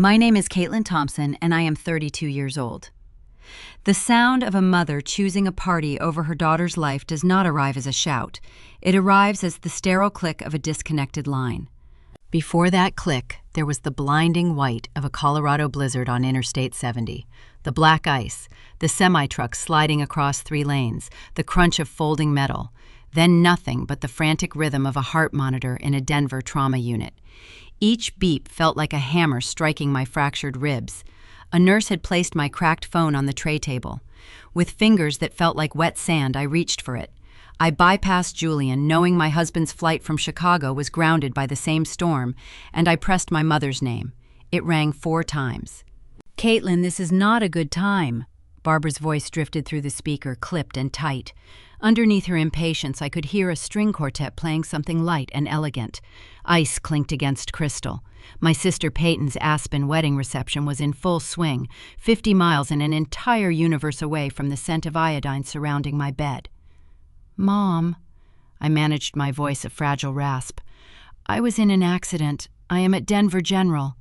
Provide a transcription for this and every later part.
My name is Caitlin Thompson, and I am 32 years old. The sound of a mother choosing a party over her daughter's life does not arrive as a shout. It arrives as the sterile click of a disconnected line. Before that click, there was the blinding white of a Colorado blizzard on Interstate 70, the black ice, the semi-truck sliding across 3 lanes, the crunch of folding metal, then nothing but the frantic rhythm of a heart monitor in a Denver trauma unit. Each beep felt like a hammer striking my fractured ribs. A nurse had placed my cracked phone on the tray table. With fingers that felt like wet sand, I reached for it. I bypassed Julian, knowing my husband's flight from Chicago was grounded by the same storm, and I pressed my mother's name. It rang 4 times. "Caitlin, this is not a good time." Barbara's voice drifted through the speaker, clipped and tight. Underneath her impatience, I could hear a string quartet playing something light and elegant. Ice clinked against crystal. My sister Peyton's Aspen wedding reception was in full swing, 50 miles and an entire universe away from the scent of iodine surrounding my bed. "Mom," I managed my voice a fragile rasp. "I was in an accident. I am at Denver General."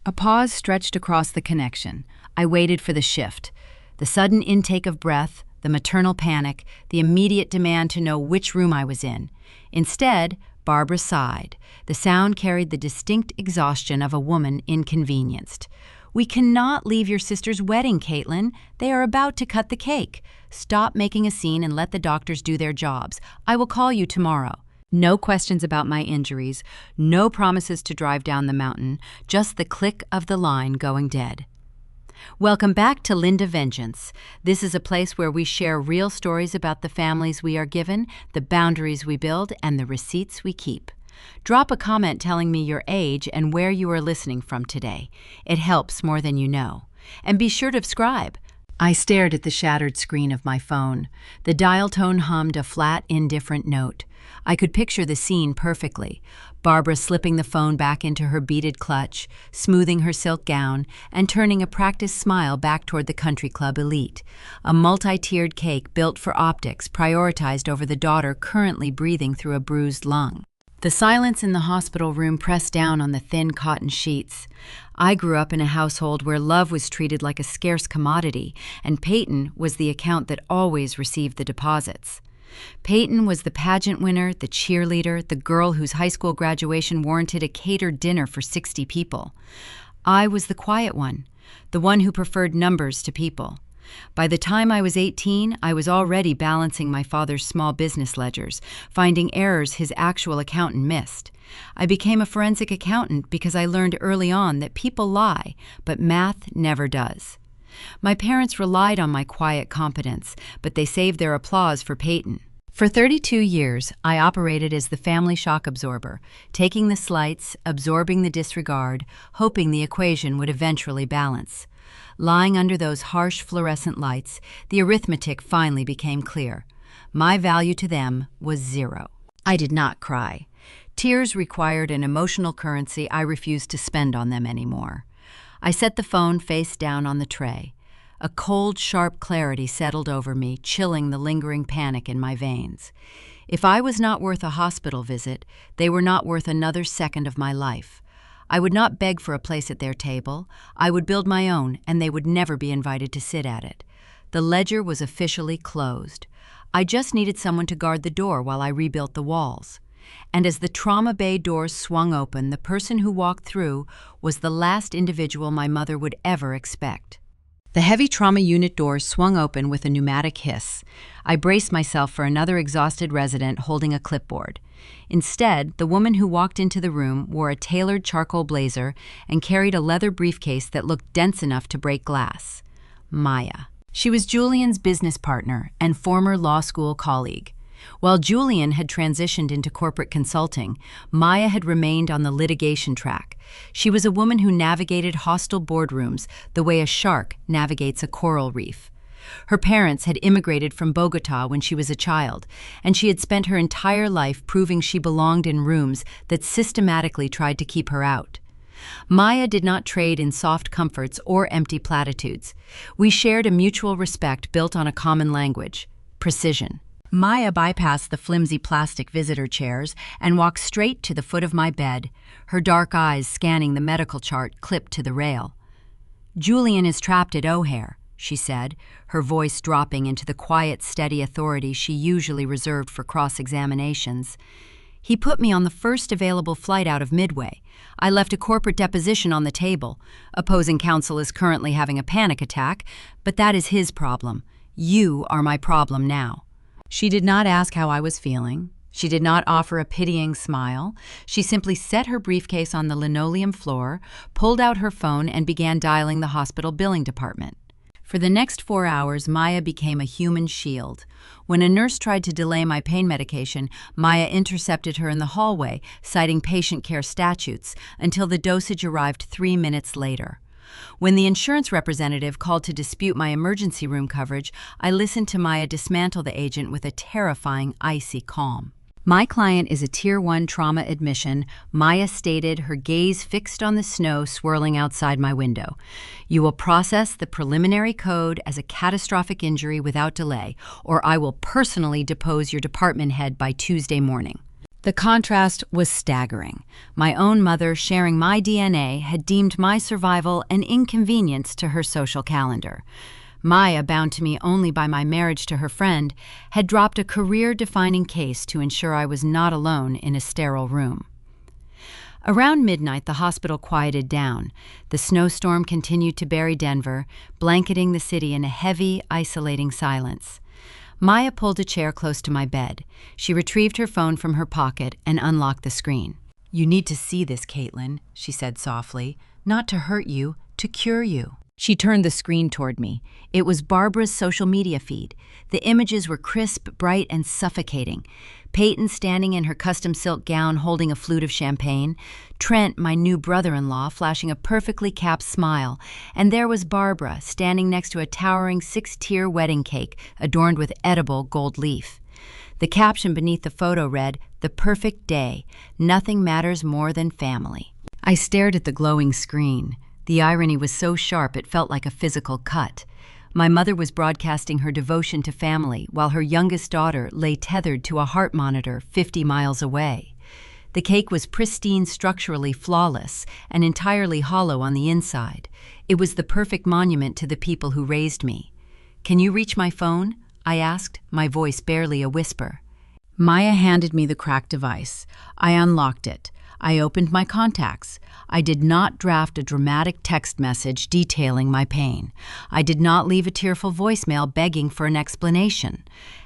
A pause stretched across the connection. I waited for the shift. The sudden intake of breath, the maternal panic, the immediate demand to know which room I was in. Instead, Barbara sighed. The sound carried the distinct exhaustion of a woman inconvenienced. "We cannot leave your sister's wedding, Caitlin. They are about to cut the cake. Stop making a scene and let the doctors do their jobs. I will call you tomorrow." No questions about my injuries, no promises to drive down the mountain, just the click of the line going dead. Welcome back to Linda Vengeance. This is a place where we share real stories about the families we are given, the boundaries we build, and the receipts we keep. Drop a comment telling me your age and where you are listening from today. It helps more than you know. And be sure to subscribe. I stared at the shattered screen of my phone. The dial tone hummed a flat, indifferent note. I could picture the scene perfectly. Barbara slipping the phone back into her beaded clutch, smoothing her silk gown, and turning a practiced smile back toward the country club elite. A multi-tiered cake built for optics, prioritized over the daughter currently breathing through a bruised lung. The silence in the hospital room pressed down on the thin cotton sheets. I grew up in a household where love was treated like a scarce commodity, and Peyton was the account that always received the deposits. Peyton was the pageant winner, the cheerleader, the girl whose high school graduation warranted a catered dinner for 60 people. I was the quiet one, the one who preferred numbers to people. By the time I was 18, I was already balancing my father's small business ledgers, finding errors his actual accountant missed. I became a forensic accountant because I learned early on that people lie, but math never does. My parents relied on my quiet competence, but they saved their applause for Peyton. For 32 years, I operated as the family shock absorber, taking the slights, absorbing the disregard, hoping the equation would eventually balance. Lying under those harsh fluorescent lights, the arithmetic finally became clear. My value to them was 0. I did not cry. Tears required an emotional currency I refused to spend on them anymore. I set the phone face down on the tray. A cold, sharp clarity settled over me, chilling the lingering panic in my veins. If I was not worth a hospital visit, they were not worth another second of my life. I would not beg for a place at their table. I would build my own, and they would never be invited to sit at it. The ledger was officially closed. I just needed someone to guard the door while I rebuilt the walls. And as the trauma bay doors swung open, the person who walked through was the last individual my mother would ever expect. The heavy trauma unit doors swung open with a pneumatic hiss. I braced myself for another exhausted resident holding a clipboard. Instead, the woman who walked into the room wore a tailored charcoal blazer and carried a leather briefcase that looked dense enough to break glass. Maya. She was Julian's business partner and former law school colleague. While Julian had transitioned into corporate consulting, Maya had remained on the litigation track. She was a woman who navigated hostile boardrooms the way a shark navigates a coral reef. Her parents had immigrated from Bogota when she was a child, and she had spent her entire life proving she belonged in rooms that systematically tried to keep her out. Maya did not trade in soft comforts or empty platitudes. We shared a mutual respect built on a common language: precision. Maya bypassed the flimsy plastic visitor chairs and walked straight to the foot of my bed, her dark eyes scanning the medical chart clipped to the rail. "Julian is trapped at O'Hare," she said, her voice dropping into the quiet, steady authority she usually reserved for cross-examinations. "He put me on the first available flight out of Midway. I left a corporate deposition on the table. Opposing counsel is currently having a panic attack, but that is his problem. You are my problem now." She did not ask how I was feeling. She did not offer a pitying smile. She simply set her briefcase on the linoleum floor, pulled out her phone, and began dialing the hospital billing department. For the next 4 hours, Maya became a human shield. When a nurse tried to delay my pain medication, Maya intercepted her in the hallway, citing patient care statutes, until the dosage arrived 3 minutes later. When the insurance representative called to dispute my emergency room coverage, I listened to Maya dismantle the agent with a terrifying, icy calm. "My client is a Tier 1 trauma admission," Maya stated, her gaze fixed on the snow swirling outside my window. "You will process the preliminary code as a catastrophic injury without delay, or I will personally depose your department head by Tuesday morning." The contrast was staggering. My own mother, sharing my DNA, had deemed my survival an inconvenience to her social calendar. Maya, bound to me only by my marriage to her friend, had dropped a career-defining case to ensure I was not alone in a sterile room. Around midnight, the hospital quieted down. The snowstorm continued to bury Denver, blanketing the city in a heavy, isolating silence. Maya pulled a chair close to my bed. She retrieved her phone from her pocket and unlocked the screen. "You need to see this, Caitlin," she said softly. "Not to hurt you, to cure you." She turned the screen toward me. It was Barbara's social media feed. The images were crisp, bright, and suffocating. Peyton standing in her custom silk gown holding a flute of champagne, Trent, my new brother-in-law, flashing a perfectly capped smile, and there was Barbara standing next to a towering 6-tier wedding cake adorned with edible gold leaf. The caption beneath the photo read, "The perfect day. Nothing matters more than family." I stared at the glowing screen. The irony was so sharp it felt like a physical cut. My mother was broadcasting her devotion to family while her youngest daughter lay tethered to a heart monitor 50 miles away. The cake was pristine, structurally flawless, and entirely hollow on the inside. It was the perfect monument to the people who raised me. "Can you reach my phone?" I asked, my voice barely a whisper. Maya handed me the cracked device. I unlocked it. I opened my contacts. I did not draft a dramatic text message detailing my pain. I did not leave a tearful voicemail begging for an explanation.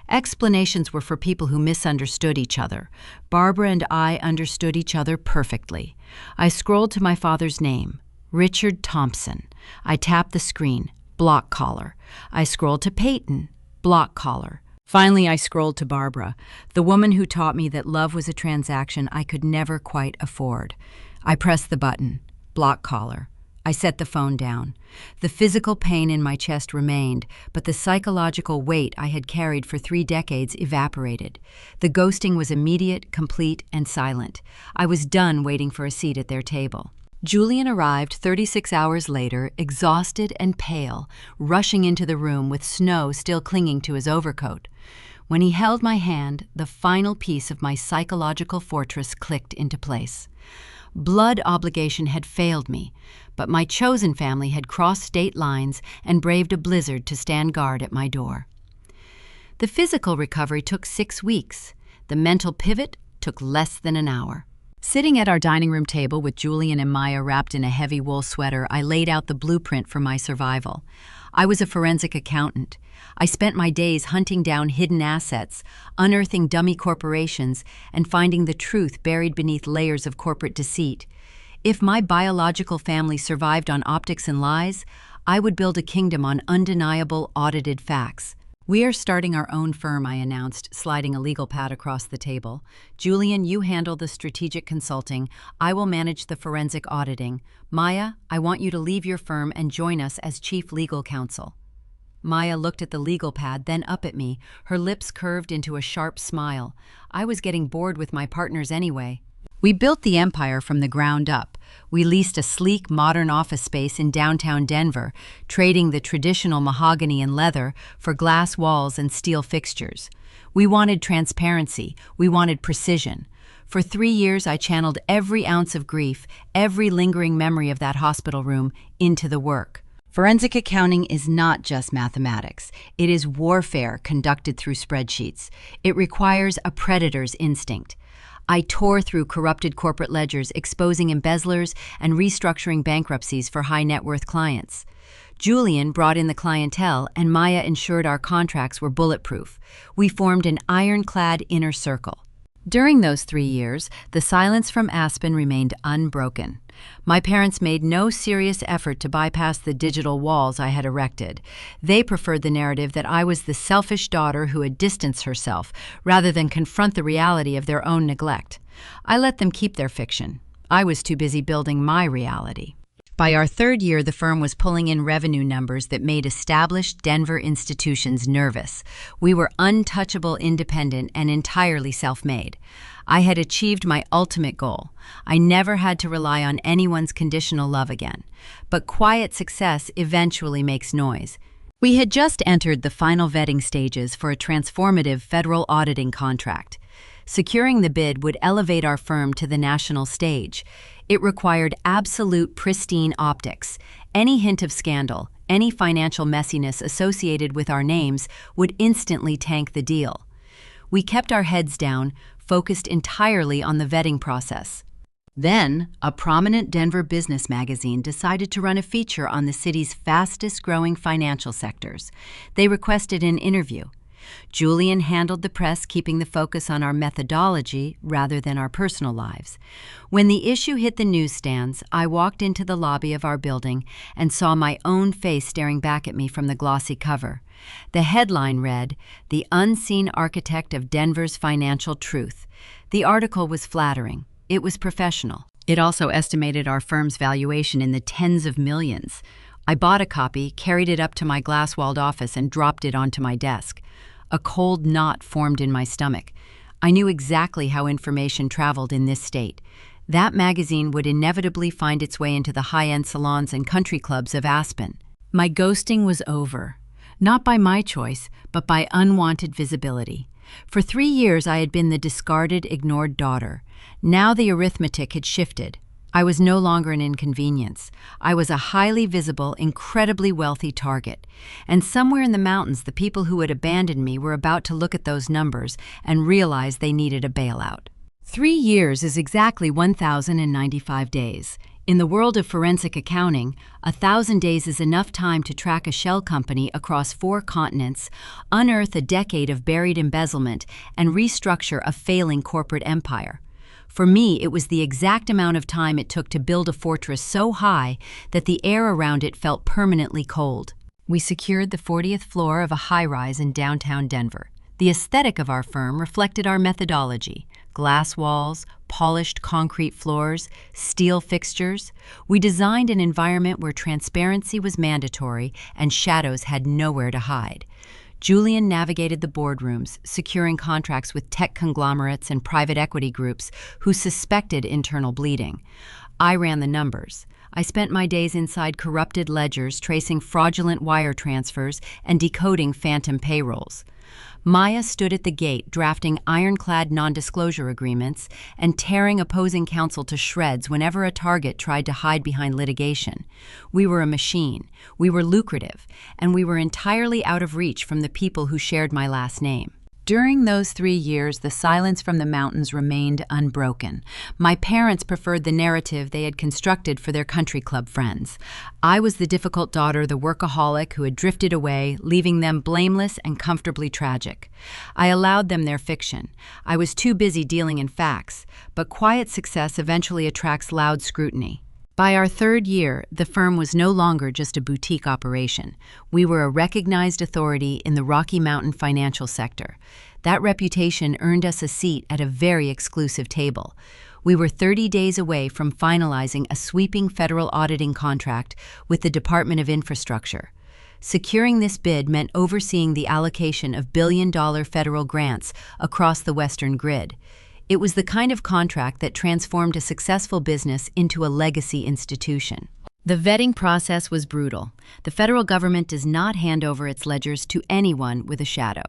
Explanations were for people who misunderstood each other. Barbara and I understood each other perfectly. I scrolled to my father's name, Richard Thompson. I tapped the screen, block caller. I scrolled to Peyton, block caller. Finally, I scrolled to Barbara, the woman who taught me that love was a transaction I could never quite afford. I pressed the button, block caller. I set the phone down. The physical pain in my chest remained, but the psychological weight I had carried for 3 decades evaporated. The ghosting was immediate, complete, and silent. I was done waiting for a seat at their table. Julian arrived 36 hours later, exhausted and pale, rushing into the room with snow still clinging to his overcoat. When he held my hand, the final piece of my psychological fortress clicked into place. Blood obligation had failed me, but my chosen family had crossed state lines and braved a blizzard to stand guard at my door. The physical recovery took 6 weeks. The mental pivot took less than an hour. Sitting at our dining room table with Julian and Maya wrapped in a heavy wool sweater, I laid out the blueprint for my survival. I was a forensic accountant. I spent my days hunting down hidden assets, unearthing dummy corporations, and finding the truth buried beneath layers of corporate deceit. If my biological family survived on optics and lies, I would build a kingdom on undeniable, audited facts. "We are starting our own firm," I announced, sliding a legal pad across the table. "Julian, you handle the strategic consulting. I will manage the forensic auditing. Maya, I want you to leave your firm and join us as chief legal counsel." Maya looked at the legal pad, then up at me, her lips curved into a sharp smile. I was getting bored with my partners anyway. "We built the empire from the ground up. We leased a sleek, modern office space in downtown Denver, trading the traditional mahogany and leather for glass walls and steel fixtures. We wanted transparency. We wanted precision. For 3 years, I channeled every ounce of grief, every lingering memory of that hospital room, into the work. Forensic accounting is not just mathematics. It is warfare conducted through spreadsheets. It requires a predator's instinct. I tore through corrupted corporate ledgers, exposing embezzlers and restructuring bankruptcies for high-net-worth clients. Julian brought in the clientele, and Maya ensured our contracts were bulletproof. We formed an ironclad inner circle. During those 3 years, the silence from Aspen remained unbroken. My parents made no serious effort to bypass the digital walls I had erected. They preferred the narrative that I was the selfish daughter who had distanced herself, rather than confront the reality of their own neglect. I let them keep their fiction. I was too busy building my reality. By our 3rd year, the firm was pulling in revenue numbers that made established Denver institutions nervous. We were untouchable, independent, and entirely self-made. I had achieved my ultimate goal. I never had to rely on anyone's conditional love again. But quiet success eventually makes noise. We had just entered the final vetting stages for a transformative federal auditing contract. Securing the bid would elevate our firm to the national stage. It required absolute pristine optics. Any hint of scandal, any financial messiness associated with our names would instantly tank the deal. We kept our heads down, focused entirely on the vetting process. Then, a prominent Denver business magazine decided to run a feature on the city's fastest-growing financial sectors. They requested an interview. Julian handled the press, keeping the focus on our methodology rather than our personal lives. When the issue hit the newsstands, I walked into the lobby of our building and saw my own face staring back at me from the glossy cover. The headline read, "The Unseen Architect of Denver's Financial Truth." The article was flattering. It was professional. It also estimated our firm's valuation in the tens of millions. I bought a copy, carried it up to my glass-walled office, and dropped it onto my desk. A cold knot formed in my stomach. I knew exactly how information traveled in this state. That magazine would inevitably find its way into the high-end salons and country clubs of Aspen. My ghosting was over. Not by my choice, but by unwanted visibility. For 3 years, I had been the discarded, ignored daughter. Now the arithmetic had shifted. I was no longer an inconvenience. I was a highly visible, incredibly wealthy target. And somewhere in the mountains, the people who had abandoned me were about to look at those numbers and realize they needed a bailout. 3 years is exactly 1,095 days. In the world of forensic accounting, 1,000 days is enough time to track a shell company across 4 continents, unearth a decade of buried embezzlement, and restructure a failing corporate empire. For me, it was the exact amount of time it took to build a fortress so high that the air around it felt permanently cold. We secured the 40th floor of a high-rise in downtown Denver. The aesthetic of our firm reflected our methodology: glass walls, polished concrete floors, steel fixtures. We designed an environment where transparency was mandatory and shadows had nowhere to hide. Julian navigated the boardrooms, securing contracts with tech conglomerates and private equity groups who suspected internal bleeding. I ran the numbers. I spent my days inside corrupted ledgers, tracing fraudulent wire transfers and decoding phantom payrolls. Maya stood at the gate, drafting ironclad non-disclosure agreements and tearing opposing counsel to shreds whenever a target tried to hide behind litigation. We were a machine, we were lucrative, and we were entirely out of reach from the people who shared my last name. During those 3 years, the silence from the mountains remained unbroken. My parents preferred the narrative they had constructed for their country club friends. I was the difficult daughter, the workaholic who had drifted away, leaving them blameless and comfortably tragic. I allowed them their fiction. I was too busy dealing in facts, but quiet success eventually attracts loud scrutiny. By our 3rd year, the firm was no longer just a boutique operation. We were a recognized authority in the Rocky Mountain financial sector. That reputation earned us a seat at a very exclusive table. We were 30 days away from finalizing a sweeping federal auditing contract with the Department of Infrastructure. Securing this bid meant overseeing the allocation of billion-dollar federal grants across the Western grid. It was the kind of contract that transformed a successful business into a legacy institution. The vetting process was brutal. The federal government does not hand over its ledgers to anyone with a shadow.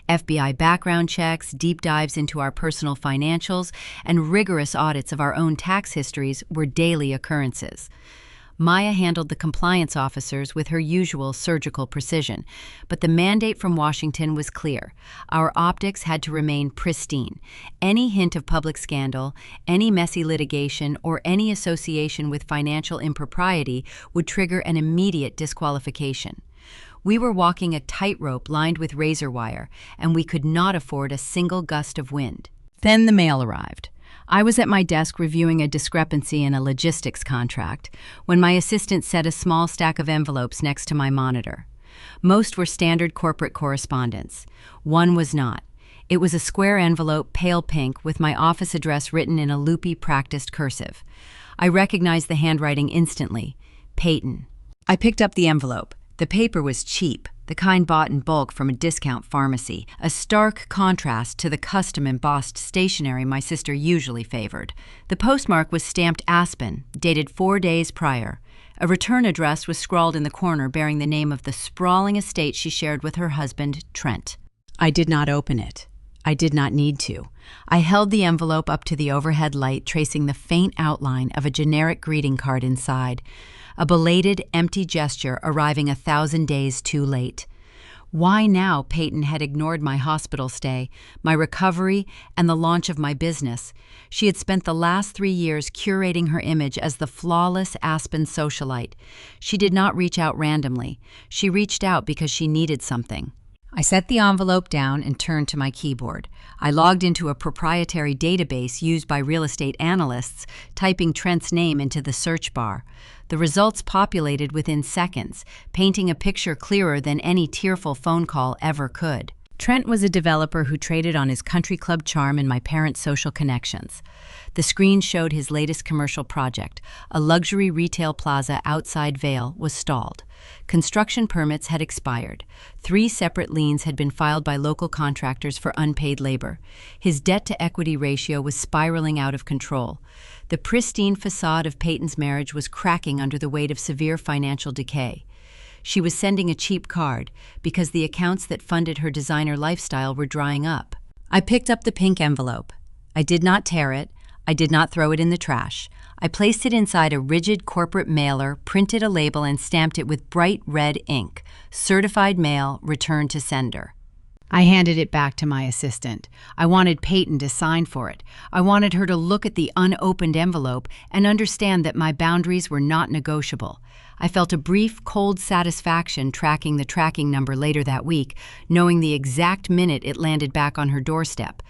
FBI background checks, deep dives into our personal financials, and rigorous audits of our own tax histories were daily occurrences. Maya handled the compliance officers with her usual surgical precision, but the mandate from Washington was clear. Our optics had to remain pristine. Any hint of public scandal, any messy litigation, or any association with financial impropriety would trigger an immediate disqualification. We were walking a tightrope lined with razor wire, and we could not afford a single gust of wind. Then the mail arrived. I was at my desk reviewing a discrepancy in a logistics contract when my assistant set a small stack of envelopes next to my monitor. Most were standard corporate correspondence. One was not. It was a square envelope, pale pink, with my office address written in a loopy, practiced cursive. I recognized the handwriting instantly. Peyton. I picked up the envelope. The paper was cheap, the kind bought in bulk from a discount pharmacy, a stark contrast to the custom-embossed stationery my sister usually favored. The postmark was stamped Aspen, dated 4 days prior. A return address was scrawled in the corner bearing the name of the sprawling estate she shared with her husband, Trent. I did not open it. I did not need to. I held the envelope up to the overhead light, tracing the faint outline of a generic greeting card inside. A belated, empty gesture arriving 1,000 days too late. Why now Peyton had ignored my hospital stay, my recovery, and the launch of my business. She had spent the last 3 years curating her image as the flawless Aspen socialite. She did not reach out randomly. She reached out because she needed something. I set the envelope down and turned to my keyboard. I logged into a proprietary database used by real estate analysts, typing Trent's name into the search bar. The results populated within seconds, painting a picture clearer than any tearful phone call ever could. Trent was a developer who traded on his country club charm and my parents' social connections. The screen showed his latest commercial project, a luxury retail plaza outside Vail, was stalled. Construction permits had expired. 3 separate liens had been filed by local contractors for unpaid labor. His debt-to-equity ratio was spiraling out of control. The pristine facade of Peyton's marriage was cracking under the weight of severe financial decay. She was sending a cheap card because the accounts that funded her designer lifestyle were drying up. I picked up the pink envelope. I did not tear it. I did not throw it in the trash. I placed it inside a rigid corporate mailer, printed a label, and stamped it with bright red ink. Certified mail, return to sender. I handed it back to my assistant. I wanted Peyton to sign for it. I wanted her to look at the unopened envelope and understand that my boundaries were not negotiable. I felt a brief, cold satisfaction tracking the tracking number later that week, knowing the exact minute it landed back on her doorstep.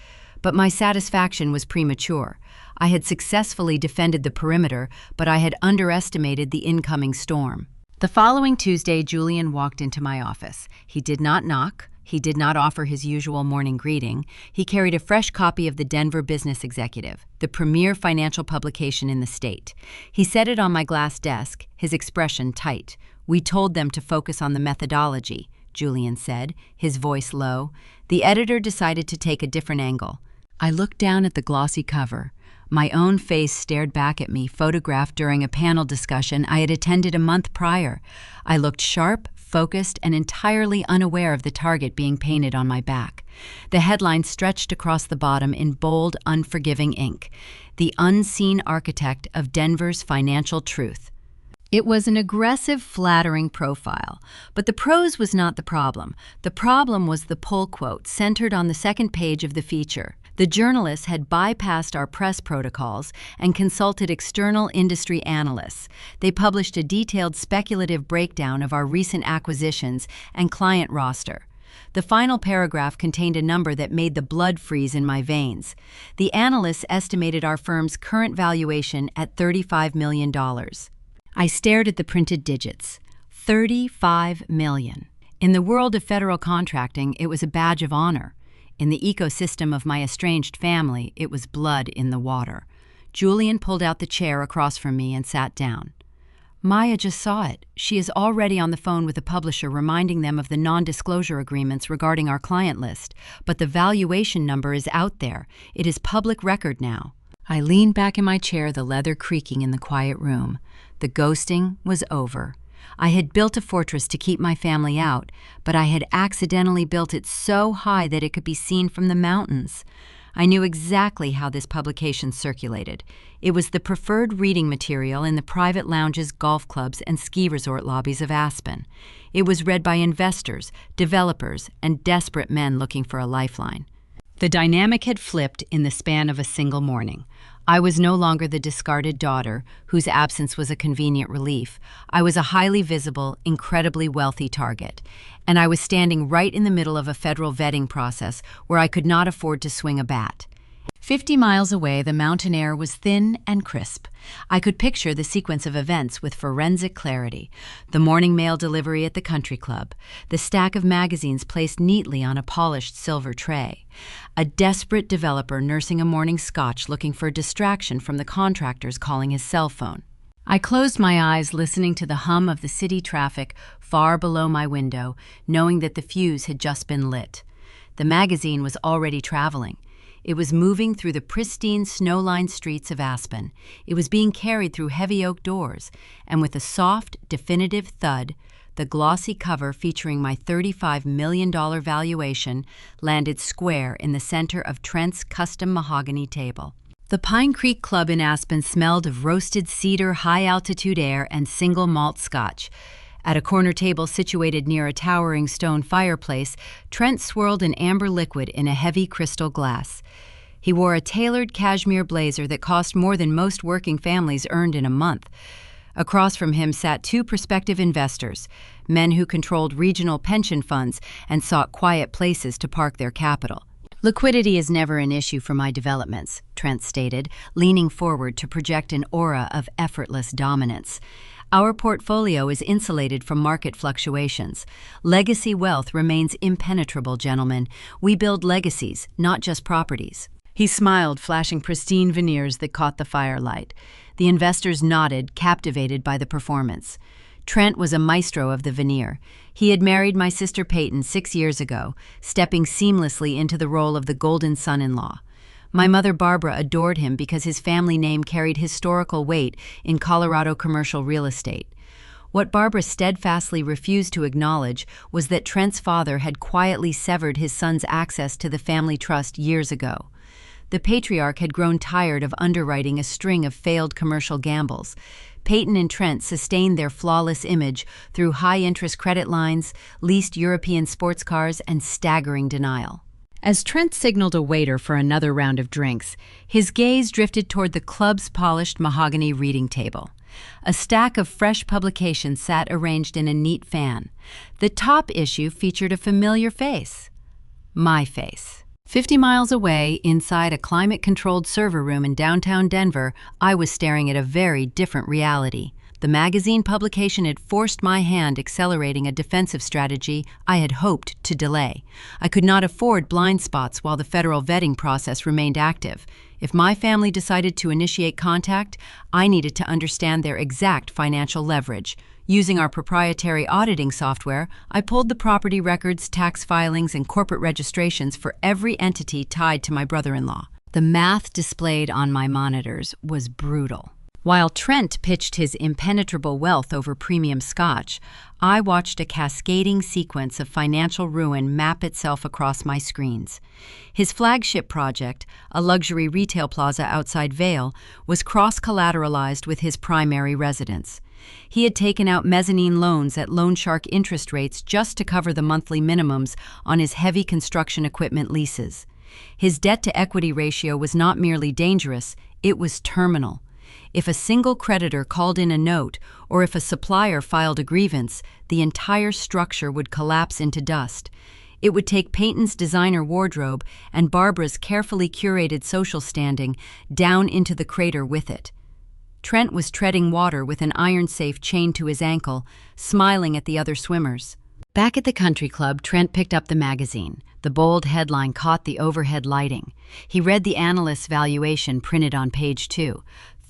But my satisfaction was premature. I had successfully defended the perimeter, but I had underestimated the incoming storm. The following Tuesday, Julian walked into my office. He did not knock. He did not offer his usual morning greeting. He carried a fresh copy of the Denver Business Executive, the premier financial publication in the state. He set it on my glass desk, his expression tight. "We told them to focus on the methodology," Julian said, his voice low. The editor decided to take a different angle. I looked down at the glossy cover. My own face stared back at me, photographed during a panel discussion I had attended a month prior. I looked sharp, focused, and entirely unaware of the target being painted on my back. The headline stretched across the bottom in bold, unforgiving ink: "The Unseen Architect of Denver's Financial Truth." It was an aggressive, flattering profile, but the prose was not the problem. The problem was the pull quote centered on the second page of the feature. The journalists had bypassed our press protocols and consulted external industry analysts. They published a detailed speculative breakdown of our recent acquisitions and client roster. The final paragraph contained a number that made the blood freeze in my veins. The analysts estimated our firm's current valuation at $35 million. I stared at the printed digits. $35 million. In the world of federal contracting, it was a badge of honor. In the ecosystem of my estranged family, it was blood in the water. Julian pulled out the chair across from me and sat down. Maya just saw it. She is already on the phone with the publisher reminding them of the non-disclosure agreements regarding our client list. But the valuation number is out there. It is public record now. I leaned back in my chair, the leather creaking in the quiet room. The ghosting was over. I had built a fortress to keep my family out, but I had accidentally built it so high that it could be seen from the mountains. I knew exactly how this publication circulated. It was the preferred reading material in the private lounges, golf clubs, and ski resort lobbies of Aspen. It was read by investors, developers, and desperate men looking for a lifeline. The dynamic had flipped in the span of a single morning. I was no longer the discarded daughter, whose absence was a convenient relief. I was a highly visible, incredibly wealthy target. And I was standing right in the middle of a federal vetting process where I could not afford to swing a bat. 50 miles away, the mountain air was thin and crisp. I could picture the sequence of events with forensic clarity. The morning mail delivery at the country club, the stack of magazines placed neatly on a polished silver tray, a desperate developer nursing a morning scotch looking for a distraction from the contractors calling his cell phone. I closed my eyes, listening to the hum of the city traffic far below my window, knowing that the fuse had just been lit. The magazine was already traveling. It was moving through the pristine, snow-lined streets of Aspen. It was being carried through heavy oak doors, and with a soft, definitive thud, the glossy cover featuring my $35 million valuation landed square in the center of Trent's custom mahogany table. The Pine Creek Club in Aspen smelled of roasted cedar, high-altitude air, and single malt scotch. At a corner table situated near a towering stone fireplace, Trent swirled an amber liquid in a heavy crystal glass. He wore a tailored cashmere blazer that cost more than most working families earned in a month. Across from him sat two prospective investors, men who controlled regional pension funds and sought quiet places to park their capital. "Liquidity is never an issue for my developments," Trent stated, leaning forward to project an aura of effortless dominance. "Our portfolio is insulated from market fluctuations. Legacy wealth remains impenetrable, gentlemen. We build legacies, not just properties." He smiled, flashing pristine veneers that caught the firelight. The investors nodded, captivated by the performance. Trent was a maestro of the veneer. He had married my sister Peyton 6 years ago, stepping seamlessly into the role of the golden son-in-law. My mother Barbara adored him because his family name carried historical weight in Colorado commercial real estate. What Barbara steadfastly refused to acknowledge was that Trent's father had quietly severed his son's access to the family trust years ago. The patriarch had grown tired of underwriting a string of failed commercial gambles. Peyton and Trent sustained their flawless image through high-interest credit lines, leased European sports cars, and staggering denial. As Trent signaled a waiter for another round of drinks, his gaze drifted toward the club's polished mahogany reading table. A stack of fresh publications sat arranged in a neat fan. The top issue featured a familiar face. My face. 50 miles away, inside a climate-controlled server room in downtown Denver, I was staring at a very different reality. The magazine publication had forced my hand, accelerating a defensive strategy I had hoped to delay. I could not afford blind spots while the federal vetting process remained active. If my family decided to initiate contact, I needed to understand their exact financial leverage. Using our proprietary auditing software, I pulled the property records, tax filings, and corporate registrations for every entity tied to my brother-in-law. The math displayed on my monitors was brutal. While Trent pitched his impenetrable wealth over premium scotch, I watched a cascading sequence of financial ruin map itself across my screens. His flagship project, a luxury retail plaza outside Vail, was cross-collateralized with his primary residence. He had taken out mezzanine loans at loan shark interest rates just to cover the monthly minimums on his heavy construction equipment leases. His debt-to-equity ratio was not merely dangerous, it was terminal. If a single creditor called in a note, or if a supplier filed a grievance, the entire structure would collapse into dust. It would take Peyton's designer wardrobe and Barbara's carefully curated social standing down into the crater with it. Trent was treading water with an iron safe chained to his ankle, smiling at the other swimmers. Back at the country club, Trent picked up the magazine. The bold headline caught the overhead lighting. He read the analyst's valuation printed on page 2.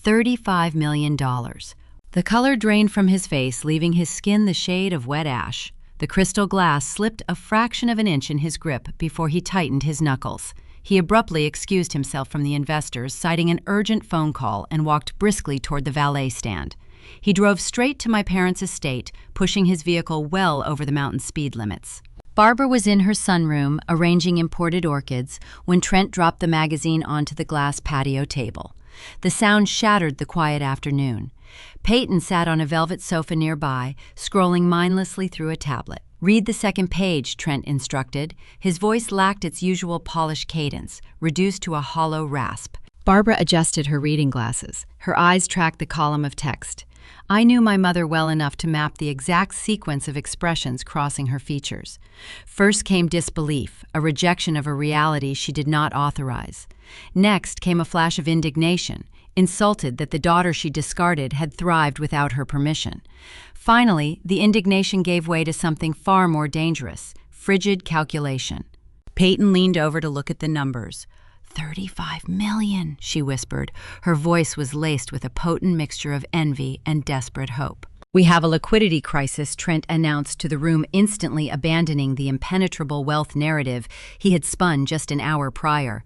$35 million. The The color drained from his face, leaving his skin the shade of wet ash. The crystal glass slipped a fraction of an inch in his grip before he tightened his knuckles. He abruptly excused himself from the investors, citing an urgent phone call, and walked briskly toward the valet stand. He drove straight to my parents' estate, pushing his vehicle well over the mountain speed limits. Barbara was in her sunroom, arranging imported orchids, when Trent dropped the magazine onto the glass patio table. The sound shattered the quiet afternoon. Peyton sat on a velvet sofa nearby, scrolling mindlessly through a tablet. "Read the second page," Trent instructed. His voice lacked its usual polished cadence, reduced to a hollow rasp. Barbara adjusted her reading glasses. Her eyes tracked the column of text. I knew my mother well enough to map the exact sequence of expressions crossing her features. First came disbelief, a rejection of a reality she did not authorize. Next came a flash of indignation, insulted that the daughter she discarded had thrived without her permission. Finally, the indignation gave way to something far more dangerous, frigid calculation. Peyton leaned over to look at the numbers. "$35 million, she whispered. Her voice was laced with a potent mixture of envy and desperate hope. "We have a liquidity crisis," Trent announced to the room, instantly abandoning the impenetrable wealth narrative he had spun just an hour prior.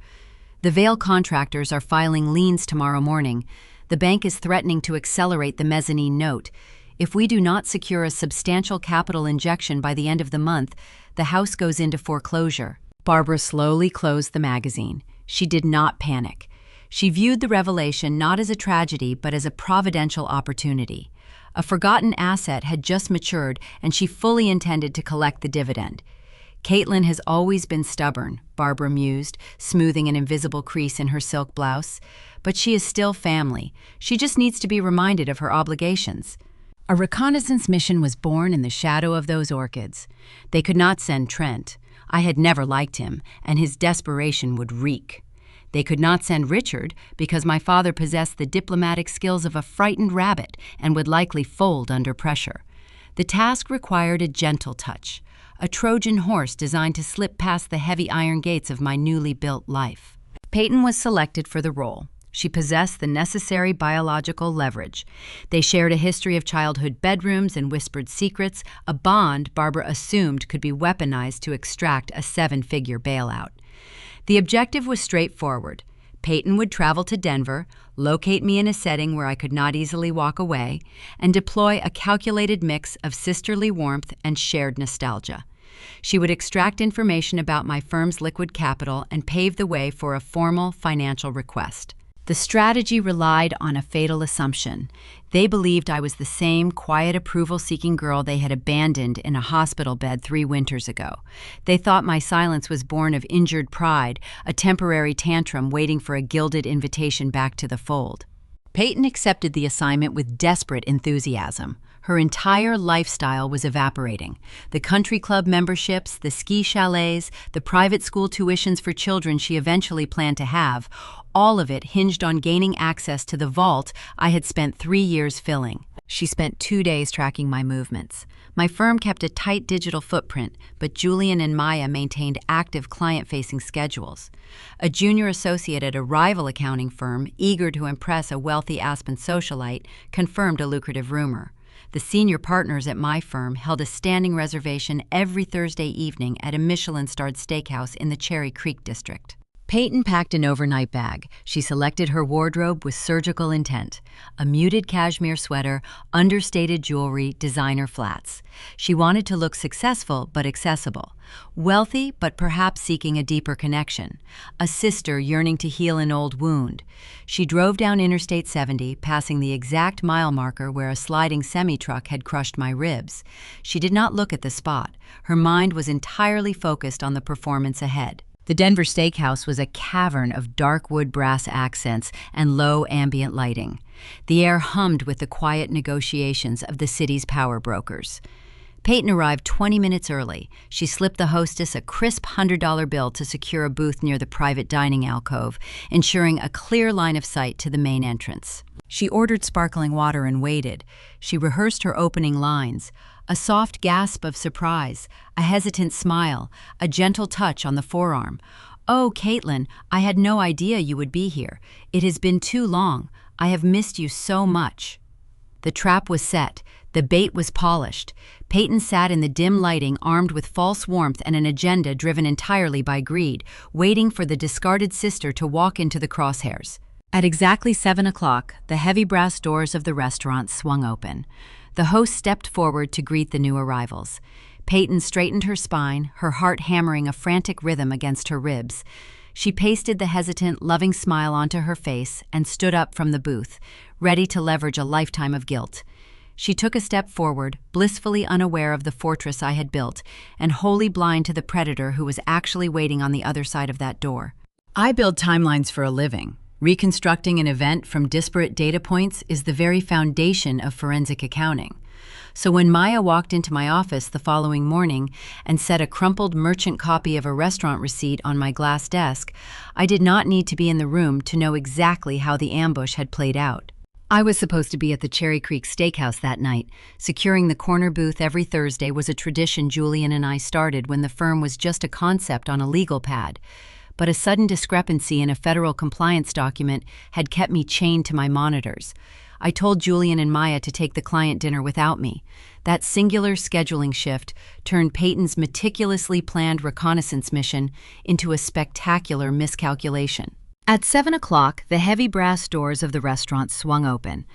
"The Vail contractors are filing liens tomorrow morning. The bank is threatening to accelerate the mezzanine note. If we do not secure a substantial capital injection by the end of the month, the house goes into foreclosure." Barbara slowly closed the magazine. She did not panic. She viewed the revelation not as a tragedy but as a providential opportunity. A forgotten asset had just matured, and she fully intended to collect the dividend. "Caitlin has always been stubborn," Barbara mused, smoothing an invisible crease in her silk blouse. "But she is still family. She just needs to be reminded of her obligations." A reconnaissance mission was born in the shadow of those orchids. They could not send Trent. I had never liked him, and his desperation would reek. They could not send Richard because my father possessed the diplomatic skills of a frightened rabbit and would likely fold under pressure. The task required a gentle touch, a Trojan horse designed to slip past the heavy iron gates of my newly built life. Peyton was selected for the role. She possessed the necessary biological leverage. They shared a history of childhood bedrooms and whispered secrets, a bond Barbara assumed could be weaponized to extract a 7-figure bailout. The objective was straightforward. Peyton would travel to Denver, locate me in a setting where I could not easily walk away, and deploy a calculated mix of sisterly warmth and shared nostalgia. She would extract information about my firm's liquid capital and pave the way for a formal financial request. The strategy relied on a fatal assumption. They believed I was the same quiet approval-seeking girl they had abandoned in a hospital bed 3 winters ago. They thought my silence was born of injured pride, a temporary tantrum waiting for a gilded invitation back to the fold. Peyton accepted the assignment with desperate enthusiasm. Her entire lifestyle was evaporating. The country club memberships, the ski chalets, the private school tuitions for children she eventually planned to have, all of it hinged on gaining access to the vault I had spent 3 years filling. She spent 2 days tracking my movements. My firm kept a tight digital footprint, but Julian and Maya maintained active client-facing schedules. A junior associate at a rival accounting firm, eager to impress a wealthy Aspen socialite, confirmed a lucrative rumor. The senior partners at my firm held a standing reservation every Thursday evening at a Michelin-starred steakhouse in the Cherry Creek district. Peyton packed an overnight bag. She selected her wardrobe with surgical intent. A muted cashmere sweater, understated jewelry, designer flats. She wanted to look successful but accessible. Wealthy but perhaps seeking a deeper connection. A sister yearning to heal an old wound. She drove down Interstate 70, passing the exact mile marker where a sliding semi-truck had crushed my ribs. She did not look at the spot. Her mind was entirely focused on the performance ahead. The Denver Steakhouse was a cavern of dark wood brass accents and low ambient lighting. The air hummed with the quiet negotiations of the city's power brokers. Peyton arrived 20 minutes early. She slipped the hostess a crisp $100 bill to secure a booth near the private dining alcove, ensuring a clear line of sight to the main entrance. She ordered sparkling water and waited. She rehearsed her opening lines. A soft gasp of surprise, a hesitant smile, a gentle touch on the forearm. "Oh, Caitlin, I had no idea you would be here. It has been too long. I have missed you so much." The trap was set. The bait was polished. Peyton sat in the dim lighting, armed with false warmth and an agenda driven entirely by greed, waiting for the discarded sister to walk into the crosshairs. At exactly 7 o'clock, the heavy brass doors of the restaurant swung open. The host stepped forward to greet the new arrivals. Peyton straightened her spine, her heart hammering a frantic rhythm against her ribs. She pasted the hesitant, loving smile onto her face and stood up from the booth, ready to leverage a lifetime of guilt. She took a step forward, blissfully unaware of the fortress I had built, and wholly blind to the predator who was actually waiting on the other side of that door. I build timelines for a living. Reconstructing an event from disparate data points is the very foundation of forensic accounting. So when Maya walked into my office the following morning and set a crumpled merchant copy of a restaurant receipt on my glass desk, I did not need to be in the room to know exactly how the ambush had played out. I was supposed to be at the Cherry Creek Steakhouse that night. Securing the corner booth every Thursday was a tradition Julian and I started when the firm was just a concept on a legal pad. But a sudden discrepancy in a federal compliance document had kept me chained to my monitors. I told Julian and Maya to take the client dinner without me. That singular scheduling shift turned Peyton's meticulously planned reconnaissance mission into a spectacular miscalculation. At 7 o'clock, the heavy brass doors of the restaurant swung open.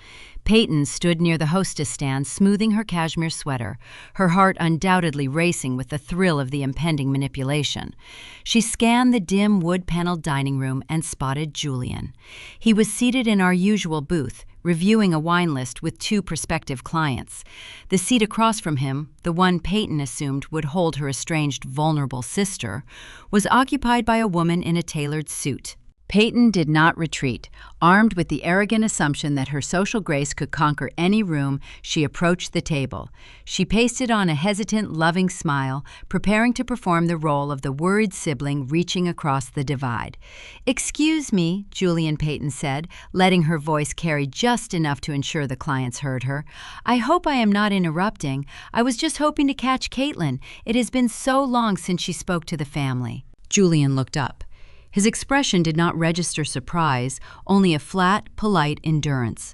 Peyton stood near the hostess stand, smoothing her cashmere sweater, her heart undoubtedly racing with the thrill of the impending manipulation. She scanned the dim wood-paneled dining room and spotted Julian. He was seated in our usual booth, reviewing a wine list with 2 prospective clients. The seat across from him, the one Peyton assumed would hold her estranged, vulnerable sister, was occupied by a woman in a tailored suit. Peyton did not retreat. Armed with the arrogant assumption that her social grace could conquer any room, she approached the table. She pasted on a hesitant, loving smile, preparing to perform the role of the worried sibling reaching across the divide. "Excuse me," Julian Peyton said, letting her voice carry just enough to ensure the clients heard her. "I hope I am not interrupting. I was just hoping to catch Caitlin. It has been so long since she spoke to the family." Julian looked up. His expression did not register surprise, only a flat, polite endurance.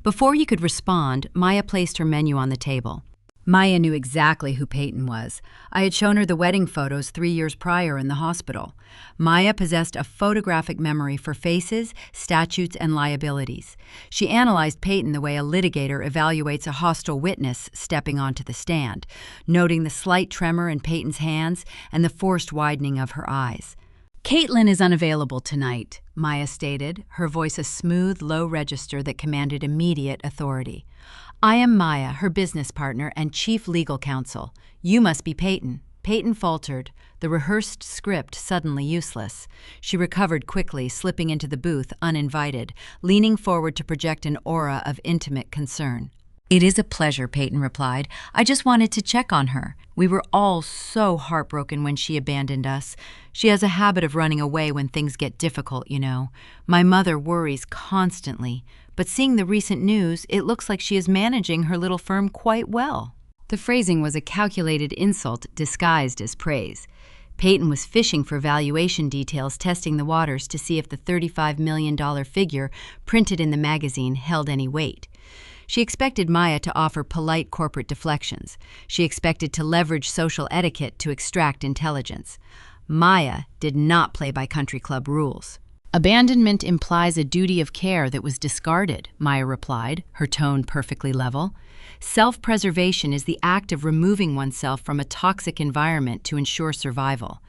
Before he could respond, Maya placed her menu on the table. Maya knew exactly who Peyton was. I had shown her the wedding photos 3 years prior in the hospital. Maya possessed a photographic memory for faces, statutes, and liabilities. She analyzed Peyton the way a litigator evaluates a hostile witness stepping onto the stand, noting the slight tremor in Peyton's hands and the forced widening of her eyes. "Caitlin is unavailable tonight," Maya stated, her voice a smooth, low register that commanded immediate authority. "I am Maya, her business partner and chief legal counsel. You must be Peyton." Peyton faltered, the rehearsed script suddenly useless. She recovered quickly, slipping into the booth uninvited, leaning forward to project an aura of intimate concern. "It is a pleasure," Peyton replied. "I just wanted to check on her. We were all so heartbroken when she abandoned us. She has a habit of running away when things get difficult, you know. My mother worries constantly, but seeing the recent news, it looks like she is managing her little firm quite well." The phrasing was a calculated insult disguised as praise. Peyton was fishing for valuation details, testing the waters to see if the $35 million figure printed in the magazine held any weight. She expected Maya to offer polite corporate deflections. She expected to leverage social etiquette to extract intelligence. Maya did not play by country club rules. "Abandonment implies a duty of care that was discarded," Maya replied, her tone perfectly level. "Self-preservation is the act of removing oneself from a toxic environment to ensure survival.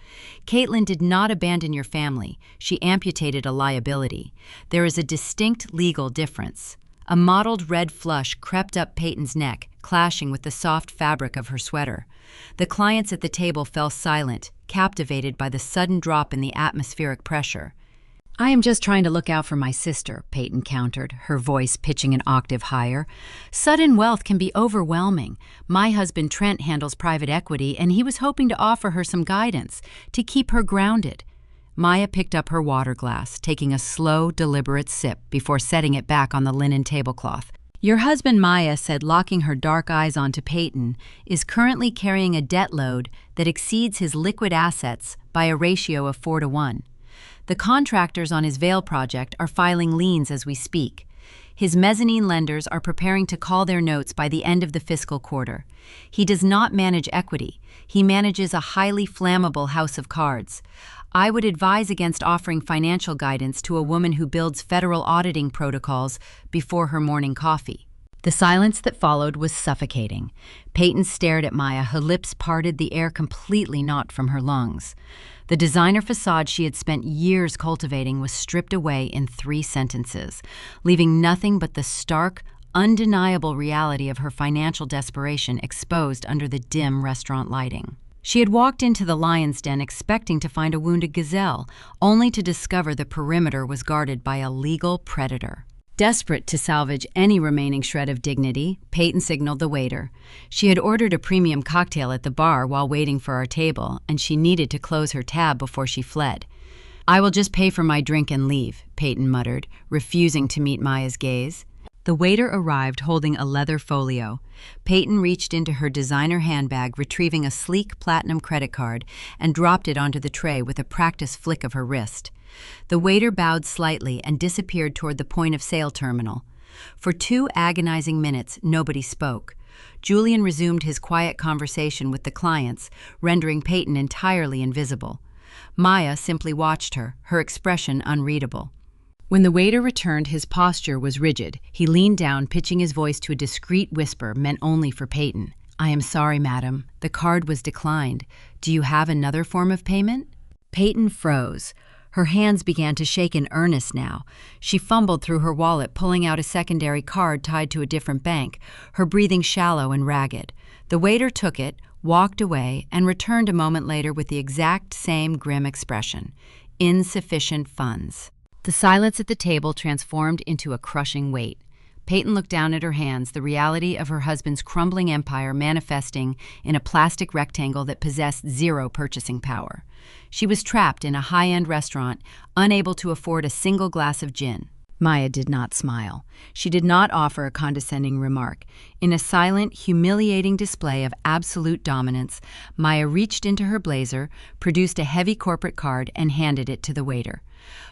Caitlin did not abandon your family. She amputated a liability. There is a distinct legal difference." A mottled red flush crept up Peyton's neck, clashing with the soft fabric of her sweater. The clients at the table fell silent, captivated by the sudden drop in the atmospheric pressure. "I am just trying to look out for my sister," Peyton countered, her voice pitching an octave higher. "Sudden wealth can be overwhelming. My husband Trent handles private equity, and he was hoping to offer her some guidance, to keep her grounded." Maya picked up her water glass, taking a slow, deliberate sip before setting it back on the linen tablecloth. "Your husband," Maya said, locking her dark eyes onto Peyton, "is currently carrying a debt load that exceeds his liquid assets by a ratio of 4 to 1. The contractors on his Vale project are filing liens as we speak. His mezzanine lenders are preparing to call their notes by the end of the fiscal quarter. He does not manage equity. He manages a highly flammable house of cards. I would advise against offering financial guidance to a woman who builds federal auditing protocols before her morning coffee. The silence that followed was suffocating. Peyton stared at Maya, her lips parted, the air completely knocked from her lungs. The designer facade she had spent years cultivating was stripped away in 3 sentences, leaving nothing but the stark, undeniable reality of her financial desperation exposed under the dim restaurant lighting. She had walked into the lion's den expecting to find a wounded gazelle, only to discover the perimeter was guarded by a legal predator. Desperate to salvage any remaining shred of dignity, Peyton signaled the waiter. She had ordered a premium cocktail at the bar while waiting for our table, and she needed to close her tab before she fled. "I will just pay for my drink and leave," Peyton muttered, refusing to meet Maya's gaze. The waiter arrived holding a leather folio. Peyton reached into her designer handbag, retrieving a sleek platinum credit card, and dropped it onto the tray with a practiced flick of her wrist. The waiter bowed slightly and disappeared toward the point-of-sale terminal. For 2 agonizing minutes, nobody spoke. Julian resumed his quiet conversation with the clients, rendering Peyton entirely invisible. Maya simply watched her expression unreadable. When the waiter returned, his posture was rigid. He leaned down, pitching his voice to a discreet whisper meant only for Peyton. "I am sorry, madam. The card was declined. Do you have another form of payment?" Peyton froze. Her hands began to shake in earnest now. She fumbled through her wallet, pulling out a secondary card tied to a different bank, her breathing shallow and ragged. The waiter took it, walked away, and returned a moment later with the exact same grim expression: insufficient funds. The silence at the table transformed into a crushing weight. Peyton looked down at her hands, the reality of her husband's crumbling empire manifesting in a plastic rectangle that possessed 0 purchasing power. She was trapped in a high-end restaurant, unable to afford a single glass of gin. Maya did not smile. She did not offer a condescending remark. In a silent, humiliating display of absolute dominance, Maya reached into her blazer, produced a heavy corporate card, and handed it to the waiter.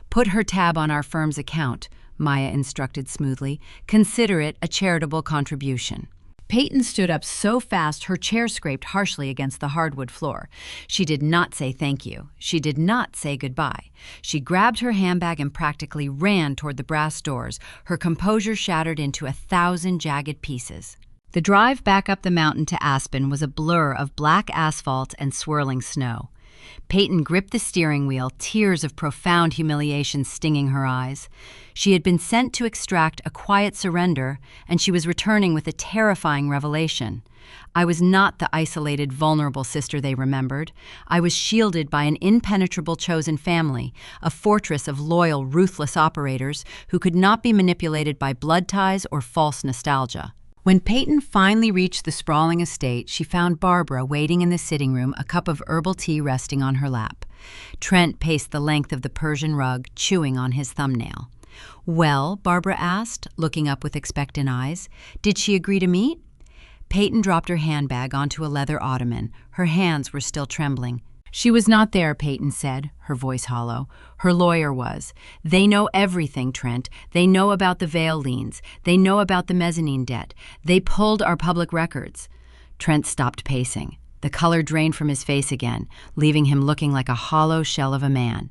"Put her tab on our firm's account," Maya instructed smoothly. "Consider it a charitable contribution." Peyton stood up so fast her chair scraped harshly against the hardwood floor. She did not say thank you. She did not say goodbye. She grabbed her handbag and practically ran toward the brass doors, her composure shattered into 1,000 jagged pieces. The drive back up the mountain to Aspen was a blur of black asphalt and swirling snow. Peyton gripped the steering wheel, tears of profound humiliation stinging her eyes. She had been sent to extract a quiet surrender, and she was returning with a terrifying revelation. I was not the isolated, vulnerable sister they remembered. I was shielded by an impenetrable chosen family, a fortress of loyal, ruthless operators who could not be manipulated by blood ties or false nostalgia. When Peyton finally reached the sprawling estate, she found Barbara waiting in the sitting room, a cup of herbal tea resting on her lap. Trent paced the length of the Persian rug, chewing on his thumbnail. "Well," Barbara asked, looking up with expectant eyes, "did she agree to meet?" Peyton dropped her handbag onto a leather ottoman. Her hands were still trembling. "She was not there," Peyton said, her voice hollow. "Her lawyer was. They know everything, Trent. They know about the Vail liens. They know about the mezzanine debt. They pulled our public records." Trent stopped pacing. The color drained from his face again, leaving him looking like a hollow shell of a man.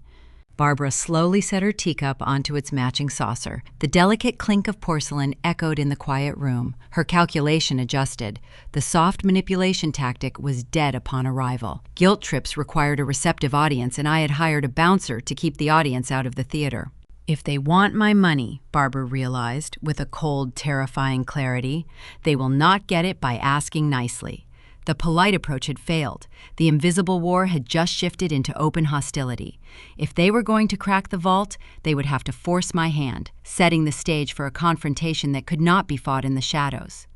Barbara slowly set her teacup onto its matching saucer. The delicate clink of porcelain echoed in the quiet room. Her calculation adjusted. The soft manipulation tactic was dead upon arrival. Guilt trips required a receptive audience, and I had hired a bouncer to keep the audience out of the theater. "If they want my money," Barbara realized, with a cold, terrifying clarity, "they will not get it by asking nicely." The polite approach had failed. The invisible war had just shifted into open hostility. If they were going to crack the vault, they would have to force my hand, setting the stage for a confrontation that could not be fought in the shadows.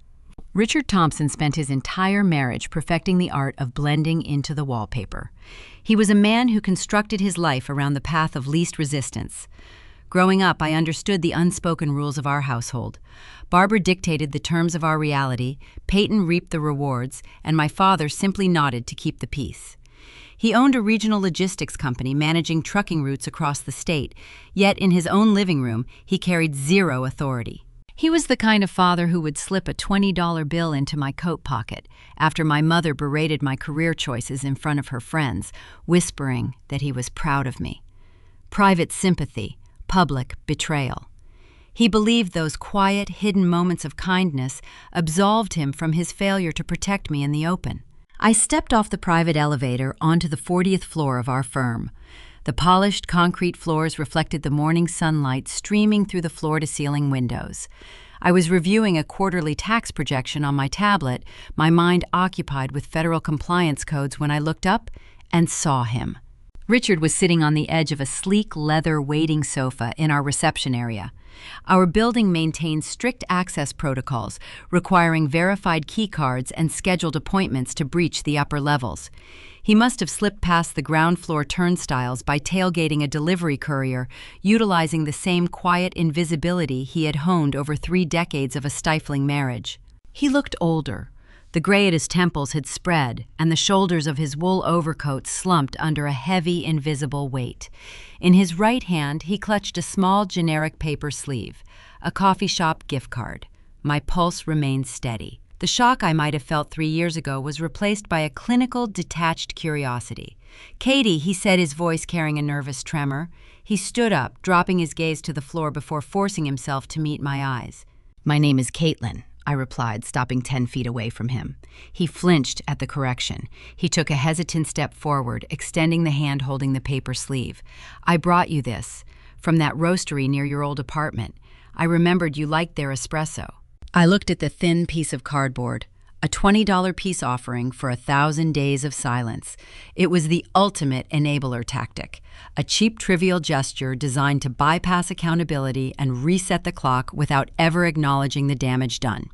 Richard Thompson spent his entire marriage perfecting the art of blending into the wallpaper. He was a man who constructed his life around the path of least resistance. Growing up, I understood the unspoken rules of our household. Barbara dictated the terms of our reality, Peyton reaped the rewards, and my father simply nodded to keep the peace. He owned a regional logistics company managing trucking routes across the state, yet in his own living room, he carried zero authority. He was the kind of father who would slip a $20 bill into my coat pocket after my mother berated my career choices in front of her friends, whispering that he was proud of me. Private sympathy, public betrayal. He believed those quiet, hidden moments of kindness absolved him from his failure to protect me in the open. I stepped off the private elevator onto the 40th floor of our firm. The polished concrete floors reflected the morning sunlight streaming through the floor-to-ceiling windows. I was reviewing a quarterly tax projection on my tablet, my mind occupied with federal compliance codes when I looked up and saw him. Richard was sitting on the edge of a sleek leather waiting sofa in our reception area. Our building maintains strict access protocols, requiring verified key cards and scheduled appointments to breach the upper levels. He must have slipped past the ground floor turnstiles by tailgating a delivery courier, utilizing the same quiet invisibility he had honed over 3 decades of a stifling marriage. He looked older. The gray at his temples had spread, and the shoulders of his wool overcoat slumped under a heavy, invisible weight. In his right hand, he clutched a small, generic paper sleeve, a coffee shop gift card. My pulse remained steady. The shock I might have felt 3 years ago was replaced by a clinical, detached curiosity. "Katie," he said, his voice carrying a nervous tremor. He stood up, dropping his gaze to the floor before forcing himself to meet my eyes. "My name is Caitlin," I replied, stopping 10 feet away from him. He flinched at the correction. He took a hesitant step forward, extending the hand holding the paper sleeve. "I brought you this, from that roastery near your old apartment. I remembered you liked their espresso." I looked at the thin piece of cardboard, a $20 peace offering for 1,000 days of silence. It was the ultimate enabler tactic, a cheap, trivial gesture designed to bypass accountability and reset the clock without ever acknowledging the damage done.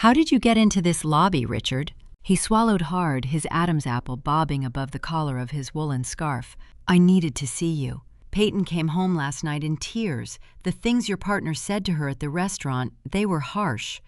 "How did you get into this lobby, Richard?" He swallowed hard, his Adam's apple bobbing above the collar of his woolen scarf. "I needed to see you. Peyton came home last night in tears. The things your partner said to her at the restaurant, they were harsh.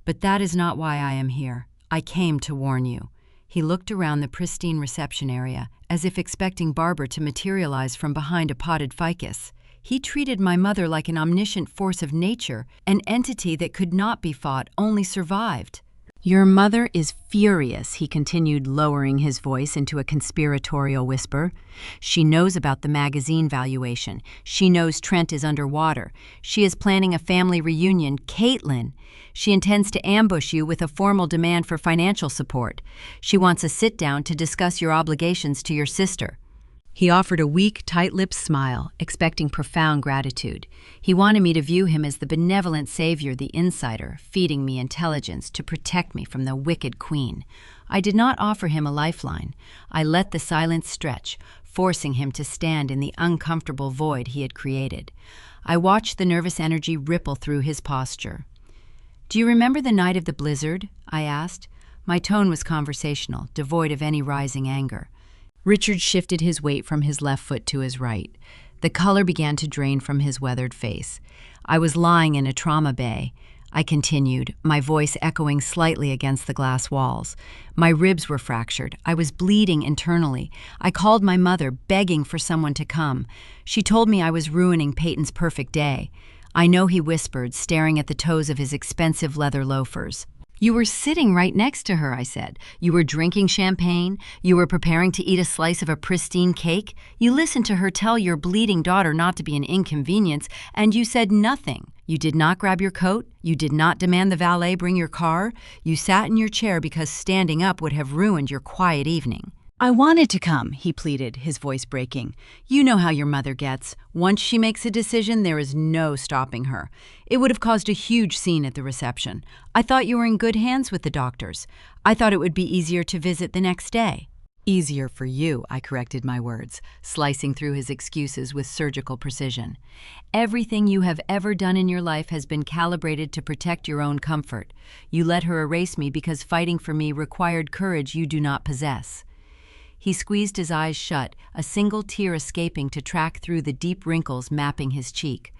But that is not why I am here. I came to warn you." He looked around the pristine reception area, as if expecting Barbara to materialize from behind a potted ficus. He treated my mother like an omniscient force of nature, an entity that could not be fought, only survived. "Your mother is furious," he continued, lowering his voice into a conspiratorial whisper. "She knows about the magazine valuation. She knows Trent is underwater. She is planning a family reunion. Caitlin! She intends to ambush you with a formal demand for financial support. She wants a sit-down to discuss your obligations to your sister." He offered a weak, tight-lipped smile, expecting profound gratitude. He wanted me to view him as the benevolent savior, the insider, feeding me intelligence to protect me from the wicked queen. I did not offer him a lifeline. I let the silence stretch, forcing him to stand in the uncomfortable void he had created. I watched the nervous energy ripple through his posture. "Do you remember the night of the blizzard?" I asked. My tone was conversational, devoid of any rising anger. Richard shifted his weight from his left foot to his right. The color began to drain from his weathered face. "I was lying in a trauma bay," I continued, my voice echoing slightly against the glass walls. "My ribs were fractured. I was bleeding internally. I called my mother, begging for someone to come. She told me I was ruining Peyton's perfect day. I know," he whispered, staring at the toes of his expensive leather loafers. "You were sitting right next to her," I said. "You were drinking champagne. You were preparing to eat a slice of a pristine cake. You listened to her tell your bleeding daughter not to be an inconvenience, and you said nothing. You did not grab your coat. You did not demand the valet bring your car. You sat in your chair because standing up would have ruined your quiet evening." "I wanted to come," he pleaded, his voice breaking. "You know how your mother gets. Once she makes a decision, there is no stopping her. It would have caused a huge scene at the reception. I thought you were in good hands with the doctors. I thought it would be easier to visit the next day." "Easier for you," I corrected my words, slicing through his excuses with surgical precision. "Everything you have ever done in your life has been calibrated to protect your own comfort. You let her erase me because fighting for me required courage you do not possess." He squeezed his eyes shut, a single tear escaping to track through the deep wrinkles mapping his cheek.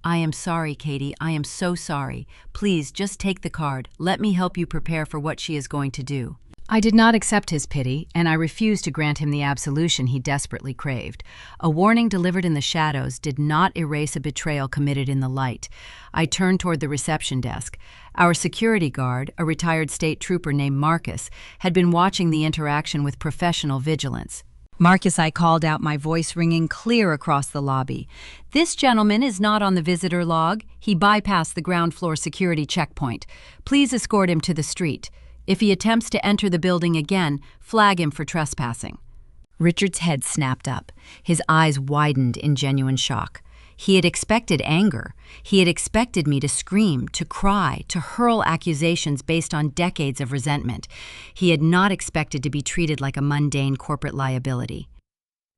"I am sorry, Katie. I am so sorry. Please, just take the card. Let me help you prepare for what she is going to do." I did not accept his pity, and I refused to grant him the absolution he desperately craved. A warning delivered in the shadows did not erase a betrayal committed in the light. I turned toward the reception desk. Our security guard, a retired state trooper named Marcus, had been watching the interaction with professional vigilance. "Marcus," I called out, my voice ringing clear across the lobby. "This gentleman is not on the visitor log. He bypassed the ground floor security checkpoint. Please escort him to the street. If he attempts to enter the building again, flag him for trespassing." Richard's head snapped up. His eyes widened in genuine shock. He had expected anger. He had expected me to scream, to cry, to hurl accusations based on decades of resentment. He had not expected to be treated like a mundane corporate liability.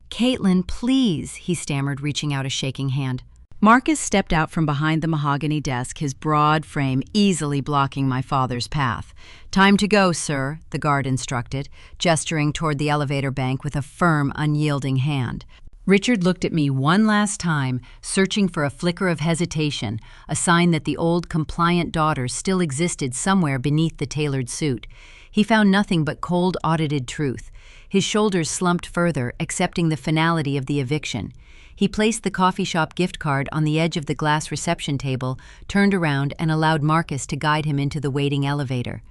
"Caitlin, please," he stammered, reaching out a shaking hand. Marcus stepped out from behind the mahogany desk, his broad frame easily blocking my father's path. "Time to go, sir," the guard instructed, gesturing toward the elevator bank with a firm, unyielding hand. Richard looked at me one last time, searching for a flicker of hesitation, a sign that the old, compliant daughter still existed somewhere beneath the tailored suit. He found nothing but cold, audited truth. His shoulders slumped further, accepting the finality of the eviction. He placed the coffee shop gift card on the edge of the glass reception table, turned around, and allowed Marcus to guide him into the waiting elevator.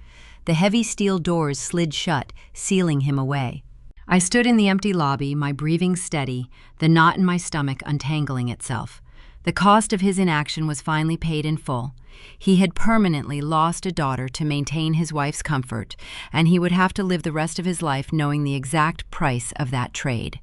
The heavy steel doors slid shut, sealing him away. I stood in the empty lobby, my breathing steady, the knot in my stomach untangling itself. The cost of his inaction was finally paid in full. He had permanently lost a daughter to maintain his wife's comfort, and he would have to live the rest of his life knowing the exact price of that trade.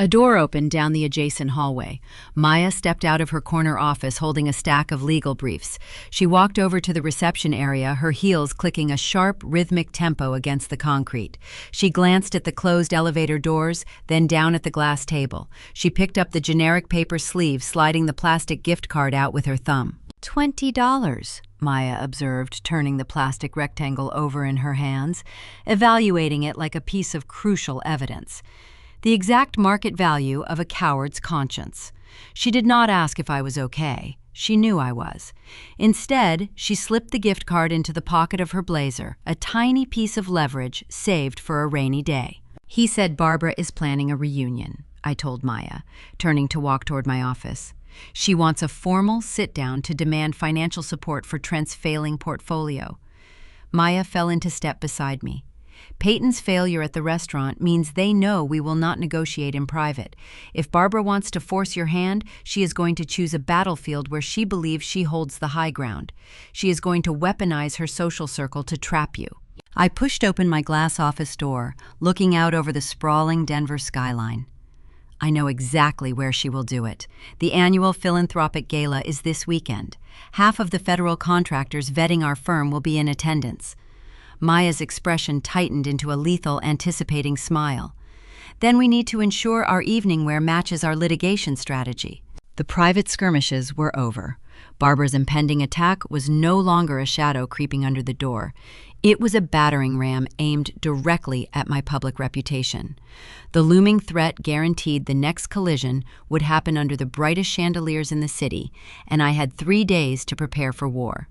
A door opened down the adjacent hallway. Maya stepped out of her corner office holding a stack of legal briefs. She walked over to the reception area, her heels clicking a sharp, rhythmic tempo against the concrete. She glanced at the closed elevator doors, then down at the glass table. She picked up the generic paper sleeve, sliding the plastic gift card out with her thumb. $20, Maya observed, turning the plastic rectangle over in her hands, evaluating it like a piece of crucial evidence. The exact market value of a coward's conscience. She did not ask if I was okay. She knew I was. Instead, she slipped the gift card into the pocket of her blazer, a tiny piece of leverage saved for a rainy day. "He said Barbara is planning a reunion," I told Maya, turning to walk toward my office. "She wants a formal sit-down to demand financial support for Trent's failing portfolio." Maya fell into step beside me. "Peyton's failure at the restaurant means they know we will not negotiate in private. If Barbara wants to force your hand, she is going to choose a battlefield where she believes she holds the high ground. She is going to weaponize her social circle to trap you." I pushed open my glass office door, looking out over the sprawling Denver skyline. I know exactly where she will do it. The annual philanthropic gala is this weekend. Half of the federal contractors vetting our firm will be in attendance. Maya's expression tightened into a lethal, anticipating smile. "Then we need to ensure our evening wear matches our litigation strategy." The private skirmishes were over. Barbara's impending attack was no longer a shadow creeping under the door. It was a battering ram aimed directly at my public reputation. The looming threat guaranteed the next collision would happen under the brightest chandeliers in the city, and I had 3 days to prepare for war.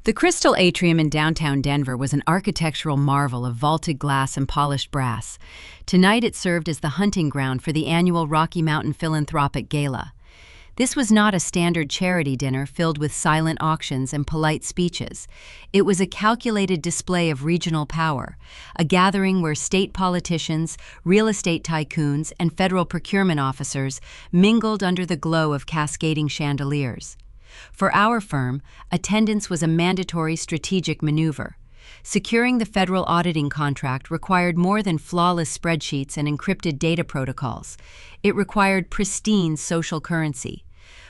The Crystal Atrium in downtown Denver was an architectural marvel of vaulted glass and polished brass. Tonight it served as the hunting ground for the annual Rocky Mountain Philanthropic Gala. This was not a standard charity dinner filled with silent auctions and polite speeches. It was a calculated display of regional power, a gathering where state politicians, real estate tycoons, and federal procurement officers mingled under the glow of cascading chandeliers. For our firm, attendance was a mandatory strategic maneuver. Securing the federal auditing contract required more than flawless spreadsheets and encrypted data protocols. It required pristine social currency.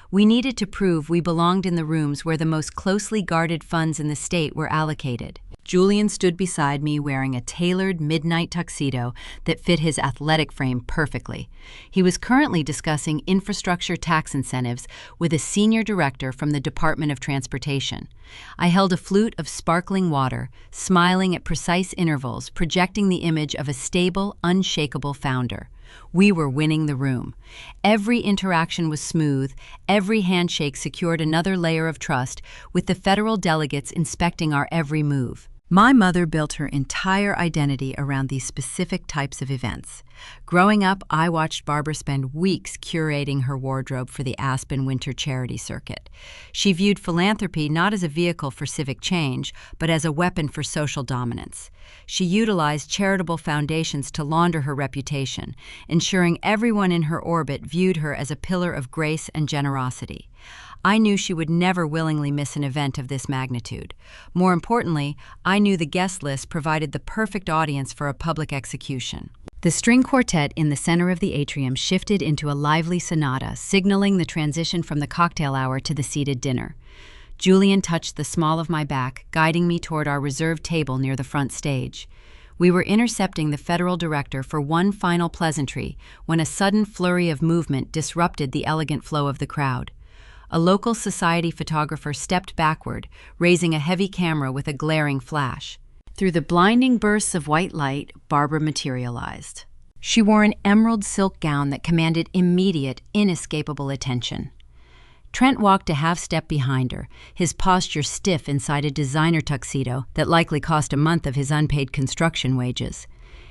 We needed to prove we belonged in the rooms where the most closely guarded funds in the state were allocated. Julian stood beside me wearing a tailored midnight tuxedo that fit his athletic frame perfectly. He was currently discussing infrastructure tax incentives with a senior director from the Department of Transportation. I held a flute of sparkling water, smiling at precise intervals, projecting the image of a stable, unshakable founder. We were winning the room. Every interaction was smooth, every handshake secured another layer of trust, with the federal delegates inspecting our every move. My mother built her entire identity around these specific types of events. Growing up, I watched Barbara spend weeks curating her wardrobe for the Aspen Winter Charity Circuit. She viewed philanthropy not as a vehicle for civic change, but as a weapon for social dominance. She utilized charitable foundations to launder her reputation, ensuring everyone in her orbit viewed her as a pillar of grace and generosity. I knew she would never willingly miss an event of this magnitude. More importantly, I knew the guest list provided the perfect audience for a public execution. The string quartet in the center of the atrium shifted into a lively sonata, signaling the transition from the cocktail hour to the seated dinner. Julian touched the small of my back, guiding me toward our reserved table near the front stage. We were intercepting the federal director for one final pleasantry when a sudden flurry of movement disrupted the elegant flow of the crowd. A local society photographer stepped backward, raising a heavy camera with a glaring flash. Through the blinding bursts of white light, Barbara materialized. She wore an emerald silk gown that commanded immediate, inescapable attention. Trent walked a half-step behind her, his posture stiff inside a designer tuxedo that likely cost a month of his unpaid construction wages.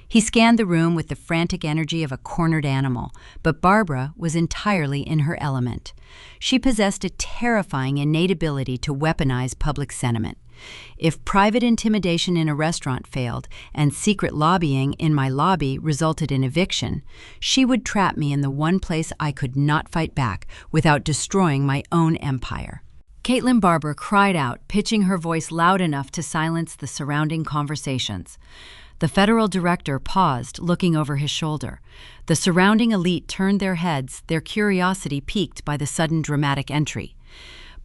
He scanned the room with the frantic energy of a cornered animal, but Barbara was entirely in her element. She possessed a terrifying innate ability to weaponize public sentiment. If private intimidation in a restaurant failed and secret lobbying in my lobby resulted in eviction, she would trap me in the one place I could not fight back without destroying my own empire. Caitlin Barber cried out, pitching her voice loud enough to silence the surrounding conversations. The federal director paused, looking over his shoulder. The surrounding elite turned their heads, their curiosity piqued by the sudden dramatic entry.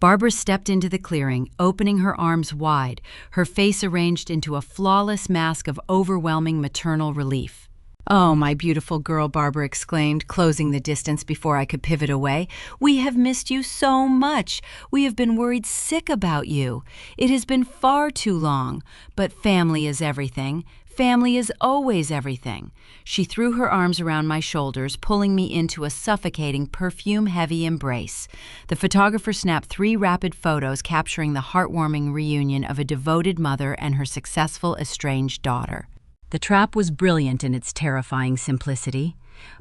Barbara stepped into the clearing, opening her arms wide, her face arranged into a flawless mask of overwhelming maternal relief. "Oh, my beautiful girl," Barbara exclaimed, closing the distance before I could pivot away. "We have missed you so much. We have been worried sick about you. It has been far too long, but family is everything. Family is always everything." She threw her arms around my shoulders, pulling me into a suffocating, perfume-heavy embrace. The photographer snapped 3 rapid photos capturing the heartwarming reunion of a devoted mother and her successful estranged daughter. The trap was brilliant in its terrifying simplicity.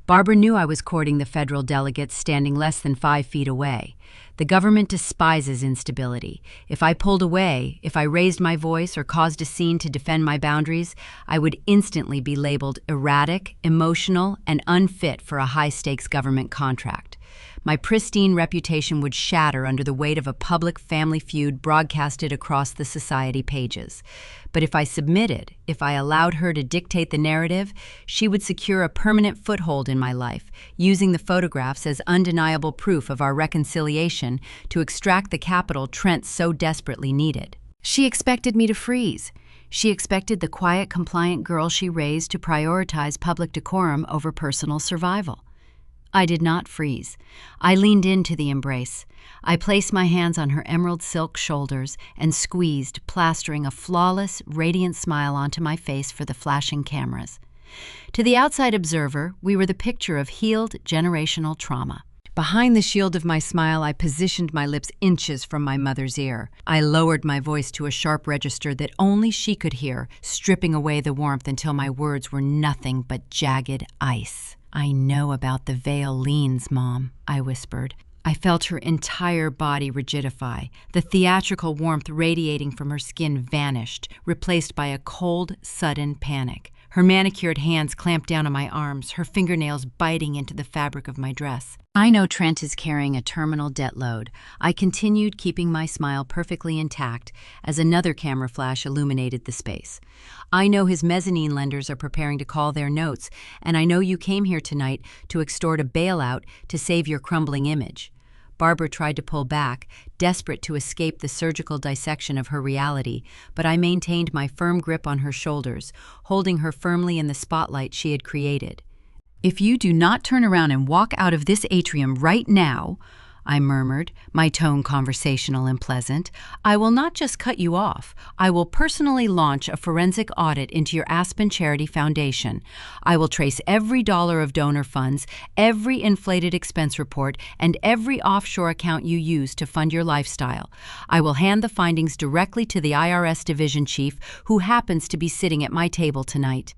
Barbara knew I was courting the federal delegates standing less than 5 feet away. The government despises instability. If I pulled away, if I raised my voice or caused a scene to defend my boundaries, I would instantly be labeled erratic, emotional, and unfit for a high-stakes government contract. My pristine reputation would shatter under the weight of a public family feud broadcasted across the society pages. But if I submitted, if I allowed her to dictate the narrative, she would secure a permanent foothold in my life, using the photographs as undeniable proof of our reconciliation to extract the capital Trent so desperately needed. She expected me to freeze. She expected the quiet, compliant girl she raised to prioritize public decorum over personal survival. I did not freeze. I leaned into the embrace. I placed my hands on her emerald silk shoulders and squeezed, plastering a flawless, radiant smile onto my face for the flashing cameras. To the outside observer, we were the picture of healed generational trauma. Behind the shield of my smile, I positioned my lips inches from my mother's ear. I lowered my voice to a sharp register that only she could hear, stripping away the warmth until my words were nothing but jagged ice. "I know about the veil leans, Mom," I whispered. I felt her entire body rigidify. The theatrical warmth radiating from her skin vanished, replaced by a cold, sudden panic. Her manicured hands clamped down on my arms, her fingernails biting into the fabric of my dress. "I know Trent is carrying a terminal debt load." I continued, keeping my smile perfectly intact as another camera flash illuminated the space. "I know his mezzanine lenders are preparing to call their notes, and I know you came here tonight to extort a bailout to save your crumbling image." Barbara tried to pull back, desperate to escape the surgical dissection of her reality, but I maintained my firm grip on her shoulders, holding her firmly in the spotlight she had created. "If you do not turn around and walk out of this atrium right now, I murmured, my tone conversational and pleasant. "I will not just cut you off. I will personally launch a forensic audit into your Aspen Charity Foundation. I will trace every dollar of donor funds, every inflated expense report, and every offshore account you use to fund your lifestyle. I will hand the findings directly to the IRS division chief, who happens to be sitting at my table tonight."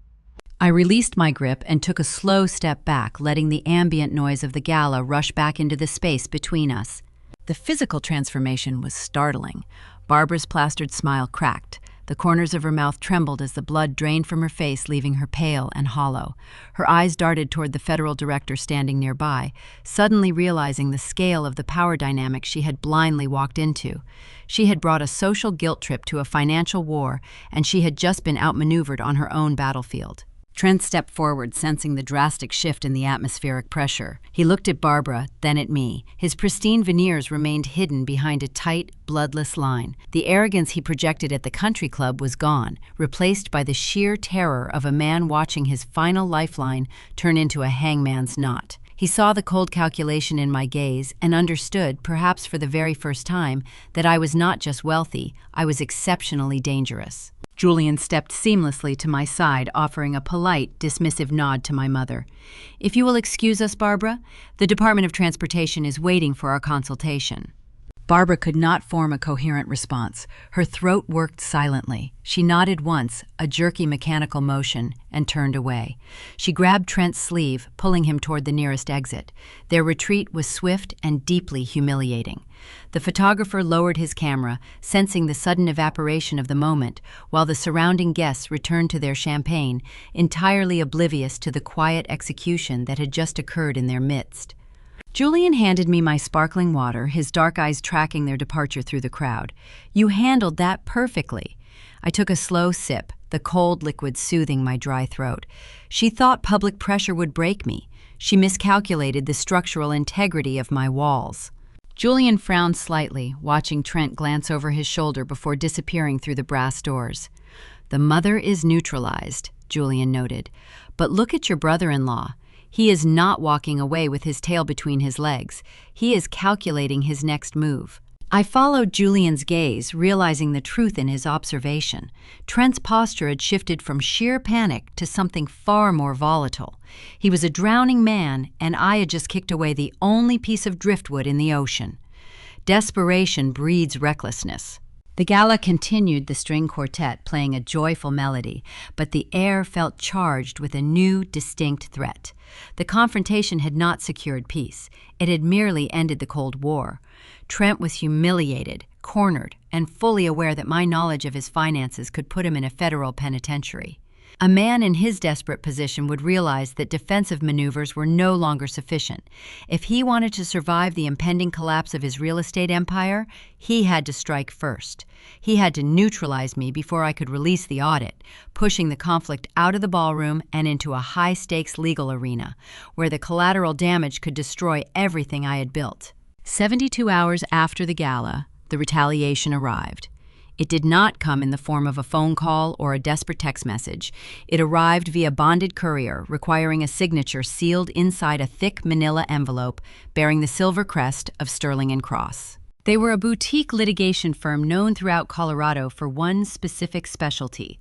I released my grip and took a slow step back, letting the ambient noise of the gala rush back into the space between us. The physical transformation was startling. Barbara's plastered smile cracked. The corners of her mouth trembled as the blood drained from her face, leaving her pale and hollow. Her eyes darted toward the federal director standing nearby, suddenly realizing the scale of the power dynamic she had blindly walked into. She had brought a social guilt trip to a financial war, and she had just been outmaneuvered on her own battlefield. Trent stepped forward, sensing the drastic shift in the atmospheric pressure. He looked at Barbara, then at me. His pristine veneers remained hidden behind a tight, bloodless line. The arrogance he projected at the country club was gone, replaced by the sheer terror of a man watching his final lifeline turn into a hangman's knot. He saw the cold calculation in my gaze and understood, perhaps for the very first time, that I was not just wealthy, I was exceptionally dangerous. Julian stepped seamlessly to my side, offering a polite, dismissive nod to my mother. "If you will excuse us, Barbara, the Department of Transportation is waiting for our consultation." Barbara could not form a coherent response. Her throat worked silently. She nodded once, a jerky mechanical motion, and turned away. She grabbed Trent's sleeve, pulling him toward the nearest exit. Their retreat was swift and deeply humiliating. The photographer lowered his camera, sensing the sudden evaporation of the moment, while the surrounding guests returned to their champagne, entirely oblivious to the quiet execution that had just occurred in their midst. Julian handed me my sparkling water, his dark eyes tracking their departure through the crowd. "You handled that perfectly." I took a slow sip, the cold liquid soothing my dry throat. She thought public pressure would break me. She miscalculated the structural integrity of my walls. Julian frowned slightly, watching Trent glance over his shoulder before disappearing through the brass doors. "The mother is neutralized," Julian noted. "But look at your brother-in-law. He is not walking away with his tail between his legs. He is calculating his next move." I followed Julian's gaze, realizing the truth in his observation. Trent's posture had shifted from sheer panic to something far more volatile. He was a drowning man, and I had just kicked away the only piece of driftwood in the ocean. Desperation breeds recklessness. The gala continued, the string quartet playing a joyful melody, but the air felt charged with a new, distinct threat. The confrontation had not secured peace. It had merely ended the Cold War. Trent was humiliated, cornered, and fully aware that my knowledge of his finances could put him in a federal penitentiary. A man in his desperate position would realize that defensive maneuvers were no longer sufficient. If he wanted to survive the impending collapse of his real estate empire, he had to strike first. He had to neutralize me before I could release the audit, pushing the conflict out of the ballroom and into a high-stakes legal arena, where the collateral damage could destroy everything I had built. 72 hours after the gala, the retaliation arrived. It did not come in the form of a phone call or a desperate text message. It arrived via bonded courier, requiring a signature sealed inside a thick manila envelope bearing the silver crest of Sterling & Cross. They were a boutique litigation firm known throughout Colorado for one specific specialty.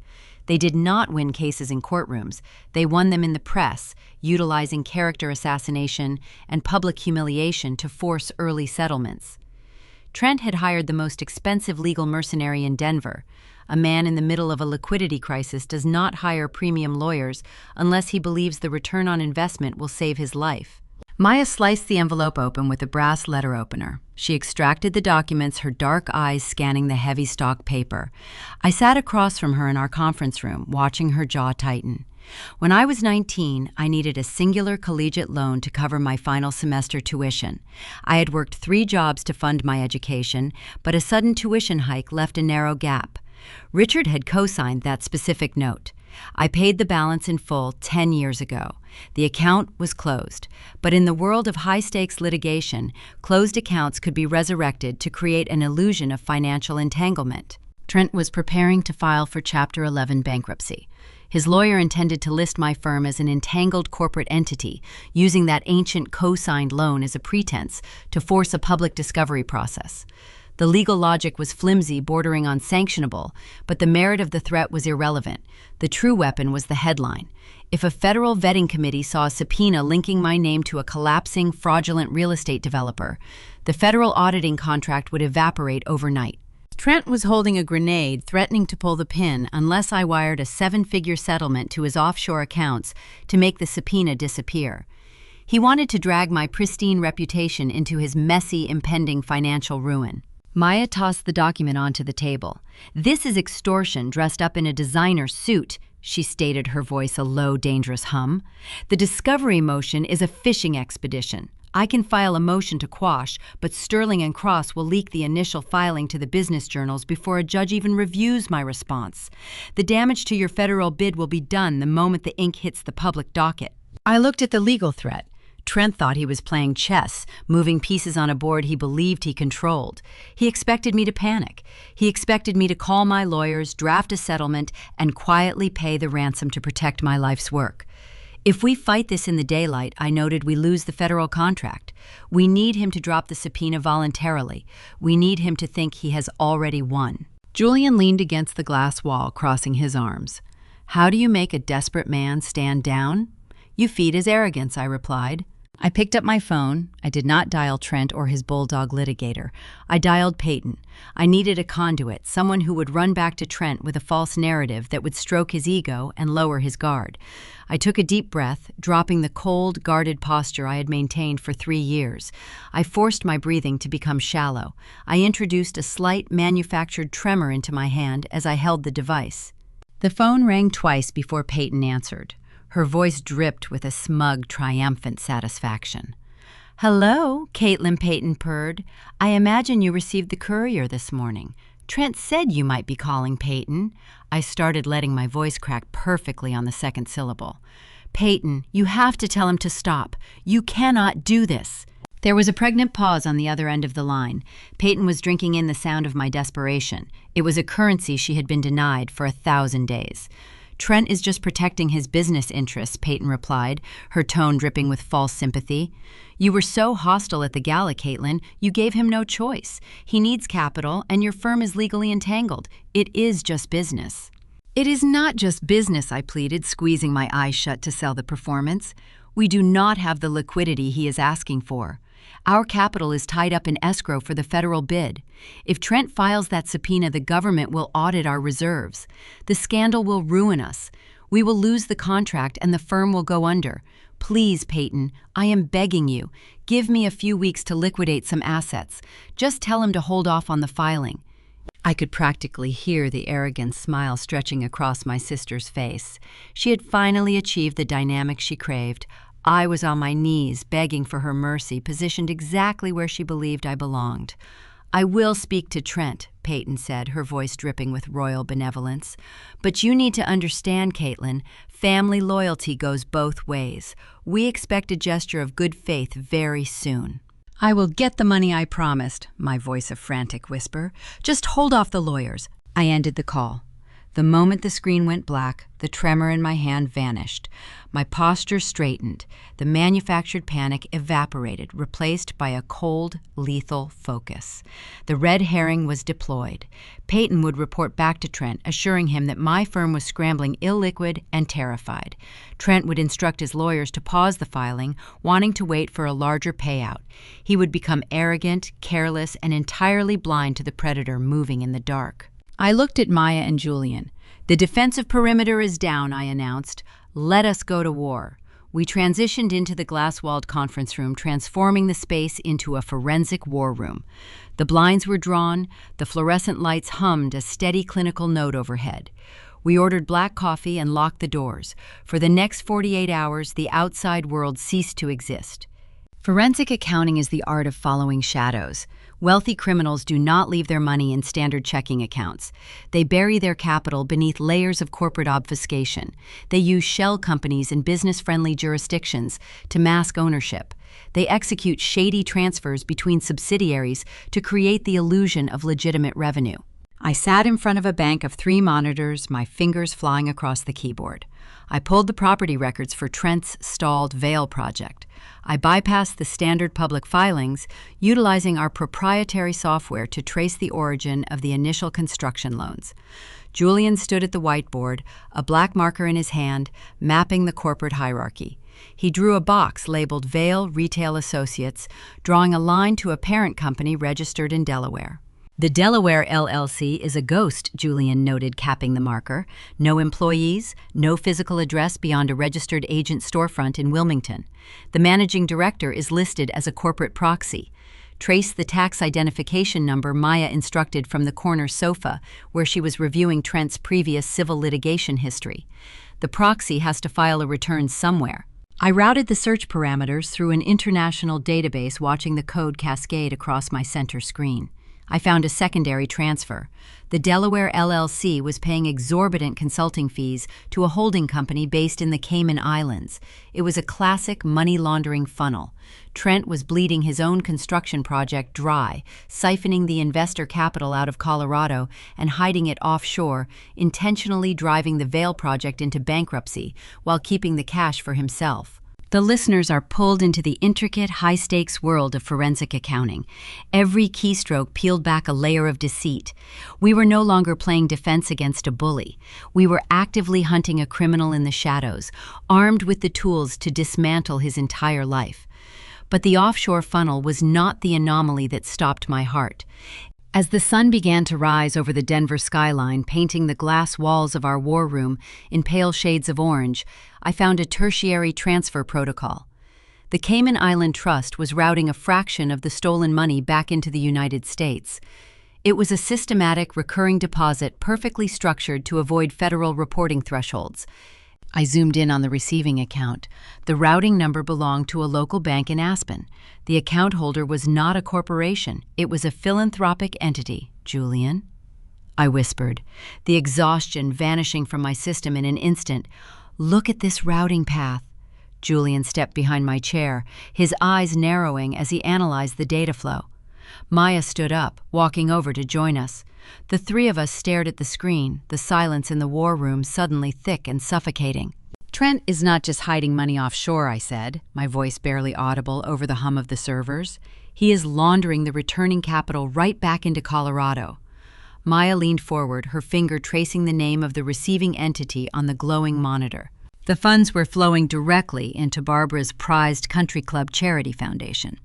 They did not win cases in courtrooms. They won them in the press, utilizing character assassination and public humiliation to force early settlements. Trent had hired the most expensive legal mercenary in Denver. A man in the middle of a liquidity crisis does not hire premium lawyers unless he believes the return on investment will save his life. Maya sliced the envelope open with a brass letter opener. She extracted the documents, her dark eyes scanning the heavy stock paper. I sat across from her in our conference room, watching her jaw tighten. When I was 19, I needed a singular collegiate loan to cover my final semester tuition. I had worked 3 jobs to fund my education, but a sudden tuition hike left a narrow gap. Richard had co-signed that specific note. I paid the balance in full 10 years ago. The account was closed, but in the world of high-stakes litigation, closed accounts could be resurrected to create an illusion of financial entanglement. Trent was preparing to file for Chapter 11 bankruptcy. His lawyer intended to list my firm as an entangled corporate entity, using that ancient co-signed loan as a pretense to force a public discovery process. The legal logic was flimsy, bordering on sanctionable, but the merit of the threat was irrelevant. The true weapon was the headline. If a federal vetting committee saw a subpoena linking my name to a collapsing, fraudulent real estate developer, the federal auditing contract would evaporate overnight. Trent was holding a grenade, threatening to pull the pin unless I wired a 7-figure settlement to his offshore accounts to make the subpoena disappear. He wanted to drag my pristine reputation into his messy, impending financial ruin. Maya tossed the document onto the table. "This is extortion dressed up in a designer suit," she stated, her voice a low, dangerous hum. "The discovery motion is a fishing expedition. I can file a motion to quash, but Sterling and Cross will leak the initial filing to the business journals before a judge even reviews my response. The damage to your federal bid will be done the moment the ink hits the public docket." I looked at the legal threat. Trent thought he was playing chess, moving pieces on a board he believed he controlled. He expected me to panic. He expected me to call my lawyers, draft a settlement, and quietly pay the ransom to protect my life's work. "If we fight this in the daylight," I noted, "we lose the federal contract. We need him to drop the subpoena voluntarily. We need him to think he has already won." Julian leaned against the glass wall, crossing his arms. "How do you make a desperate man stand down?" "You feed his arrogance," I replied. I picked up my phone. I did not dial Trent or his bulldog litigator. I dialed Peyton. I needed a conduit, someone who would run back to Trent with a false narrative that would stroke his ego and lower his guard. I took a deep breath, dropping the cold, guarded posture I had maintained for 3 years. I forced my breathing to become shallow. I introduced a slight, manufactured tremor into my hand as I held the device. The phone rang twice before Peyton answered. Her voice dripped with a smug, triumphant satisfaction. "Hello," Caitlin Peyton purred. "I imagine you received the courier this morning. Trent said you might be calling, Peyton." I started letting my voice crack perfectly on the second syllable. "Peyton, you have to tell him to stop. You cannot do this." There was a pregnant pause on the other end of the line. Peyton was drinking in the sound of my desperation. It was a currency she had been denied for 1,000 days. "Trent is just protecting his business interests," Peyton replied, her tone dripping with false sympathy. "You were so hostile at the gala, Caitlin, you gave him no choice. He needs capital, and your firm is legally entangled. It is just business." "It is not just business," I pleaded, squeezing my eyes shut to sell the performance. "We do not have the liquidity he is asking for. Our capital is tied up in escrow for the federal bid. If Trent files that subpoena, the government will audit our reserves. The scandal will ruin us. We will lose the contract and the firm will go under. Please, Peyton, I am begging you, give me a few weeks to liquidate some assets. Just tell him to hold off on the filing." I could practically hear the arrogant smile stretching across my sister's face. She had finally achieved the dynamic she craved. I was on my knees, begging for her mercy, positioned exactly where she believed I belonged. "I will speak to Trent," Peyton said, her voice dripping with royal benevolence. "But you need to understand, Caitlin, family loyalty goes both ways. We expect a gesture of good faith very soon." "I will get the money I promised," my voice a frantic whisper. "Just hold off the lawyers." I ended the call. The moment the screen went black, the tremor in my hand vanished. My posture straightened. The manufactured panic evaporated, replaced by a cold, lethal focus. The red herring was deployed. Peyton would report back to Trent, assuring him that my firm was scrambling illiquid and terrified. Trent would instruct his lawyers to pause the filing, wanting to wait for a larger payout. He would become arrogant, careless, and entirely blind to the predator moving in the dark. I looked at Maya and Julian. "The defensive perimeter is down," I announced. "Let us go to war." We transitioned into the glass-walled conference room, transforming the space into a forensic war room. The blinds were drawn, the fluorescent lights hummed a steady clinical note overhead. We ordered black coffee and locked the doors. For the next 48 hours, the outside world ceased to exist. Forensic accounting is the art of following shadows. Wealthy criminals do not leave their money in standard checking accounts. They bury their capital beneath layers of corporate obfuscation. They use shell companies in business-friendly jurisdictions to mask ownership. They execute shady transfers between subsidiaries to create the illusion of legitimate revenue. I sat in front of a bank of 3 monitors, my fingers flying across the keyboard. I pulled the property records for Trent's stalled Vale project. I bypassed the standard public filings, utilizing our proprietary software to trace the origin of the initial construction loans. Julian stood at the whiteboard, a black marker in his hand, mapping the corporate hierarchy. He drew a box labeled Vale Retail Associates, drawing a line to a parent company registered in Delaware. The Delaware LLC is a ghost, Julian noted, capping the marker. No employees, no physical address beyond a registered agent storefront in Wilmington. The managing director is listed as a corporate proxy. Trace the tax identification number Maya instructed from the corner sofa where she was reviewing Trent's previous civil litigation history. The proxy has to file a return somewhere. I routed the search parameters through an international database, watching the code cascade across my center screen. I found a secondary transfer. The Delaware LLC was paying exorbitant consulting fees to a holding company based in the Cayman Islands. It was a classic money laundering funnel. Trent was bleeding his own construction project dry, siphoning the investor capital out of Colorado and hiding it offshore, intentionally driving the Vale project into bankruptcy while keeping the cash for himself. The listeners are pulled into the intricate, high-stakes world of forensic accounting. Every keystroke peeled back a layer of deceit. We were no longer playing defense against a bully. We were actively hunting a criminal in the shadows, armed with the tools to dismantle his entire life. But the offshore funnel was not the anomaly that stopped my heart. As the sun began to rise over the Denver skyline, painting the glass walls of our war room in pale shades of orange, I found a tertiary transfer protocol. The Cayman Island Trust was routing a fraction of the stolen money back into the United States. It was a systematic, recurring deposit perfectly structured to avoid federal reporting thresholds. I zoomed in on the receiving account. The routing number belonged to a local bank in Aspen. The account holder was not a corporation. It was a philanthropic entity. Julian? I whispered, the exhaustion vanishing from my system in an instant. Look at this routing path. Julian stepped behind my chair, his eyes narrowing as he analyzed the data flow. Maya stood up, walking over to join us. The 3 of us stared at the screen, the silence in the war room suddenly thick and suffocating. Trent is not just hiding money offshore, I said, my voice barely audible over the hum of the servers. He is laundering the returning capital right back into Colorado. Maya leaned forward, her finger tracing the name of the receiving entity on the glowing monitor. The funds were flowing directly into Barbara's prized country club charity foundation.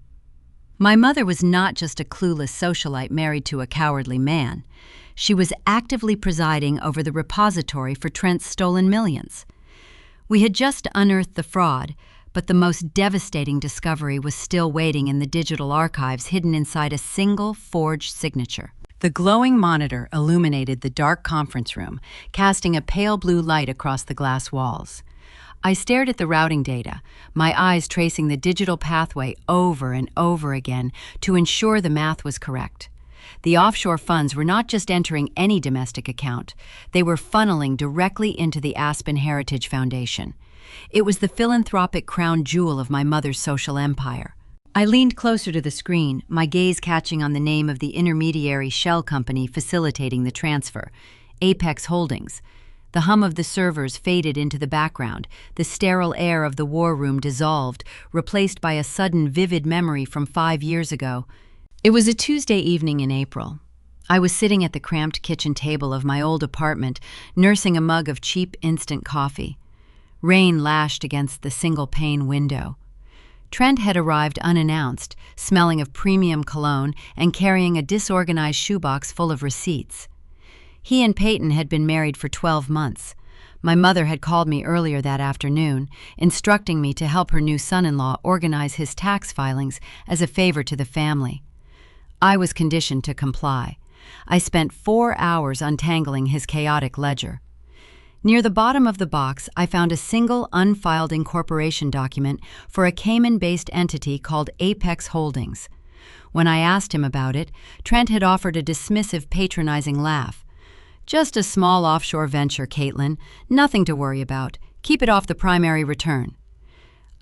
My mother was not just a clueless socialite married to a cowardly man. She was actively presiding over the repository for Trent's stolen millions. We had just unearthed the fraud, but the most devastating discovery was still waiting in the digital archives hidden inside a single forged signature. The glowing monitor illuminated the dark conference room, casting a pale blue light across the glass walls. I stared at the routing data, my eyes tracing the digital pathway over and over again to ensure the math was correct. The offshore funds were not just entering any domestic account, they were funneling directly into the Aspen Heritage Foundation. It was the philanthropic crown jewel of my mother's social empire. I leaned closer to the screen, my gaze catching on the name of the intermediary shell company facilitating the transfer, Apex Holdings. The hum of the servers faded into the background, the sterile air of the war room dissolved, replaced by a sudden vivid memory from 5 years ago. It was a Tuesday evening in April. I was sitting at the cramped kitchen table of my old apartment, nursing a mug of cheap instant coffee. Rain lashed against the single-pane window. Trent had arrived unannounced, smelling of premium cologne and carrying a disorganized shoebox full of receipts. He and Peyton had been married for 12 months. My mother had called me earlier that afternoon, instructing me to help her new son-in-law organize his tax filings as a favor to the family. I was conditioned to comply. I spent 4 hours untangling his chaotic ledger. Near the bottom of the box, I found a single unfiled incorporation document for a Cayman-based entity called Apex Holdings. When I asked him about it, Trent had offered a dismissive, patronizing laugh. "Just a small offshore venture, Caitlin. Nothing to worry about. Keep it off the primary return."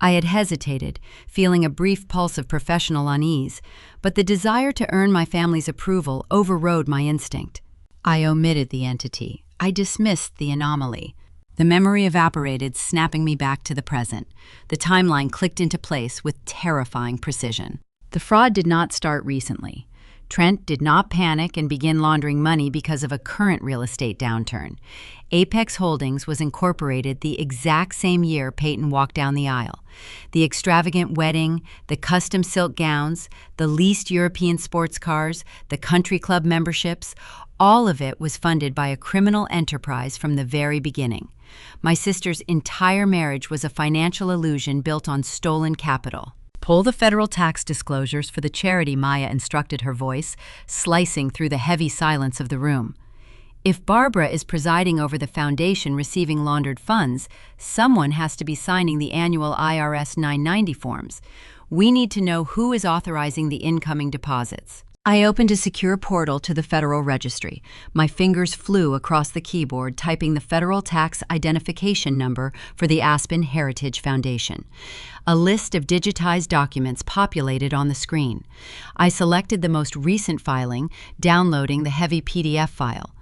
I had hesitated, feeling a brief pulse of professional unease, but the desire to earn my family's approval overrode my instinct. I omitted the entity. I dismissed the anomaly. The memory evaporated, snapping me back to the present. The timeline clicked into place with terrifying precision. The fraud did not start recently. Trent did not panic and begin laundering money because of a current real estate downturn. Apex Holdings was incorporated the exact same year Peyton walked down the aisle. The extravagant wedding, the custom silk gowns, the leased European sports cars, the country club memberships, all of it was funded by a criminal enterprise from the very beginning. My sister's entire marriage was a financial illusion built on stolen capital. Pull the federal tax disclosures for the charity, Maya instructed, her voice slicing through the heavy silence of the room. If Barbara is presiding over the foundation receiving laundered funds, someone has to be signing the annual IRS 990 forms. We need to know who is authorizing the incoming deposits. I opened a secure portal to the Federal Registry. My fingers flew across the keyboard, typing the federal tax identification number for the Aspen Heritage Foundation. A list of digitized documents populated on the screen. I selected the most recent filing, downloading the heavy PDF file.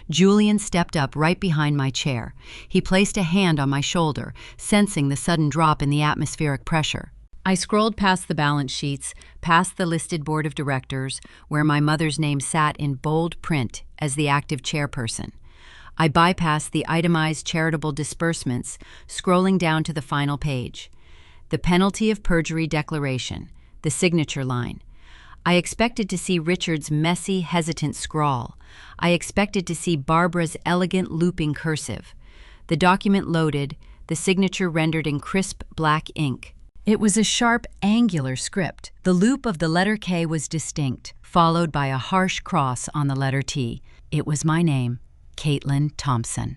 Julian stepped up right behind my chair. He placed a hand on my shoulder, sensing the sudden drop in the atmospheric pressure. I scrolled past the balance sheets, past the listed board of directors, where my mother's name sat in bold print as the active chairperson. I bypassed the itemized charitable disbursements, scrolling down to the final page. The penalty of perjury declaration, the signature line. I expected to see Richard's messy, hesitant scrawl. I expected to see Barbara's elegant looping cursive. The document loaded, the signature rendered in crisp black ink. It was a sharp, angular script. The loop of the letter K was distinct, followed by a harsh cross on the letter T. It was my name, Caitlin Thompson.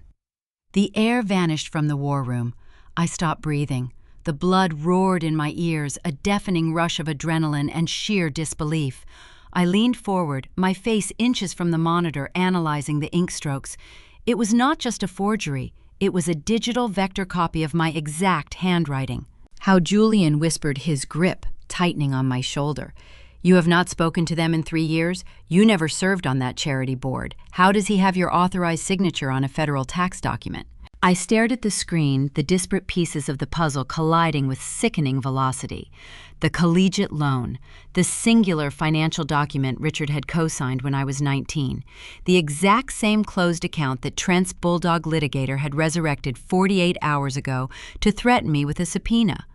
The air vanished from the war room. I stopped breathing. The blood roared in my ears, a deafening rush of adrenaline and sheer disbelief. I leaned forward, my face inches from the monitor, analyzing the ink strokes. It was not just a forgery. It was a digital vector copy of my exact handwriting. How Julian whispered, his grip tightening on my shoulder. You have not spoken to them in 3 years? You never served on that charity board. How does he have your authorized signature on a federal tax document? I stared at the screen, the disparate pieces of the puzzle colliding with sickening velocity. The collegiate loan, the singular financial document Richard had co-signed when I was 19, the exact same closed account that Trent's bulldog litigator had resurrected 48 hours ago to threaten me with a subpoena.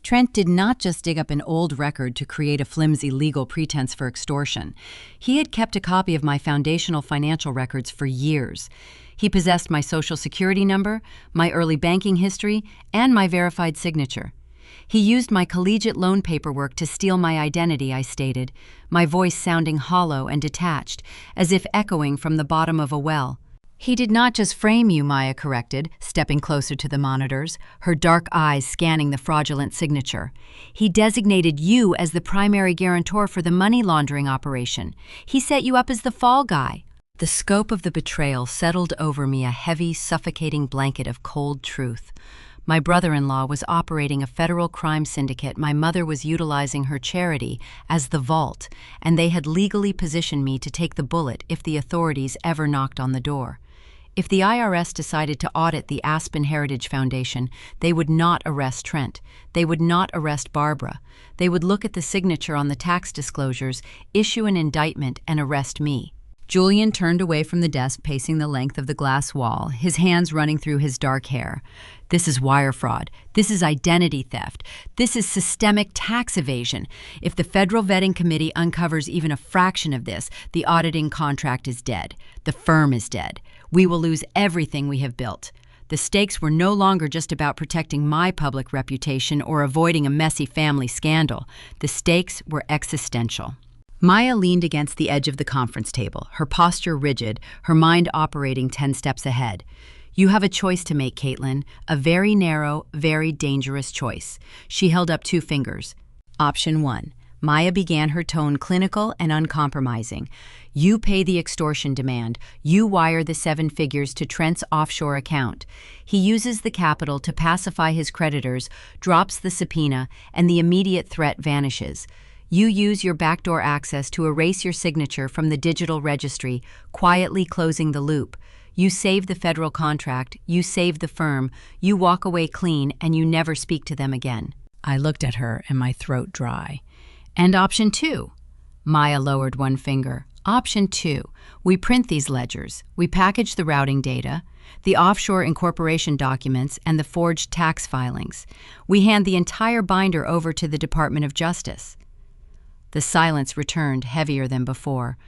Trent did not just dig up an old record to create a flimsy legal pretense for extortion. He had kept a copy of my foundational financial records for years. He possessed my social security number, my early banking history, and my verified signature. He used my collegiate loan paperwork to steal my identity, I stated, my voice sounding hollow and detached, as if echoing from the bottom of a well. He did not just frame you, Maya corrected, stepping closer to the monitors, her dark eyes scanning the fraudulent signature. He designated you as the primary guarantor for the money laundering operation. He set you up as the fall guy. The scope of the betrayal settled over me, a heavy, suffocating blanket of cold truth. My brother-in-law was operating a federal crime syndicate. My mother was utilizing her charity as the vault, and they had legally positioned me to take the bullet if the authorities ever knocked on the door. If the IRS decided to audit the Aspen Heritage Foundation, they would not arrest Trent. They would not arrest Barbara. They would look at the signature on the tax disclosures, issue an indictment, and arrest me. Julian turned away from the desk, pacing the length of the glass wall, his hands running through his dark hair. This is wire fraud. This is identity theft. This is systemic tax evasion. If the Federal Vetting Committee uncovers even a fraction of this, the auditing contract is dead. The firm is dead. We will lose everything we have built. The stakes were no longer just about protecting my public reputation or avoiding a messy family scandal. The stakes were existential. Maya leaned against the edge of the conference table, her posture rigid, her mind operating 10 steps ahead. You have a choice to make, Caitlin, a very narrow, very dangerous choice. She held up 2 fingers. Option 1. Maya began, her tone clinical and uncompromising. You pay the extortion demand. You wire the 7 figures to Trent's offshore account. He uses the capital to pacify his creditors, drops the subpoena, and the immediate threat vanishes. You use your backdoor access to erase your signature from the digital registry, quietly closing the loop. You save the federal contract, you save the firm, you walk away clean, and you never speak to them again. I looked at her and my throat dry. And option 2. Maya lowered one finger. Option 2. We print these ledgers. We package the routing data, the offshore incorporation documents, and the forged tax filings. We hand the entire binder over to the Department of Justice. The silence returned, heavier than before.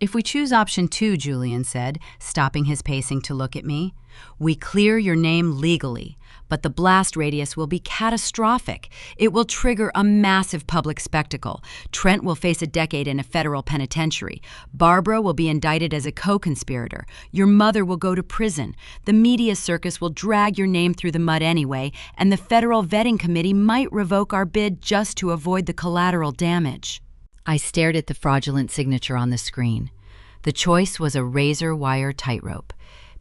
If we choose option 2, Julian said, stopping his pacing to look at me, we clear your name legally, but the blast radius will be catastrophic. It will trigger a massive public spectacle. Trent will face a decade in a federal penitentiary. Barbara will be indicted as a co-conspirator. Your mother will go to prison. The media circus will drag your name through the mud anyway, and the federal vetting committee might revoke our bid just to avoid the collateral damage. I stared at the fraudulent signature on the screen. The choice was a razor-wire tightrope.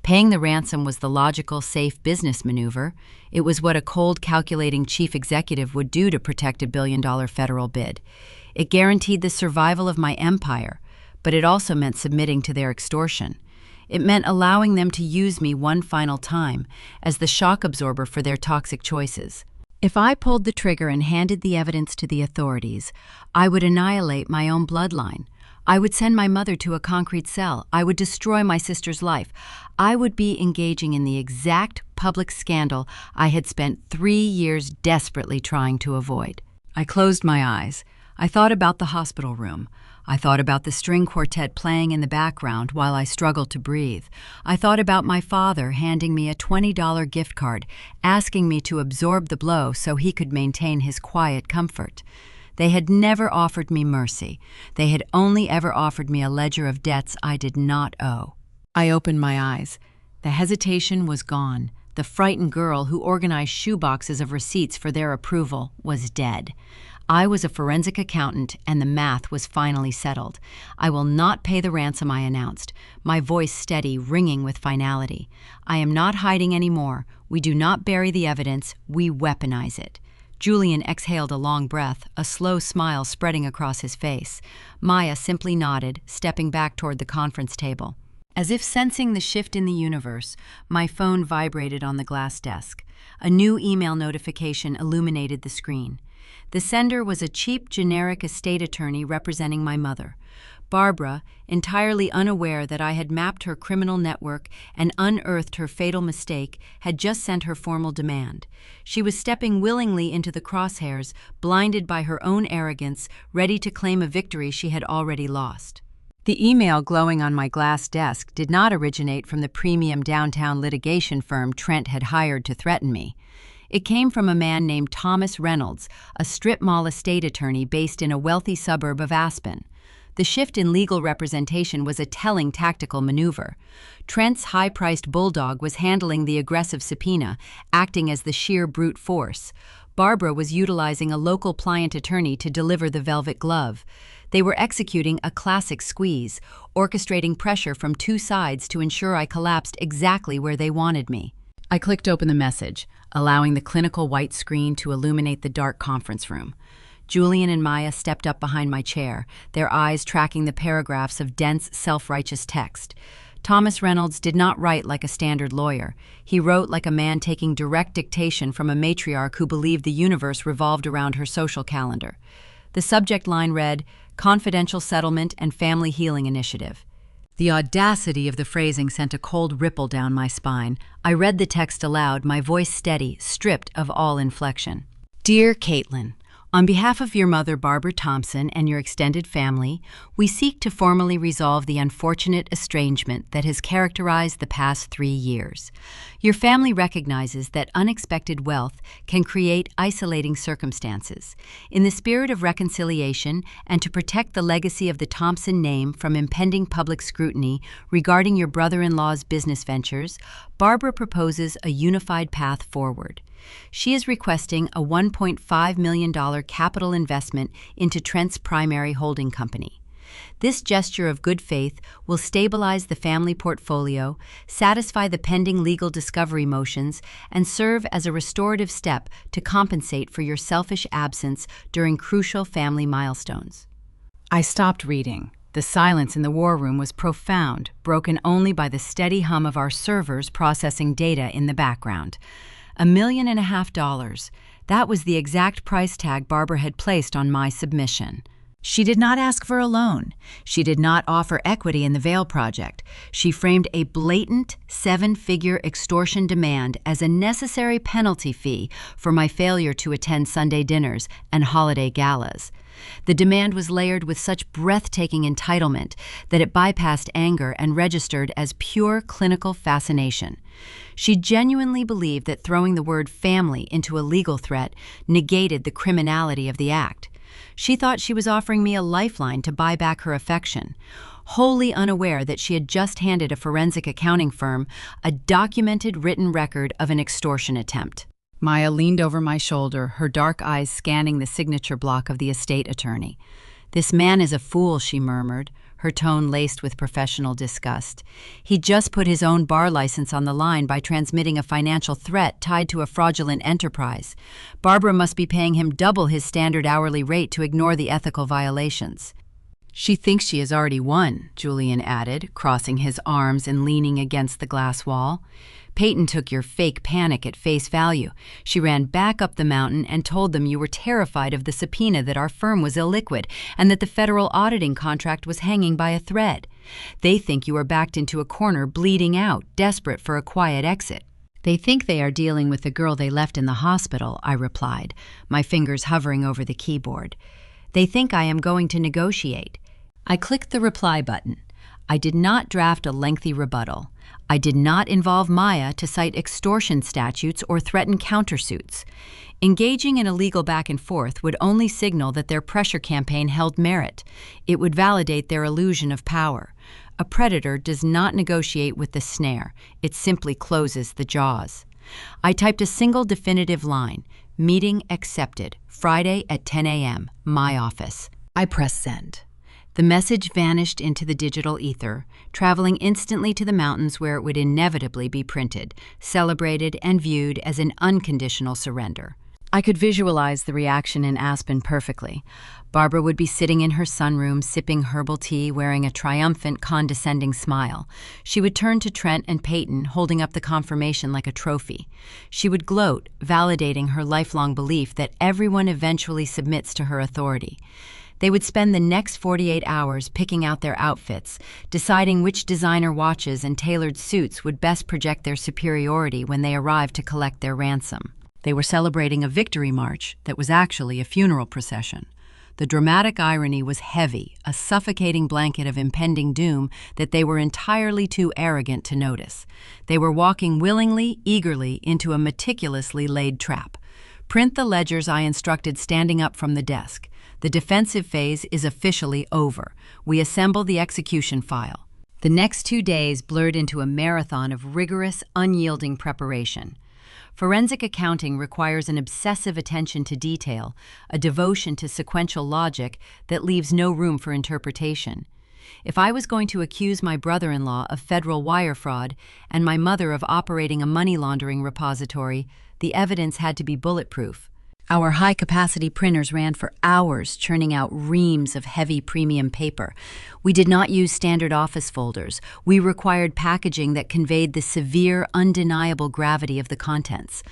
Paying the ransom was the logical, safe business maneuver. It was what a cold, calculating chief executive would do to protect a billion-dollar federal bid. It guaranteed the survival of my empire, but it also meant submitting to their extortion. It meant allowing them to use me one final time as the shock absorber for their toxic choices. If I pulled the trigger and handed the evidence to the authorities, I would annihilate my own bloodline. I would send my mother to a concrete cell. I would destroy my sister's life. I would be engaging in the exact public scandal I had spent 3 years desperately trying to avoid. I closed my eyes. I thought about the hospital room. I thought about the string quartet playing in the background while I struggled to breathe. I thought about my father handing me a $20 gift card, asking me to absorb the blow so he could maintain his quiet comfort. They had never offered me mercy. They had only ever offered me a ledger of debts I did not owe. I opened my eyes. The hesitation was gone. The frightened girl who organized shoeboxes of receipts for their approval was dead. I was a forensic accountant, and the math was finally settled. I will not pay the ransom, I announced, my voice steady, ringing with finality. I am not hiding anymore. We do not bury the evidence, we weaponize it. Julian exhaled a long breath, a slow smile spreading across his face. Maya simply nodded, stepping back toward the conference table. As if sensing the shift in the universe, my phone vibrated on the glass desk. A new email notification illuminated the screen. The sender was a cheap, generic estate attorney representing my mother. Barbara, entirely unaware that I had mapped her criminal network and unearthed her fatal mistake, had just sent her formal demand. She was stepping willingly into the crosshairs, blinded by her own arrogance, ready to claim a victory she had already lost. The email glowing on my glass desk did not originate from the premium downtown litigation firm Trent had hired to threaten me. It came from a man named Thomas Reynolds, a strip mall estate attorney based in a wealthy suburb of Aspen. The shift in legal representation was a telling tactical maneuver. Trent's high-priced bulldog was handling the aggressive subpoena, acting as the sheer brute force. Barbara was utilizing a local pliant attorney to deliver the velvet glove. They were executing a classic squeeze, orchestrating pressure from two sides to ensure I collapsed exactly where they wanted me. I clicked open the message, allowing the clinical white screen to illuminate the dark conference room. Julian and Maya stepped up behind my chair, their eyes tracking the paragraphs of dense, self-righteous text. Thomas Reynolds did not write like a standard lawyer. He wrote like a man taking direct dictation from a matriarch who believed the universe revolved around her social calendar. The subject line read, "Confidential Settlement and Family Healing Initiative." The audacity of the phrasing sent a cold ripple down my spine. I read the text aloud, my voice steady, stripped of all inflection. Dear Caitlin, on behalf of your mother, Barbara Thompson, and your extended family, we seek to formally resolve the unfortunate estrangement that has characterized the past 3 years. Your family recognizes that unexpected wealth can create isolating circumstances. In the spirit of reconciliation and to protect the legacy of the Thompson name from impending public scrutiny regarding your brother-in-law's business ventures, Barbara proposes a unified path forward. She is requesting a $1.5 million capital investment into Trent's primary holding company. This gesture of good faith will stabilize the family portfolio, satisfy the pending legal discovery motions, and serve as a restorative step to compensate for your selfish absence during crucial family milestones. I stopped reading. The silence in the war room was profound, broken only by the steady hum of our servers processing data in the background. $1.5 million. That was the exact price tag Barbara had placed on my submission. She did not ask for a loan. She did not offer equity in the Veil project. She framed a blatant 7-figure extortion demand as a necessary penalty fee for my failure to attend Sunday dinners and holiday galas. The demand was layered with such breathtaking entitlement that it bypassed anger and registered as pure clinical fascination. She genuinely believed that throwing the word family into a legal threat negated the criminality of the act. She thought she was offering me a lifeline to buy back her affection, wholly unaware that she had just handed a forensic accounting firm a documented written record of an extortion attempt. Maya leaned over my shoulder, her dark eyes scanning the signature block of the estate attorney. "This man is a fool," she murmured, her tone laced with professional disgust. "He just put his own bar license on the line by transmitting a financial threat tied to a fraudulent enterprise. Barbara must be paying him double his standard hourly rate to ignore the ethical violations." "She thinks she has already won," Julian added, crossing his arms and leaning against the glass wall. "Peyton took your fake panic at face value. She ran back up the mountain and told them you were terrified of the subpoena, that our firm was illiquid, and that the federal auditing contract was hanging by a thread. They think you are backed into a corner, bleeding out, desperate for a quiet exit." "They think they are dealing with the girl they left in the hospital," I replied, my fingers hovering over the keyboard. "They think I am going to negotiate." I clicked the reply button. I did not draft a lengthy rebuttal. I did not involve Maya to cite extortion statutes or threaten countersuits. Engaging in a legal back and forth would only signal that their pressure campaign held merit. It would validate their illusion of power. A predator does not negotiate with the snare. It simply closes the jaws. I typed a single definitive line: "Meeting accepted, Friday at 10 a.m., my office." I pressed send. The message vanished into the digital ether, traveling instantly to the mountains where it would inevitably be printed, celebrated, and viewed as an unconditional surrender. I could visualize the reaction in Aspen perfectly. Barbara would be sitting in her sunroom, sipping herbal tea, wearing a triumphant, condescending smile. She would turn to Trent and Peyton, holding up the confirmation like a trophy. She would gloat, validating her lifelong belief that everyone eventually submits to her authority. They would spend the next 48 hours picking out their outfits, deciding which designer watches and tailored suits would best project their superiority when they arrived to collect their ransom. They were celebrating a victory march that was actually a funeral procession. The dramatic irony was heavy, a suffocating blanket of impending doom that they were entirely too arrogant to notice. They were walking willingly, eagerly, into a meticulously laid trap. "Print the ledgers," I instructed, standing up from the desk. "The defensive phase is officially over. We assemble the execution file." The next 2 days blurred into a marathon of rigorous, unyielding preparation. Forensic accounting requires an obsessive attention to detail, a devotion to sequential logic that leaves no room for interpretation. If I was going to accuse my brother-in-law of federal wire fraud and my mother of operating a money laundering repository, the evidence had to be bulletproof. Our high-capacity printers ran for hours, churning out reams of heavy premium paper. We did not use standard office folders. We required packaging that conveyed the severe, undeniable gravity of the contents.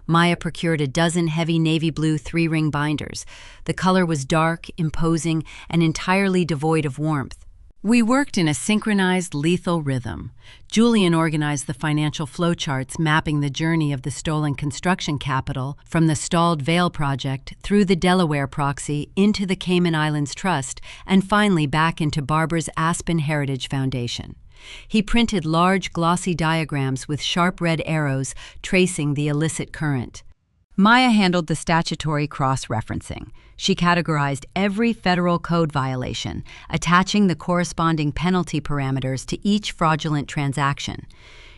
Maya procured a dozen heavy navy blue 3-ring binders. The color was dark, imposing, and entirely devoid of warmth. We worked in a synchronized, lethal rhythm. Julian organized the financial flowcharts mapping the journey of the stolen construction capital from the stalled Veil project through the Delaware proxy into the Cayman Islands Trust and finally back into Barbara's Aspen Heritage Foundation. He printed large, glossy diagrams with sharp red arrows tracing the illicit current. Maya handled the statutory cross-referencing. She categorized every federal code violation, attaching the corresponding penalty parameters to each fraudulent transaction.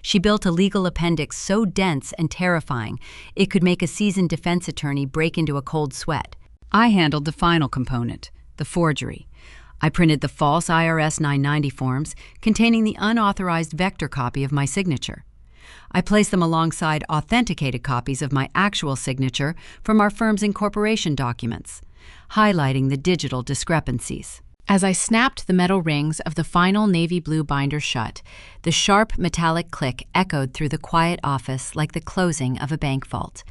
She built a legal appendix so dense and terrifying it could make a seasoned defense attorney break into a cold sweat. I handled the final component, the forgery. I printed the false IRS 990 forms containing the unauthorized vector copy of my signature. I placed them alongside authenticated copies of my actual signature from our firm's incorporation documents, highlighting the digital discrepancies. As I snapped the metal rings of the final navy blue binder shut, the sharp metallic click echoed through the quiet office like the closing of a bank vault.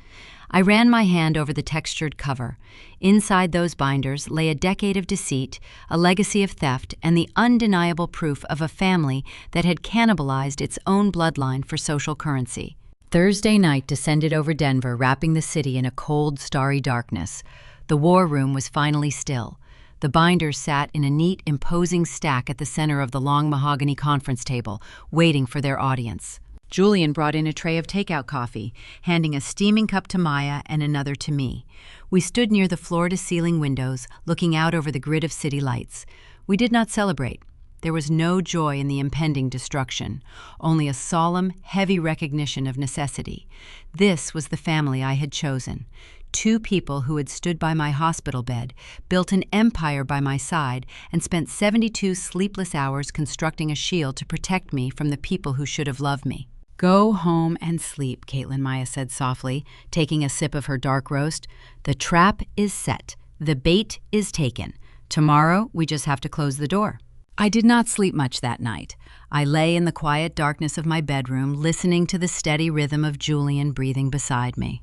I ran my hand over the textured cover. Inside those binders lay a decade of deceit, a legacy of theft, and the undeniable proof of a family that had cannibalized its own bloodline for social currency. Thursday night descended over Denver, wrapping the city in a cold, starry darkness. The war room was finally still. The binders sat in a neat, imposing stack at the center of the long mahogany conference table, waiting for their audience. Julian brought in a tray of takeout coffee, handing a steaming cup to Maya and another to me. We stood near the floor-to-ceiling windows, looking out over the grid of city lights. We did not celebrate. There was no joy in the impending destruction, only a solemn, heavy recognition of necessity. This was the family I had chosen. Two people who had stood by my hospital bed, built an empire by my side, and spent 72 sleepless hours constructing a shield to protect me from the people who should have loved me. "Go home and sleep," Caitlin Maya said softly, taking a sip of her dark roast. "The trap is set. The bait is taken. Tomorrow, we just have to close the door." I did not sleep much that night. I lay in the quiet darkness of my bedroom, listening to the steady rhythm of Julian breathing beside me.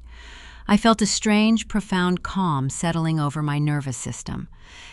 I felt a strange, profound calm settling over my nervous system.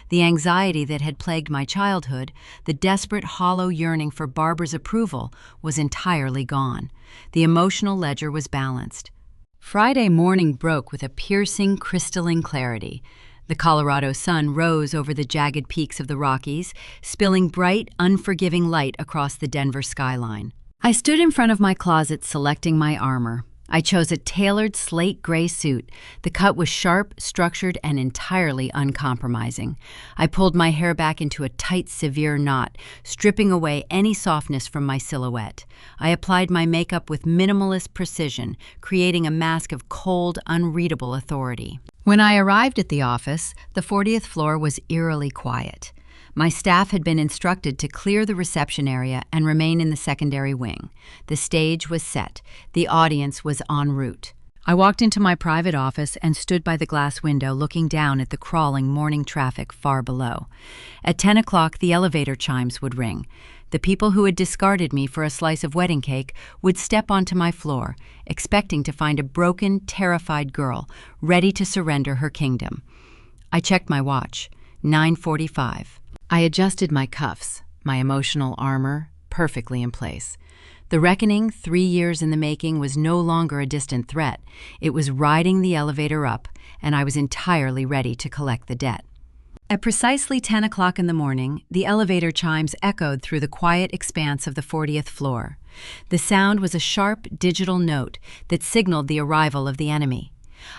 The anxiety that had plagued my childhood, the desperate, hollow yearning for Barbara's approval, was entirely gone. The emotional ledger was balanced. Friday morning broke with a piercing, crystalline clarity. The Colorado sun rose over the jagged peaks of the Rockies, spilling bright, unforgiving light across the Denver skyline. I stood in front of my closet selecting my armor. I chose a tailored slate gray suit. The cut was sharp, structured, and entirely uncompromising. I pulled my hair back into a tight, severe knot, stripping away any softness from my silhouette. I applied my makeup with minimalist precision, creating a mask of cold, unreadable authority. When I arrived at the office, the 40th floor was eerily quiet. My staff had been instructed to clear the reception area and remain in the secondary wing. The stage was set. The audience was en route. I walked into my private office and stood by the glass window looking down at the crawling morning traffic far below. At 10 o'clock, the elevator chimes would ring. The people who had discarded me for a slice of wedding cake would step onto my floor, expecting to find a broken, terrified girl, ready to surrender her kingdom. I checked my watch. 9:45. I adjusted my cuffs, my emotional armor, perfectly in place. The reckoning, 3 years in the making, was no longer a distant threat. It was riding the elevator up, and I was entirely ready to collect the debt. At precisely 10 o'clock in the morning, the elevator chimes echoed through the quiet expanse of the 40th floor. The sound was a sharp, digital note that signaled the arrival of the enemy.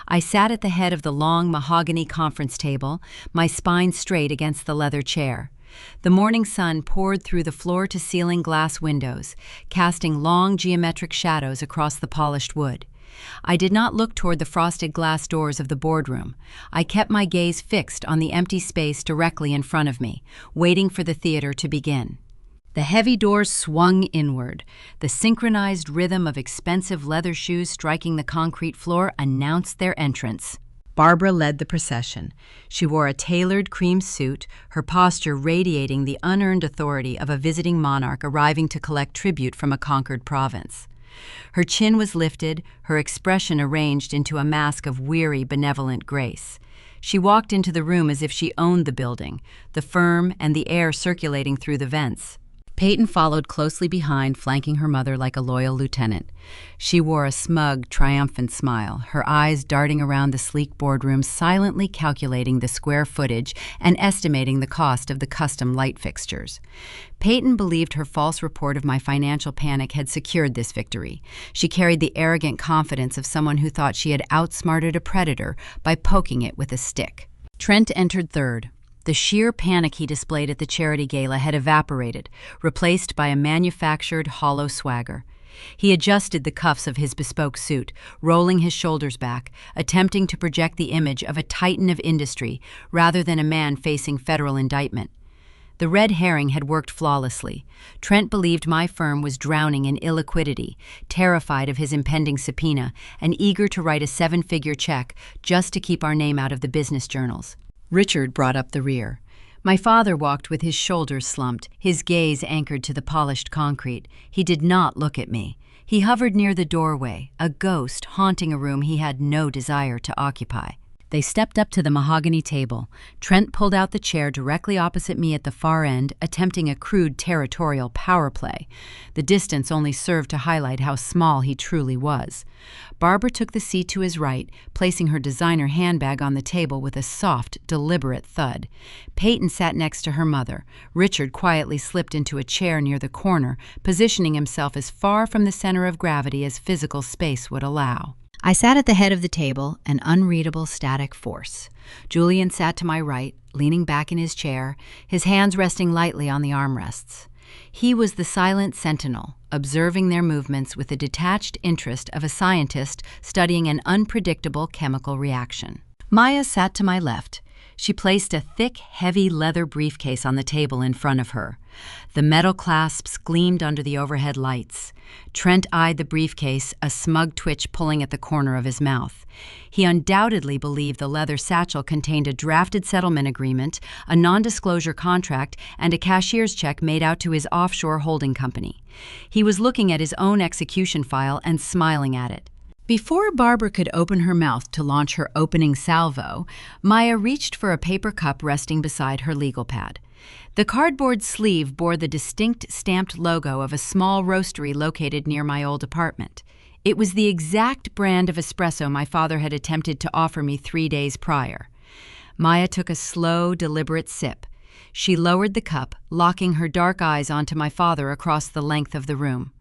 I sat at the head of the long mahogany conference table, my spine straight against the leather chair. The morning sun poured through the floor-to-ceiling glass windows, casting long geometric shadows across the polished wood. I did not look toward the frosted glass doors of the boardroom. I kept my gaze fixed on the empty space directly in front of me, waiting for the theater to begin. The heavy doors swung inward. The synchronized rhythm of expensive leather shoes striking the concrete floor announced their entrance. Barbara led the procession. She wore a tailored cream suit, her posture radiating the unearned authority of a visiting monarch arriving to collect tribute from a conquered province. Her chin was lifted, her expression arranged into a mask of weary, benevolent grace. She walked into the room as if she owned the building, the firm and the air circulating through the vents. Peyton followed closely behind, flanking her mother like a loyal lieutenant. She wore a smug, triumphant smile, her eyes darting around the sleek boardroom, silently calculating the square footage and estimating the cost of the custom light fixtures. Peyton believed her false report of my financial panic had secured this victory. She carried the arrogant confidence of someone who thought she had outsmarted a predator by poking it with a stick. Trent entered third. The sheer panic he displayed at the charity gala had evaporated, replaced by a manufactured, hollow swagger. He adjusted the cuffs of his bespoke suit, rolling his shoulders back, attempting to project the image of a titan of industry rather than a man facing federal indictment. The red herring had worked flawlessly. Trent believed my firm was drowning in illiquidity, terrified of his impending subpoena, and eager to write a seven-figure check just to keep our name out of the business journals. Richard brought up the rear. My father walked with his shoulders slumped, his gaze anchored to the polished concrete. He did not look at me. He hovered near the doorway, a ghost haunting a room he had no desire to occupy. They stepped up to the mahogany table. Trent pulled out the chair directly opposite me at the far end, attempting a crude territorial power play. The distance only served to highlight how small he truly was. Barbara took the seat to his right, placing her designer handbag on the table with a soft, deliberate thud. Peyton sat next to her mother. Richard quietly slipped into a chair near the corner, positioning himself as far from the center of gravity as physical space would allow. I sat at the head of the table, an unreadable static force. Julian sat to my right, leaning back in his chair, his hands resting lightly on the armrests. He was the silent sentinel, observing their movements with the detached interest of a scientist studying an unpredictable chemical reaction. Maya sat to my left. She placed a thick, heavy leather briefcase on the table in front of her. The metal clasps gleamed under the overhead lights. Trent eyed the briefcase, a smug twitch pulling at the corner of his mouth. He undoubtedly believed the leather satchel contained a drafted settlement agreement, a non-disclosure contract, and a cashier's check made out to his offshore holding company. He was looking at his own execution file and smiling at it. Before Barbara could open her mouth to launch her opening salvo, Maya reached for a paper cup resting beside her legal pad. The cardboard sleeve bore the distinct stamped logo of a small roastery located near my old apartment. It was the exact brand of espresso my father had attempted to offer me 3 days prior. Maya took a slow, deliberate sip. She lowered the cup, locking her dark eyes onto my father across the length of the room.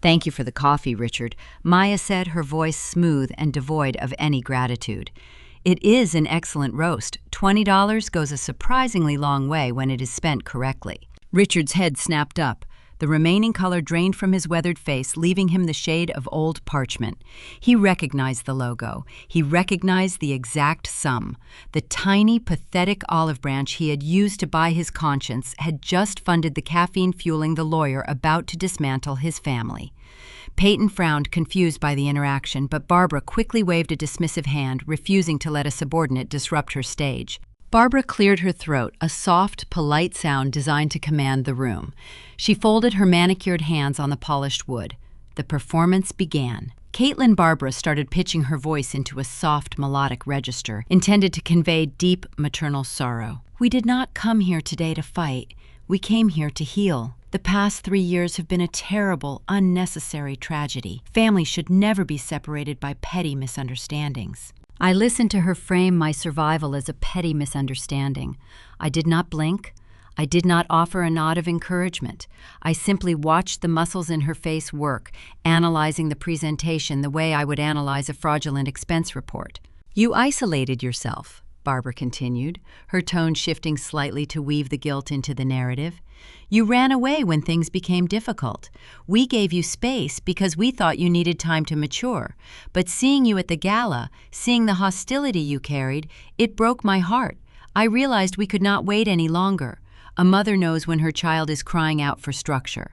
"Thank you for the coffee, Richard," Maya said, her voice smooth and devoid of any gratitude. "It is an excellent roast. $20 goes a surprisingly long way when it is spent correctly." Richard's head snapped up. The remaining color drained from his weathered face, leaving him the shade of old parchment. He recognized the logo. He recognized the exact sum. The tiny, pathetic olive branch he had used to buy his conscience had just funded the caffeine fueling the lawyer about to dismantle his family. Peyton frowned, confused by the interaction, but Barbara quickly waved a dismissive hand, refusing to let a subordinate disrupt her stage. Barbara cleared her throat, a soft, polite sound designed to command the room. She folded her manicured hands on the polished wood. The performance began. Caitlin Barbara started pitching her voice into a soft, melodic register, intended to convey deep maternal sorrow. "We did not come here today to fight. We came here to heal. The past 3 years have been a terrible, unnecessary tragedy. Families should never be separated by petty misunderstandings." I listened to her frame my survival as a petty misunderstanding. I did not blink. I did not offer a nod of encouragement. I simply watched the muscles in her face work, analyzing the presentation the way I would analyze a fraudulent expense report. "You isolated yourself," Barbara continued, her tone shifting slightly to weave the guilt into the narrative. "You ran away when things became difficult. We gave you space because we thought you needed time to mature. But seeing you at the gala, seeing the hostility you carried, it broke my heart. I realized we could not wait any longer. A mother knows when her child is crying out for structure."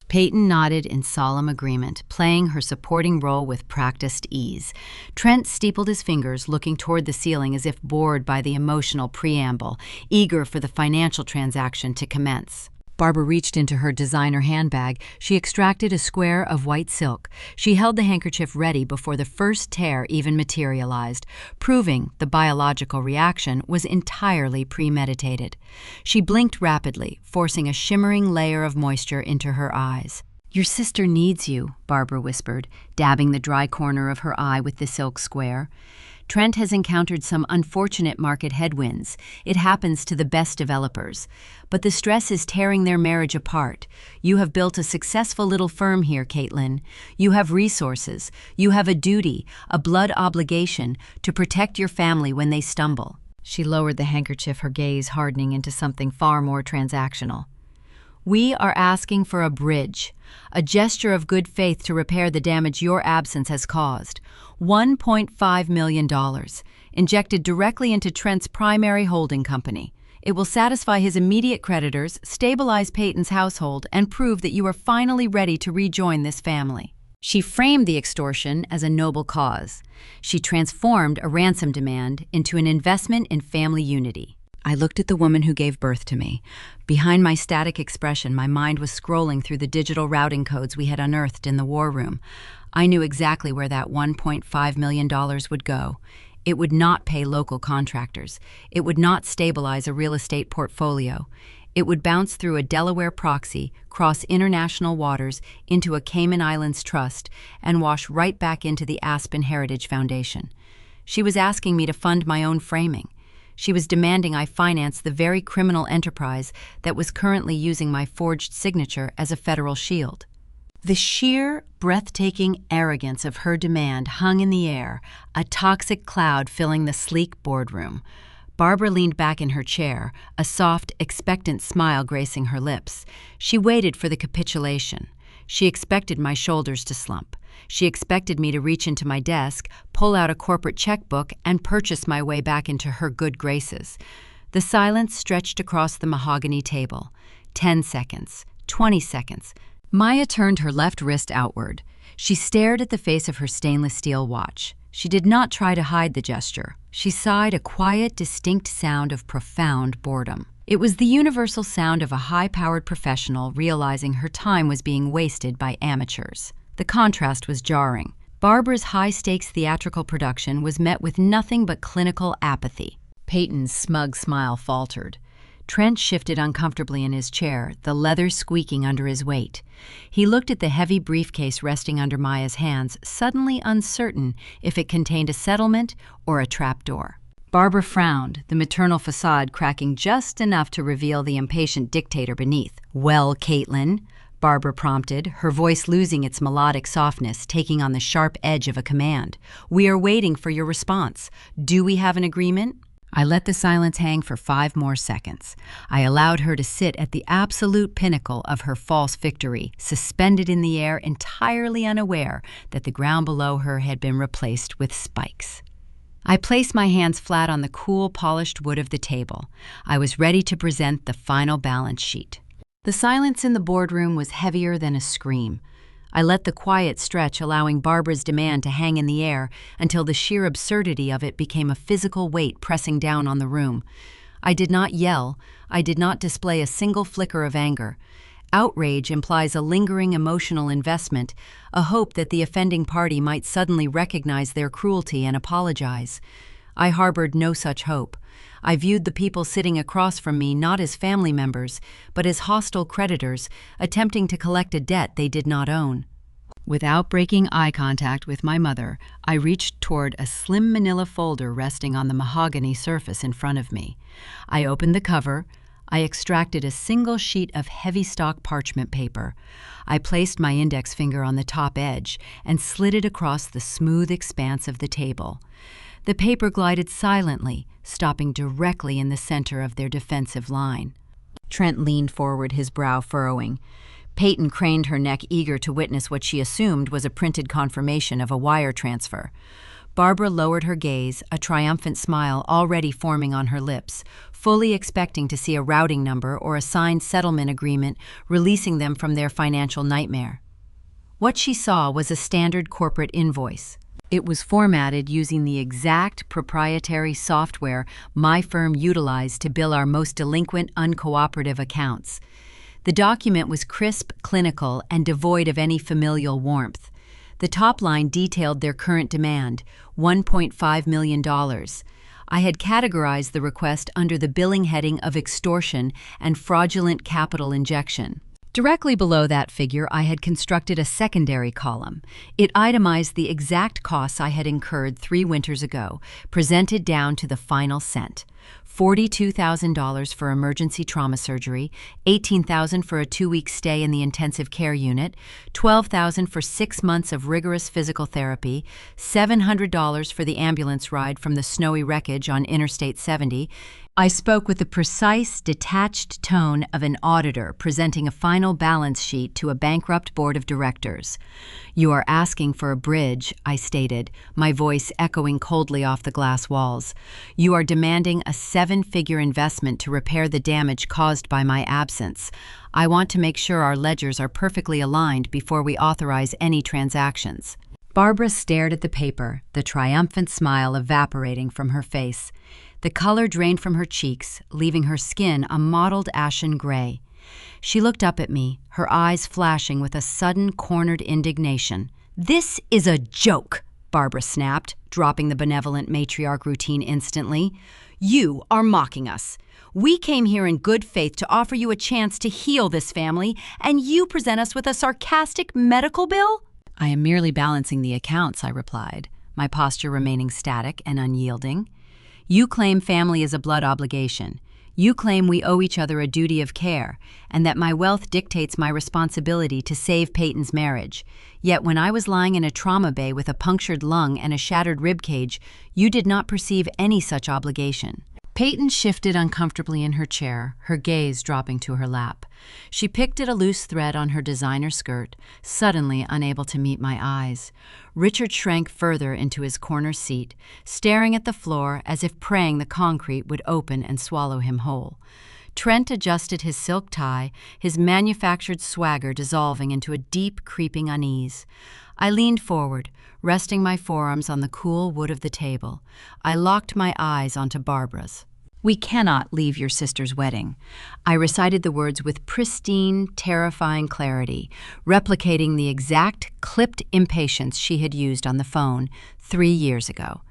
Peyton nodded in solemn agreement, playing her supporting role with practiced ease. Trent steepled his fingers, looking toward the ceiling as if bored by the emotional preamble, eager for the financial transaction to commence. Barbara reached into her designer handbag. She extracted a square of white silk. She held the handkerchief ready before the first tear even materialized, proving the biological reaction was entirely premeditated. She blinked rapidly, forcing a shimmering layer of moisture into her eyes. "Your sister needs you," Barbara whispered, dabbing the dry corner of her eye with the silk square. "Trent has encountered some unfortunate market headwinds. It happens to the best developers. But the stress is tearing their marriage apart. You have built a successful little firm here, Caitlin. You have resources. You have a duty, a blood obligation, to protect your family when they stumble." She lowered the handkerchief, her gaze hardening into something far more transactional. "We are asking for a bridge, a gesture of good faith to repair the damage your absence has caused. $1.5 million, injected directly into Trent's primary holding company. It will satisfy his immediate creditors, stabilize Peyton's household, and prove that you are finally ready to rejoin this family." She framed the extortion as a noble cause. She transformed a ransom demand into an investment in family unity. I looked at the woman who gave birth to me. Behind my static expression, my mind was scrolling through the digital routing codes we had unearthed in the war room. I knew exactly where that $1.5 million would go. It would not pay local contractors. It would not stabilize a real estate portfolio. It would bounce through a Delaware proxy, cross international waters into a Cayman Islands trust, and wash right back into the Aspen Heritage Foundation. She was asking me to fund my own framing. She was demanding I finance the very criminal enterprise that was currently using my forged signature as a federal shield. The sheer, breathtaking arrogance of her demand hung in the air, a toxic cloud filling the sleek boardroom. Barbara leaned back in her chair, a soft, expectant smile gracing her lips. She waited for the capitulation. She expected my shoulders to slump. She expected me to reach into my desk, pull out a corporate checkbook, and purchase my way back into her good graces. The silence stretched across the mahogany table. 10 seconds, 20 seconds. Maya turned her left wrist outward. She stared at the face of her stainless steel watch. She did not try to hide the gesture. She sighed a quiet, distinct sound of profound boredom. It was the universal sound of a high-powered professional realizing her time was being wasted by amateurs. The contrast was jarring. Barbara's high-stakes theatrical production was met with nothing but clinical apathy. Peyton's smug smile faltered. Trent shifted uncomfortably in his chair, the leather squeaking under his weight. He looked at the heavy briefcase resting under Maya's hands, suddenly uncertain if it contained a settlement or a trapdoor. Barbara frowned, the maternal facade cracking just enough to reveal the impatient dictator beneath. "Well, Caitlin," Barbara prompted, her voice losing its melodic softness, taking on the sharp edge of a command. "We are waiting for your response. Do we have an agreement?" I let the silence hang for 5 more seconds. I allowed her to sit at the absolute pinnacle of her false victory, suspended in the air, entirely unaware that the ground below her had been replaced with spikes. I placed my hands flat on the cool, polished wood of the table. I was ready to present the final balance sheet. The silence in the boardroom was heavier than a scream. I let the quiet stretch, allowing Barbara's demand to hang in the air until the sheer absurdity of it became a physical weight pressing down on the room. I did not yell. I did not display a single flicker of anger. Outrage implies a lingering emotional investment, a hope that the offending party might suddenly recognize their cruelty and apologize. I harbored no such hope. I viewed the people sitting across from me not as family members, but as hostile creditors, attempting to collect a debt they did not own. Without breaking eye contact with my mother, I reached toward a slim manila folder resting on the mahogany surface in front of me. I opened the cover. I extracted a single sheet of heavy stock parchment paper. I placed my index finger on the top edge and slid it across the smooth expanse of the table. The paper glided silently, stopping directly in the center of their defensive line. Trent leaned forward, his brow furrowing. Peyton craned her neck, eager to witness what she assumed was a printed confirmation of a wire transfer. Barbara lowered her gaze, a triumphant smile already forming on her lips, fully expecting to see a routing number or a signed settlement agreement releasing them from their financial nightmare. What she saw was a standard corporate invoice. It was formatted using the exact proprietary software my firm utilized to bill our most delinquent, uncooperative accounts. The document was crisp, clinical, and devoid of any familial warmth. The top line detailed their current demand, $1.5 million. I had categorized the request under the billing heading of extortion and fraudulent capital injection. Directly below that figure, I had constructed a secondary column. It itemized the exact costs I had incurred 3 winters ago, presented down to the final cent. $42,000 for emergency trauma surgery, $18,000 for a 2-week stay in the intensive care unit, $12,000 for 6 months of rigorous physical therapy, $700 for the ambulance ride from the snowy wreckage on Interstate 70. I spoke with the precise, detached tone of an auditor presenting a final balance sheet to a bankrupt board of directors. "You are asking for a bridge," I stated, my voice echoing coldly off the glass walls. "You are demanding a seven-figure investment to repair the damage caused by my absence. I want to make sure our ledgers are perfectly aligned before we authorize any transactions." Barbara stared at the paper, the triumphant smile evaporating from her face. The color drained from her cheeks, leaving her skin a mottled ashen gray. She looked up at me, her eyes flashing with a sudden cornered indignation. "This is a joke," Barbara snapped, dropping the benevolent matriarch routine instantly. "You are mocking us. We came here in good faith to offer you a chance to heal this family, and you present us with a sarcastic medical bill?" "I am merely balancing the accounts," I replied, my posture remaining static and unyielding. "You claim family is a blood obligation. You claim we owe each other a duty of care, and that my wealth dictates my responsibility to save Peyton's marriage. Yet when I was lying in a trauma bay with a punctured lung and a shattered rib cage, you did not perceive any such obligation." Peyton shifted uncomfortably in her chair, her gaze dropping to her lap. She picked at a loose thread on her designer skirt, suddenly unable to meet my eyes. Richard shrank further into his corner seat, staring at the floor as if praying the concrete would open and swallow him whole. Trent adjusted his silk tie, his manufactured swagger dissolving into a deep, creeping unease. I leaned forward, resting my forearms on the cool wood of the table. I locked my eyes onto Barbara's. "We cannot leave your sister's wedding." I recited the words with pristine, terrifying clarity, replicating the exact clipped impatience she had used on the phone 3 years ago.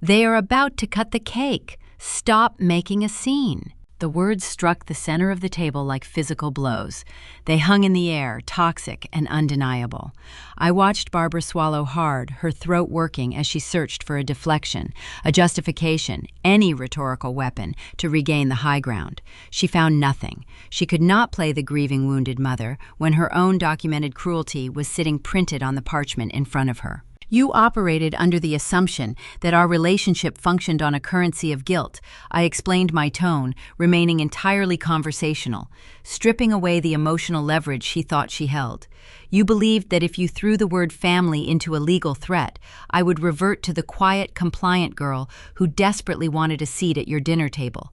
"They are about to cut the cake. Stop making a scene." The words struck the center of the table like physical blows. They hung in the air, toxic and undeniable. I watched Barbara swallow hard, her throat working as she searched for a deflection, a justification, any rhetorical weapon to regain the high ground. She found nothing. She could not play the grieving wounded mother when her own documented cruelty was sitting printed on the parchment in front of her. "You operated under the assumption that our relationship functioned on a currency of guilt." I explained my tone, remaining entirely conversational, stripping away the emotional leverage she thought she held. "You believed that if you threw the word family into a legal threat, I would revert to the quiet, compliant girl who desperately wanted a seat at your dinner table.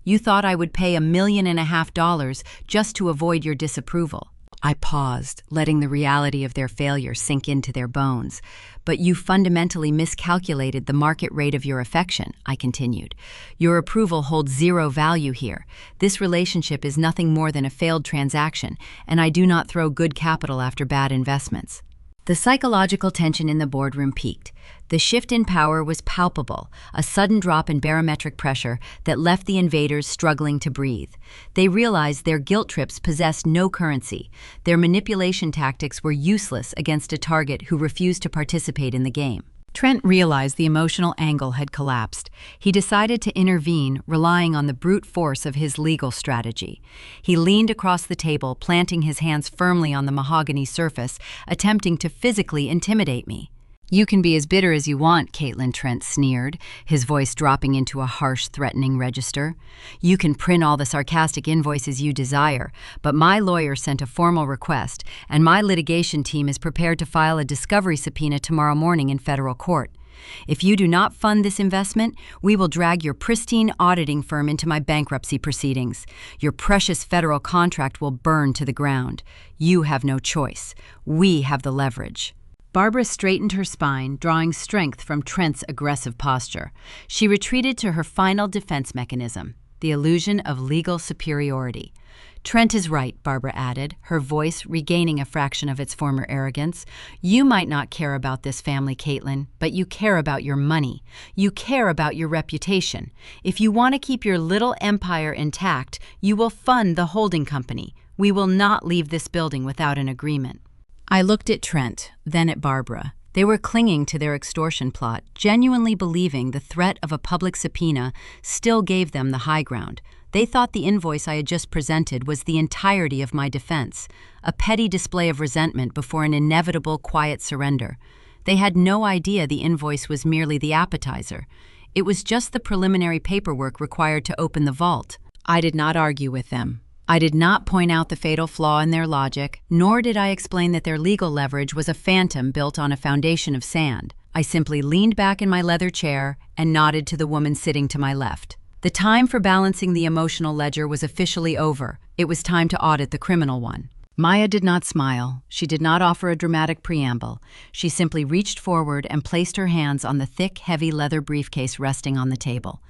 You thought I would pay $1.5 million just to avoid your disapproval." I paused, letting the reality of their failure sink into their bones. "But you fundamentally miscalculated the market rate of your affection," I continued. "Your approval holds zero value here. This relationship is nothing more than a failed transaction, and I do not throw good capital after bad investments." The psychological tension in the boardroom peaked. The shift in power was palpable, a sudden drop in barometric pressure that left the invaders struggling to breathe. They realized their guilt trips possessed no currency. Their manipulation tactics were useless against a target who refused to participate in the game. Trent realized the emotional angle had collapsed. He decided to intervene, relying on the brute force of his legal strategy. He leaned across the table, planting his hands firmly on the mahogany surface, attempting to physically intimidate me. "You can be as bitter as you want," Caitlin, Trent sneered, his voice dropping into a harsh, threatening register. "You can print all the sarcastic invoices you desire, but my lawyer sent a formal request, and my litigation team is prepared to file a discovery subpoena tomorrow morning in federal court. If you do not fund this investment, we will drag your pristine auditing firm into my bankruptcy proceedings. Your precious federal contract will burn to the ground. You have no choice. We have the leverage." Barbara straightened her spine, drawing strength from Trent's aggressive posture. She retreated to her final defense mechanism, the illusion of legal superiority. "Trent is right," Barbara added, her voice regaining a fraction of its former arrogance. "You might not care about this family, Caitlin, but you care about your money. You care about your reputation. If you want to keep your little empire intact, you will fund the holding company. We will not leave this building without an agreement." I looked at Trent, then at Barbara. They were clinging to their extortion plot, genuinely believing the threat of a public subpoena still gave them the high ground. They thought the invoice I had just presented was the entirety of my defense, a petty display of resentment before an inevitable quiet surrender. They had no idea the invoice was merely the appetizer. It was just the preliminary paperwork required to open the vault. I did not argue with them. I did not point out the fatal flaw in their logic, nor did I explain that their legal leverage was a phantom built on a foundation of sand. I simply leaned back in my leather chair and nodded to the woman sitting to my left. The time for balancing the emotional ledger was officially over. It was time to audit the criminal one. Maya did not smile. She did not offer a dramatic preamble. She simply reached forward and placed her hands on the thick, heavy leather briefcase resting on the table.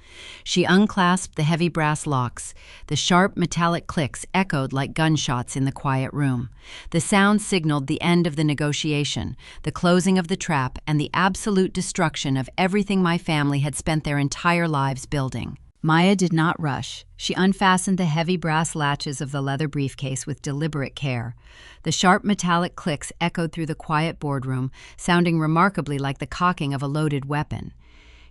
She unclasped the heavy brass locks. The sharp, metallic clicks echoed like gunshots in the quiet room. The sound signaled the end of the negotiation, the closing of the trap, and the absolute destruction of everything my family had spent their entire lives building. Maya did not rush. She unfastened the heavy brass latches of the leather briefcase with deliberate care. The sharp metallic clicks echoed through the quiet boardroom, sounding remarkably like the cocking of a loaded weapon.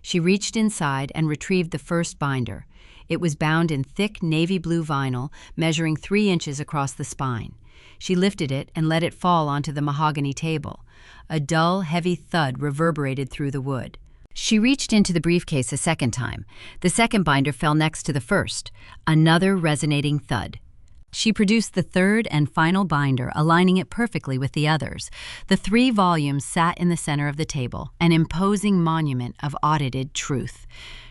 She reached inside and retrieved the first binder. It was bound in thick navy blue vinyl, measuring 3 inches across the spine. She lifted it and let it fall onto the mahogany table. A dull, heavy thud reverberated through the wood. She reached into the briefcase a second time. The second binder fell next to the first. Another resonating thud. She produced the third and final binder, aligning it perfectly with the others. The 3 volumes sat in the center of the table, an imposing monument of audited truth.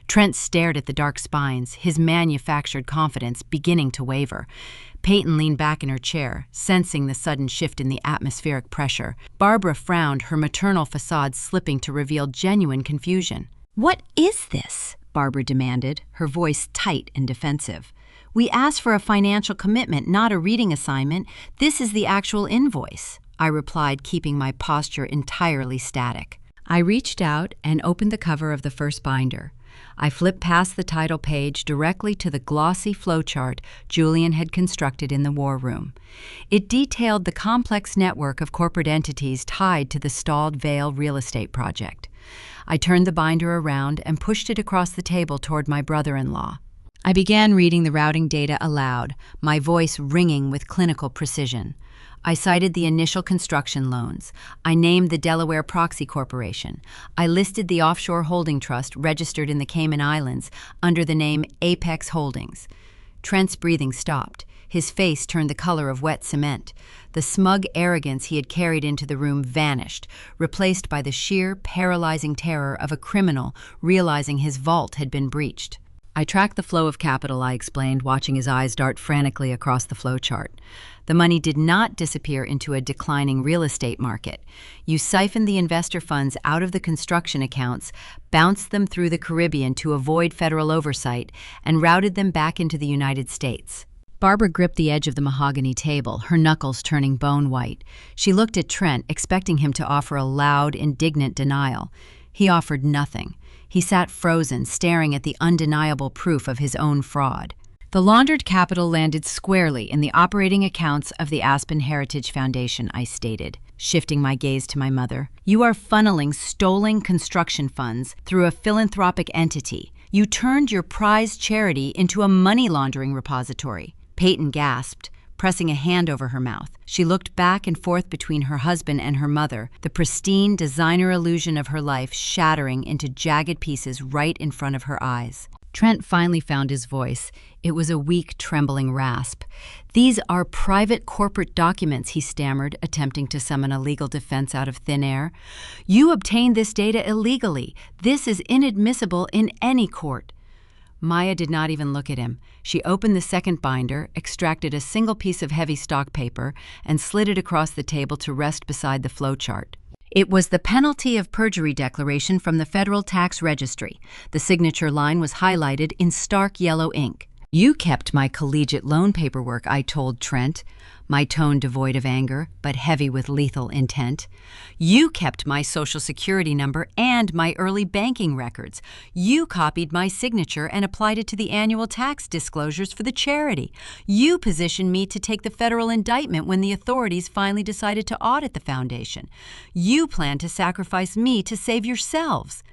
Trent stared at the dark spines, his manufactured confidence beginning to waver. Peyton leaned back in her chair, sensing the sudden shift in the atmospheric pressure. Barbara frowned, her maternal facade slipping to reveal genuine confusion. "What is this?" Barbara demanded, her voice tight and defensive. "We asked for a financial commitment, not a reading assignment. This is the actual invoice," I replied, keeping my posture entirely static. I reached out and opened the cover of the first binder. I flipped past the title page directly to the glossy flowchart Julian had constructed in the war room. It detailed the complex network of corporate entities tied to the stalled Vale real estate project. I turned the binder around and pushed it across the table toward my brother-in-law. I began reading the routing data aloud, my voice ringing with clinical precision. I cited the initial construction loans. I named the Delaware Proxy Corporation. I listed the offshore holding trust registered in the Cayman Islands under the name Apex Holdings. Trent's breathing stopped. His face turned the color of wet cement. The smug arrogance he had carried into the room vanished, replaced by the sheer, paralyzing terror of a criminal realizing his vault had been breached. I tracked the flow of capital, I explained, watching his eyes dart frantically across the flowchart. The money did not disappear into a declining real estate market. You siphoned the investor funds out of the construction accounts, bounced them through the Caribbean to avoid federal oversight, and routed them back into the United States. Barbara gripped the edge of the mahogany table, her knuckles turning bone white. She looked at Trent, expecting him to offer a loud, indignant denial. He offered nothing. He sat frozen, staring at the undeniable proof of his own fraud. The laundered capital landed squarely in the operating accounts of the Aspen Heritage Foundation, I stated, shifting my gaze to my mother. "You are funneling stolen construction funds through a philanthropic entity. You turned your prized charity into a money laundering repository." Peyton gasped, pressing a hand over her mouth. She looked back and forth between her husband and her mother, the pristine designer illusion of her life shattering into jagged pieces right in front of her eyes. Trent finally found his voice. It was a weak, trembling rasp. "These are private corporate documents," he stammered, attempting to summon a legal defense out of thin air. "You obtained this data illegally. This is inadmissible in any court." Maya did not even look at him. She opened the second binder, extracted a single piece of heavy stock paper, and slid it across the table to rest beside the flowchart. It was the penalty of perjury declaration from the Federal Tax Registry. The signature line was highlighted in stark yellow ink. "You kept my collegiate loan paperwork," I told Trent, my tone devoid of anger, but heavy with lethal intent. "You kept my Social Security number and my early banking records. You copied my signature and applied it to the annual tax disclosures for the charity. You positioned me to take the federal indictment when the authorities finally decided to audit the foundation. You planned to sacrifice me to save yourselves."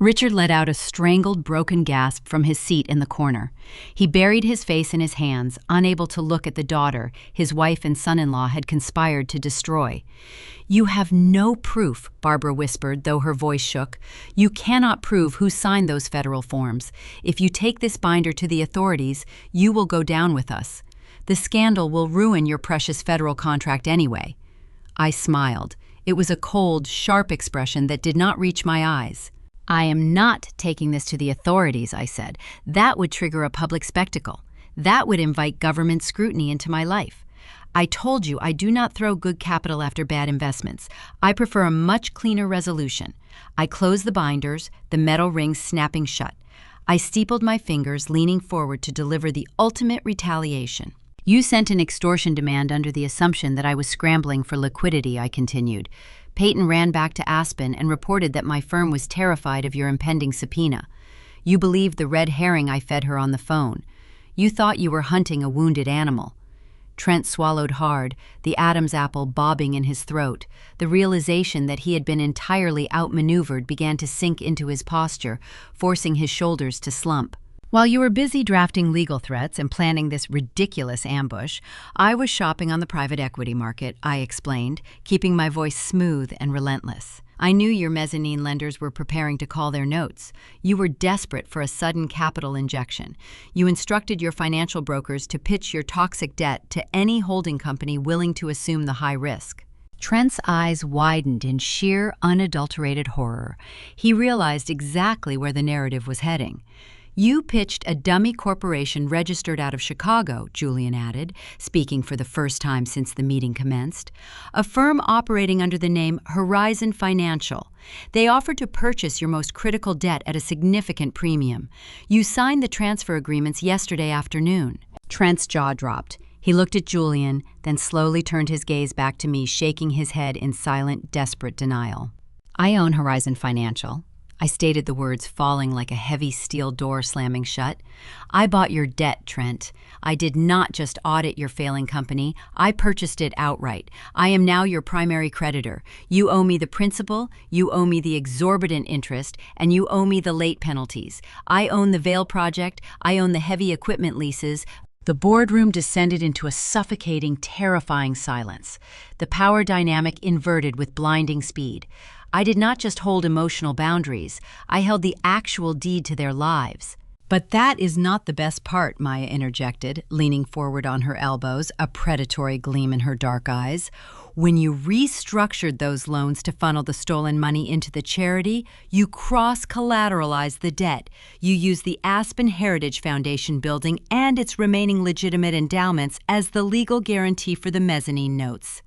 Richard let out a strangled, broken gasp from his seat in the corner. He buried his face in his hands, unable to look at the daughter his wife and son-in-law had conspired to destroy. "You have no proof," Barbara whispered, though her voice shook. "You cannot prove who signed those federal forms. If you take this binder to the authorities, you will go down with us. The scandal will ruin your precious federal contract anyway." I smiled. It was a cold, sharp expression that did not reach my eyes. I am not taking this to the authorities, I said. That would trigger a public spectacle. That would invite government scrutiny into my life. I told you I do not throw good capital after bad investments. I prefer a much cleaner resolution. I closed the binders, the metal rings snapping shut. I steepled my fingers, leaning forward to deliver the ultimate retaliation. You sent an extortion demand under the assumption that I was scrambling for liquidity, I continued. Peyton ran back to Aspen and reported that my firm was terrified of your impending subpoena. You believed the red herring I fed her on the phone. You thought you were hunting a wounded animal. Trent swallowed hard, the Adam's apple bobbing in his throat. The realization that he had been entirely outmaneuvered began to sink into his posture, forcing his shoulders to slump. While you were busy drafting legal threats and planning this ridiculous ambush, I was shopping on the private equity market, I explained, keeping my voice smooth and relentless. I knew your mezzanine lenders were preparing to call their notes. You were desperate for a sudden capital injection. You instructed your financial brokers to pitch your toxic debt to any holding company willing to assume the high risk. Trent's eyes widened in sheer, unadulterated horror. He realized exactly where the narrative was heading. You pitched a dummy corporation registered out of Chicago, Julian added, speaking for the first time since the meeting commenced. A firm operating under the name Horizon Financial. They offered to purchase your most critical debt at a significant premium. You signed the transfer agreements yesterday afternoon. Trent's jaw dropped. He looked at Julian, then slowly turned his gaze back to me, shaking his head in silent, desperate denial. I own Horizon Financial. I stated the words falling like a heavy steel door slamming shut. I bought your debt, Trent. I did not just audit your failing company. I purchased it outright. I am now your primary creditor. You owe me the principal, you owe me the exorbitant interest, and you owe me the late penalties. I own the Vail project. I own the heavy equipment leases. The boardroom descended into a suffocating, terrifying silence. The power dynamic inverted with blinding speed. I did not just hold emotional boundaries, I held the actual deed to their lives. But that is not the best part, Maya interjected, leaning forward on her elbows, a predatory gleam in her dark eyes. When you restructured those loans to funnel the stolen money into the charity, you cross-collateralized the debt. You used the Aspen Heritage Foundation building and its remaining legitimate endowments as the legal guarantee for the mezzanine notes.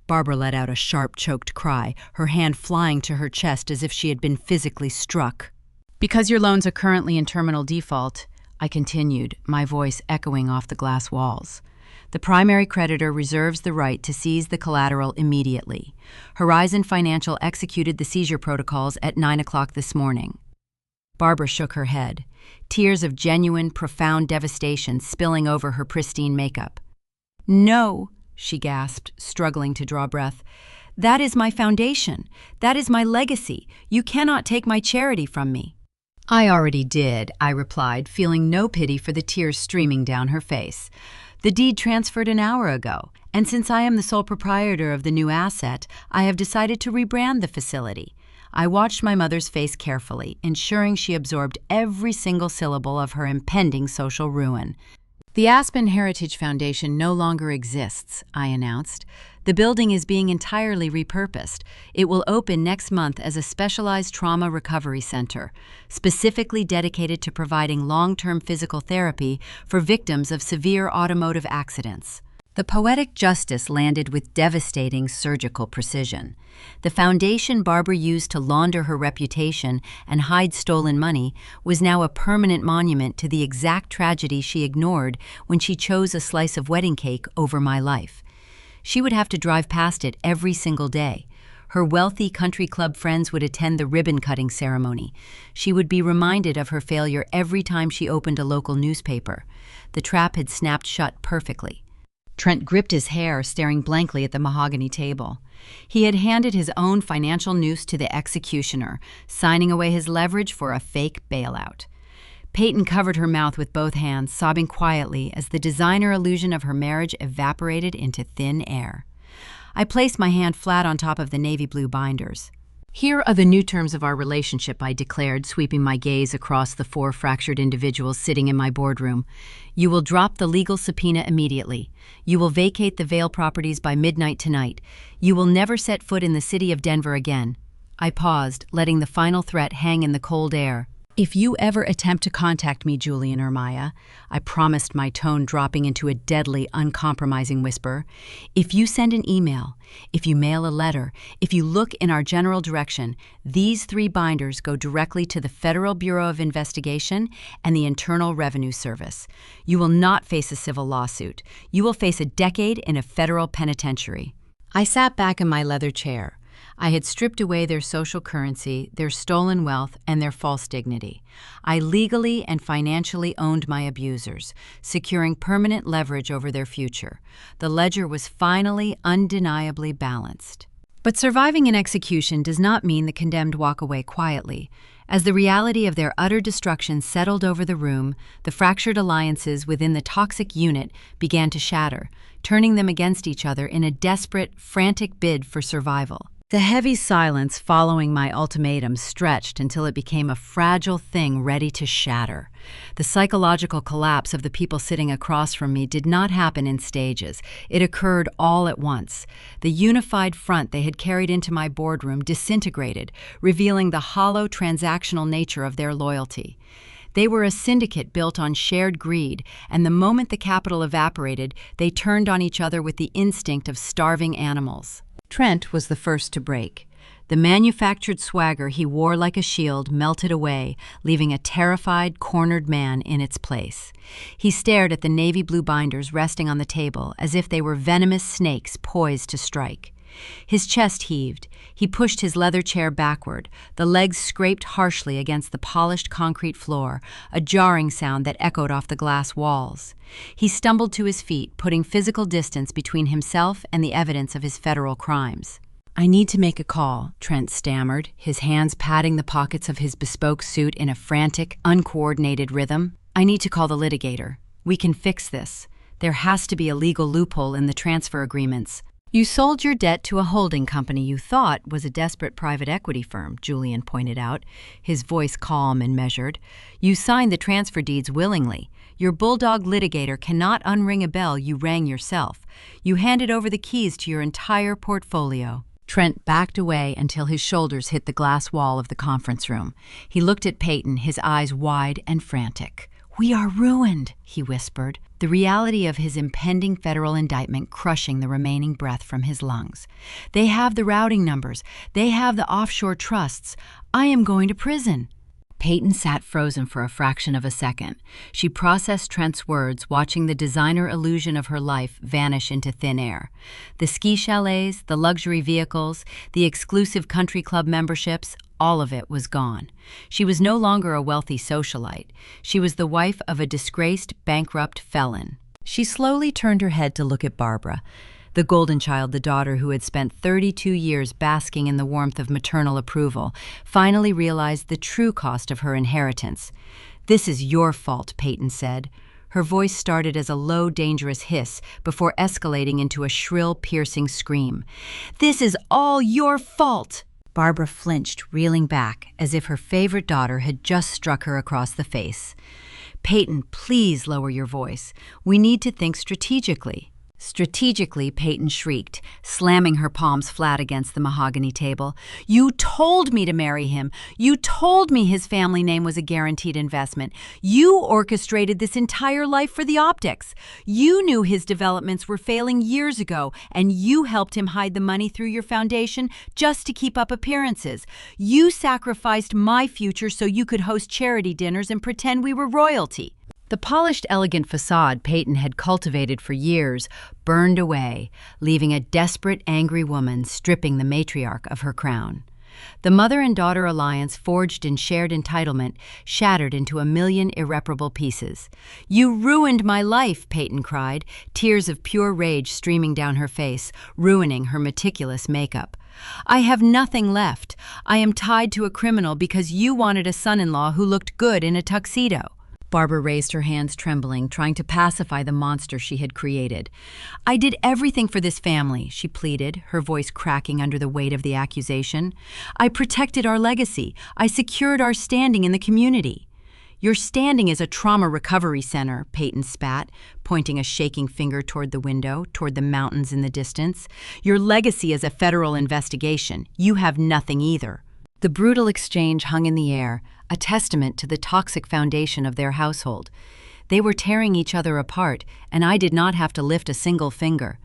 Barbara let out a sharp, choked cry, her hand flying to her chest as if she had been physically struck. Because your loans are currently in terminal default, I continued, my voice echoing off the glass walls. The primary creditor reserves the right to seize the collateral immediately. Horizon Financial executed the seizure protocols at 9 o'clock this morning. Barbara shook her head, tears of genuine, profound devastation spilling over her pristine makeup. No, she gasped, struggling to draw breath. That is my foundation. That is my legacy. You cannot take my charity from me. I already did, I replied, feeling no pity for the tears streaming down her face. The deed transferred an hour ago, and since I am the sole proprietor of the new asset, I have decided to rebrand the facility. I watched my mother's face carefully, ensuring she absorbed every single syllable of her impending social ruin. The Aspen Heritage Foundation no longer exists, I announced. The building is being entirely repurposed. It will open next month as a specialized trauma recovery center, specifically dedicated to providing long-term physical therapy for victims of severe automotive accidents. The poetic justice landed with devastating surgical precision. The foundation Barbara used to launder her reputation and hide stolen money was now a permanent monument to the exact tragedy she ignored when she chose a slice of wedding cake over my life. She would have to drive past it every single day. Her wealthy country club friends would attend the ribbon-cutting ceremony. She would be reminded of her failure every time she opened a local newspaper. The trap had snapped shut perfectly. Trent gripped his hair, staring blankly at the mahogany table. He had handed his own financial noose to the executioner, signing away his leverage for a fake bailout. Peyton covered her mouth with both hands, sobbing quietly as the designer illusion of her marriage evaporated into thin air. I placed my hand flat on top of the navy blue binders. Here are the new terms of our relationship, I declared, sweeping my gaze across the 4 fractured individuals sitting in my boardroom. You will drop the legal subpoena immediately. You will vacate the Vail properties by midnight tonight. You will never set foot in the city of Denver again. I paused, letting the final threat hang in the cold air. "If you ever attempt to contact me, Julian or Maya," I promised, my tone dropping into a deadly, uncompromising whisper, "if you send an email, if you mail a letter, if you look in our general direction, these 3 binders go directly to the Federal Bureau of Investigation and the Internal Revenue Service. You will not face a civil lawsuit. You will face a decade in a federal penitentiary." I sat back in my leather chair. I had stripped away their social currency, their stolen wealth, and their false dignity. I legally and financially owned my abusers, securing permanent leverage over their future. The ledger was finally undeniably balanced. But surviving an execution does not mean the condemned walk away quietly. As the reality of their utter destruction settled over the room, the fractured alliances within the toxic unit began to shatter, turning them against each other in a desperate, frantic bid for survival. The heavy silence following my ultimatum stretched until it became a fragile thing ready to shatter. The psychological collapse of the people sitting across from me did not happen in stages. It occurred all at once. The unified front they had carried into my boardroom disintegrated, revealing the hollow transactional nature of their loyalty. They were a syndicate built on shared greed, and the moment the capital evaporated, they turned on each other with the instinct of starving animals. Trent was the first to break. The manufactured swagger he wore like a shield melted away, leaving a terrified, cornered man in its place. He stared at the navy blue binders resting on the table as if they were venomous snakes poised to strike. His chest heaved. He pushed his leather chair backward. The legs scraped harshly against the polished concrete floor, a jarring sound that echoed off the glass walls. He stumbled to his feet, putting physical distance between himself and the evidence of his federal crimes. "I need to make a call," Trent stammered, his hands patting the pockets of his bespoke suit in a frantic, uncoordinated rhythm. "I need to call the litigator. We can fix this. There has to be a legal loophole in the transfer agreements." "You sold your debt to a holding company you thought was a desperate private equity firm," Julian pointed out, his voice calm and measured. "You signed the transfer deeds willingly. Your bulldog litigator cannot unring a bell you rang yourself. You handed over the keys to your entire portfolio." Trent backed away until his shoulders hit the glass wall of the conference room. He looked at Peyton, his eyes wide and frantic. "We are ruined," he whispered, the reality of his impending federal indictment crushing the remaining breath from his lungs. "They have the routing numbers. They have the offshore trusts. I am going to prison." Peyton sat frozen for a fraction of a second. She processed Trent's words, watching the designer illusion of her life vanish into thin air. The ski chalets, the luxury vehicles, the exclusive country club memberships, all of it was gone. She was no longer a wealthy socialite. She was the wife of a disgraced, bankrupt felon. She slowly turned her head to look at Barbara, the golden child, the daughter who had spent 32 years basking in the warmth of maternal approval, finally realized the true cost of her inheritance. "This is your fault," Peyton said. Her voice started as a low, dangerous hiss before escalating into a shrill, piercing scream. "This is all your fault!" Barbara flinched, reeling back, as if her favorite daughter had just struck her across the face. "Peyton, please lower your voice. We need to think strategically." Strategically, Peyton shrieked, slamming her palms flat against the mahogany table. "You told me to marry him. You told me his family name was a guaranteed investment. You orchestrated this entire life for the optics. You knew his developments were failing years ago, and you helped him hide the money through your foundation just to keep up appearances. You sacrificed my future so you could host charity dinners and pretend we were royalty." The polished, elegant facade Peyton had cultivated for years burned away, leaving a desperate, angry woman stripping the matriarch of her crown. The mother and daughter alliance forged in shared entitlement shattered into a million irreparable pieces. "You ruined my life," Peyton cried, tears of pure rage streaming down her face, ruining her meticulous makeup. "I have nothing left. I am tied to a criminal because you wanted a son-in-law who looked good in a tuxedo." Barbara raised her hands trembling, trying to pacify the monster she had created. "I did everything for this family," she pleaded, her voice cracking under the weight of the accusation. "I protected our legacy. I secured our standing in the community." Your standing is a trauma recovery center, Peyton spat, pointing a shaking finger toward the window, toward the mountains in the distance. Your legacy is a federal investigation. You have nothing either. The brutal exchange hung in the air, a testament to the toxic foundation of their household. They were tearing each other apart, and I did not have to lift a single finger.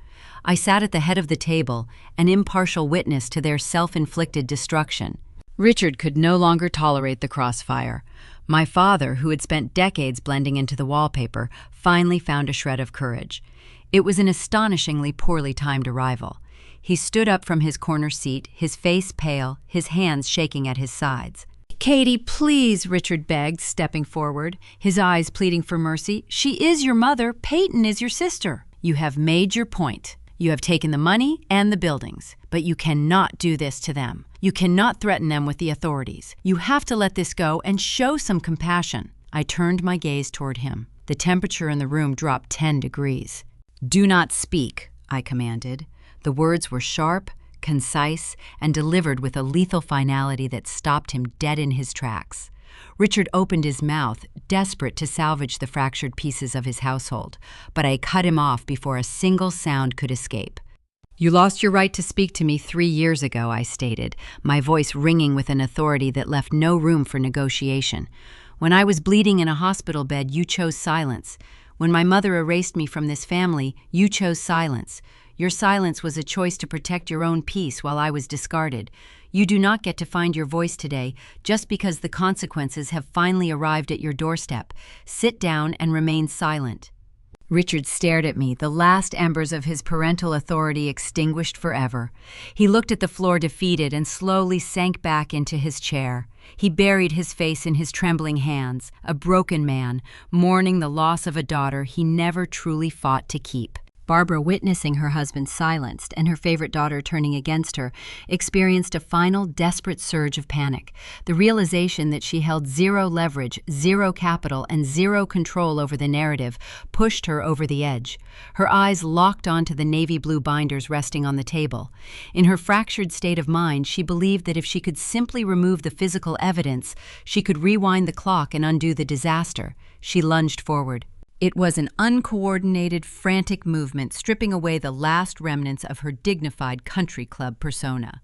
I sat at the head of the table, an impartial witness to their self-inflicted destruction. Richard could no longer tolerate the crossfire. My father, who had spent decades blending into the wallpaper, finally found a shred of courage. It was an astonishingly poorly timed arrival. He stood up from his corner seat, his face pale, his hands shaking at his sides. "Katie, please," Richard begged, stepping forward, his eyes pleading for mercy. "She is your mother. Peyton is your sister. You have made your point. You have taken the money and the buildings, but you cannot do this to them. You cannot threaten them with the authorities. You have to let this go and show some compassion." I turned my gaze toward him. The temperature in the room dropped 10 degrees. "Do not speak," I commanded. The words were sharp, concise, and delivered with a lethal finality that stopped him dead in his tracks. Richard opened his mouth, desperate to salvage the fractured pieces of his household, but I cut him off before a single sound could escape. "You lost your right to speak to me 3 years ago," I stated, my voice ringing with an authority that left no room for negotiation. "When I was bleeding in a hospital bed, you chose silence. When my mother erased me from this family, you chose silence. Your silence was a choice to protect your own peace while I was discarded. You do not get to find your voice today just because the consequences have finally arrived at your doorstep. Sit down and remain silent." Richard stared at me, the last embers of his parental authority extinguished forever. He looked at the floor defeated and slowly sank back into his chair. He buried his face in his trembling hands, a broken man, mourning the loss of a daughter he never truly fought to keep. Barbara, witnessing her husband silenced and her favorite daughter turning against her, experienced a final, desperate surge of panic. The realization that she held zero leverage, zero capital, and zero control over the narrative pushed her over the edge. Her eyes locked onto the navy blue binders resting on the table. In her fractured state of mind, she believed that if she could simply remove the physical evidence, she could rewind the clock and undo the disaster. She lunged forward. It was an uncoordinated, frantic movement, stripping away the last remnants of her dignified country club persona.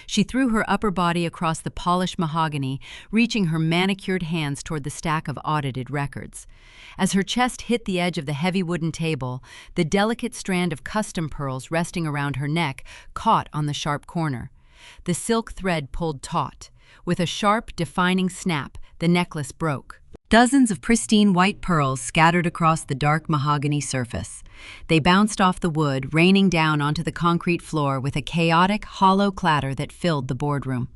She threw her upper body across the polished mahogany, reaching her manicured hands toward the stack of audited records. As her chest hit the edge of the heavy wooden table, the delicate strand of custom pearls resting around her neck caught on the sharp corner. The silk thread pulled taut. With a sharp, defining snap, the necklace broke. Dozens of pristine white pearls scattered across the dark mahogany surface. They bounced off the wood, raining down onto the concrete floor with a chaotic, hollow clatter that filled the boardroom.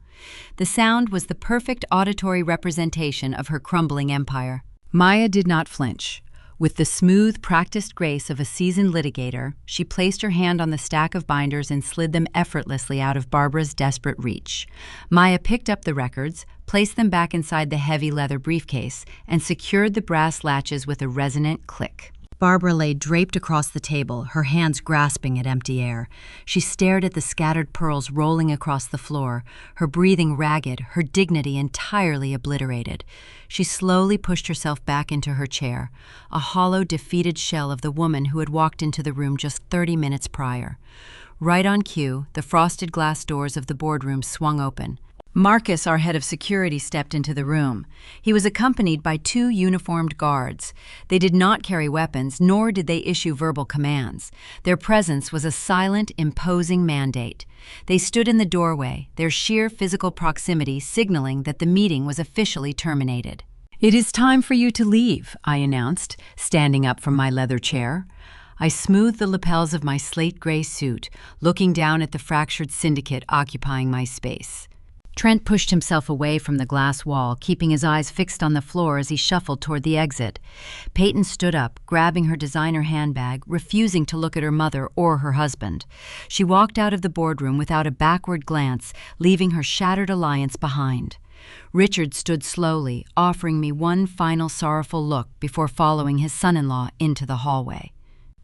The sound was the perfect auditory representation of her crumbling empire. Maya did not flinch. With the smooth, practiced grace of a seasoned litigator, she placed her hand on the stack of binders and slid them effortlessly out of Barbara's desperate reach. Maya picked up the records, placed them back inside the heavy leather briefcase, and secured the brass latches with a resonant click. Barbara lay draped across the table, her hands grasping at empty air. She stared at the scattered pearls rolling across the floor, her breathing ragged, her dignity entirely obliterated. She slowly pushed herself back into her chair, a hollow, defeated shell of the woman who had walked into the room just 30 minutes prior. Right on cue, the frosted glass doors of the boardroom swung open. Marcus, our head of security, stepped into the room. He was accompanied by 2 uniformed guards. They did not carry weapons, nor did they issue verbal commands. Their presence was a silent, imposing mandate. They stood in the doorway, their sheer physical proximity signaling that the meeting was officially terminated. "It is time for you to leave," I announced, standing up from my leather chair. I smoothed the lapels of my slate gray suit, looking down at the fractured syndicate occupying my space. Trent pushed himself away from the glass wall, keeping his eyes fixed on the floor as he shuffled toward the exit. Peyton stood up, grabbing her designer handbag, refusing to look at her mother or her husband. She walked out of the boardroom without a backward glance, leaving her shattered alliance behind. Richard stood slowly, offering me one final sorrowful look before following his son-in-law into the hallway.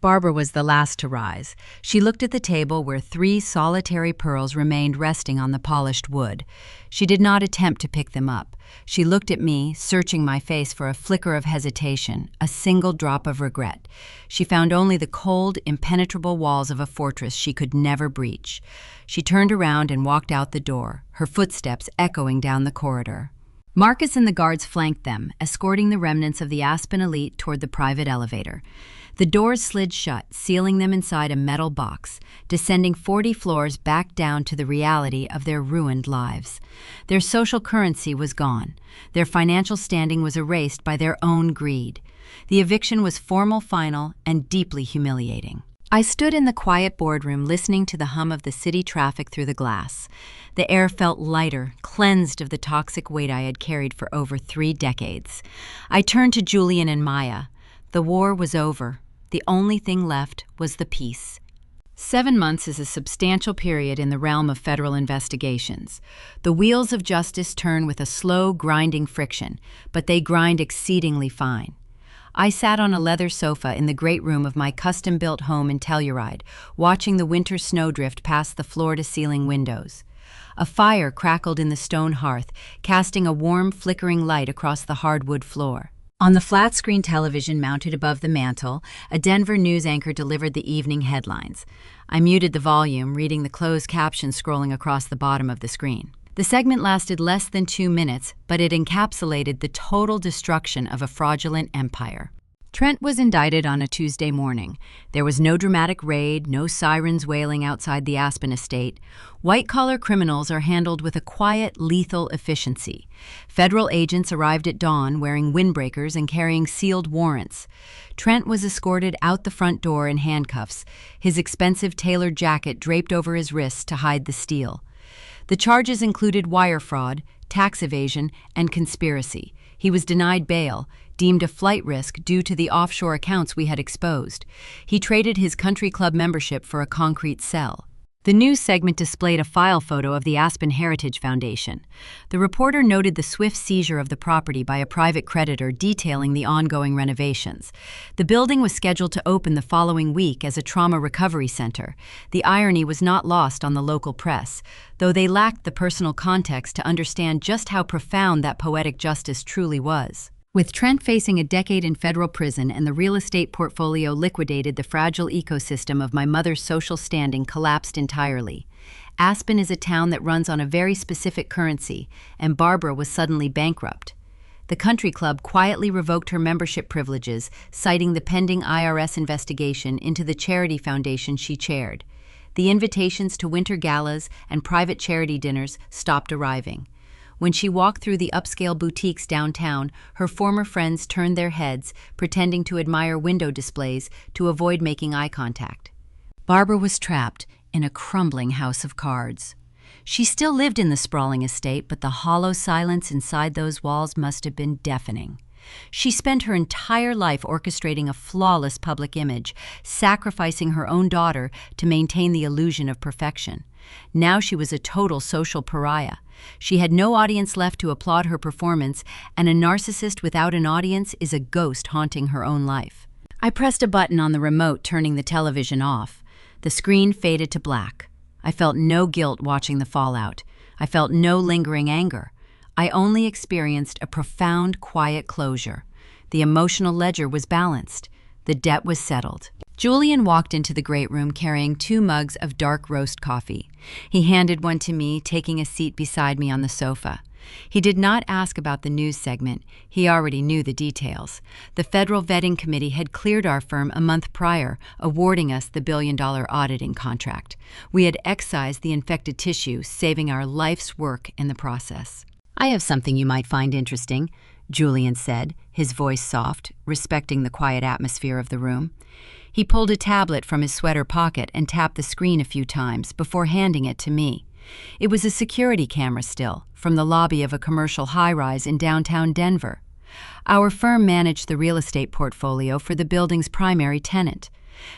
Barbara was the last to rise. She looked at the table where 3 solitary pearls remained resting on the polished wood. She did not attempt to pick them up. She looked at me, searching my face for a flicker of hesitation, a single drop of regret. She found only the cold, impenetrable walls of a fortress she could never breach. She turned around and walked out the door, her footsteps echoing down the corridor. Marcus and the guards flanked them, escorting the remnants of the Aspen elite toward the private elevator. The doors slid shut, sealing them inside a metal box, descending 40 floors back down to the reality of their ruined lives. Their social currency was gone. Their financial standing was erased by their own greed. The eviction was formal, final, and deeply humiliating. I stood in the quiet boardroom listening to the hum of the city traffic through the glass. The air felt lighter, cleansed of the toxic weight I had carried for over 3 decades. I turned to Julian and Maya. The war was over. The only thing left was the peace. 7 months is a substantial period in the realm of federal investigations. The wheels of justice turn with a slow, grinding friction, but they grind exceedingly fine. I sat on a leather sofa in the great room of my custom-built home in Telluride, watching the winter snowdrift past the floor-to-ceiling windows. A fire crackled in the stone hearth, casting a warm, flickering light across the hardwood floor. On the flat-screen television mounted above the mantel, a Denver news anchor delivered the evening headlines. I muted the volume, reading the closed captions scrolling across the bottom of the screen. The segment lasted less than 2 minutes, but it encapsulated the total destruction of a fraudulent empire. Trent was indicted on a Tuesday morning. There was no dramatic raid, no sirens wailing outside the Aspen estate. White-collar criminals are handled with a quiet, lethal efficiency. Federal agents arrived at dawn wearing windbreakers and carrying sealed warrants. Trent was escorted out the front door in handcuffs, his expensive tailored jacket draped over his wrists to hide the steel. The charges included wire fraud, tax evasion, and conspiracy. He was denied bail, deemed a flight risk due to the offshore accounts we had exposed. He traded his country club membership for a concrete cell. The news segment displayed a file photo of the Aspen Heritage Foundation. The reporter noted the swift seizure of the property by a private creditor detailing the ongoing renovations. The building was scheduled to open the following week as a trauma recovery center. The irony was not lost on the local press, though they lacked the personal context to understand just how profound that poetic justice truly was. With Trent facing a decade in federal prison and the real estate portfolio liquidated, the fragile ecosystem of my mother's social standing collapsed entirely. Aspen is a town that runs on a very specific currency, and Barbara was suddenly bankrupt. The country club quietly revoked her membership privileges, citing the pending IRS investigation into the charity foundation she chaired. The invitations to winter galas and private charity dinners stopped arriving. When she walked through the upscale boutiques downtown, her former friends turned their heads, pretending to admire window displays to avoid making eye contact. Barbara was trapped in a crumbling house of cards. She still lived in the sprawling estate, but the hollow silence inside those walls must have been deafening. She spent her entire life orchestrating a flawless public image, sacrificing her own daughter to maintain the illusion of perfection. Now she was a total social pariah. She had no audience left to applaud her performance, and a narcissist without an audience is a ghost haunting her own life. I pressed a button on the remote, turning the television off. The screen faded to black. I felt no guilt watching the fallout. I felt no lingering anger. I only experienced a profound, quiet closure. The emotional ledger was balanced. The debt was settled. Julian walked into the great room carrying 2 mugs of dark roast coffee. He handed one to me, taking a seat beside me on the sofa. He did not ask about the news segment. He already knew the details. The federal vetting committee had cleared our firm a month prior, awarding us the billion-dollar auditing contract. We had excised the infected tissue, saving our life's work in the process. "I have something you might find interesting," Julian said, his voice soft, respecting the quiet atmosphere of the room. He pulled a tablet from his sweater pocket and tapped the screen a few times before handing it to me. It was a security camera still, from the lobby of a commercial high-rise in downtown Denver. Our firm managed the real estate portfolio for the building's primary tenant.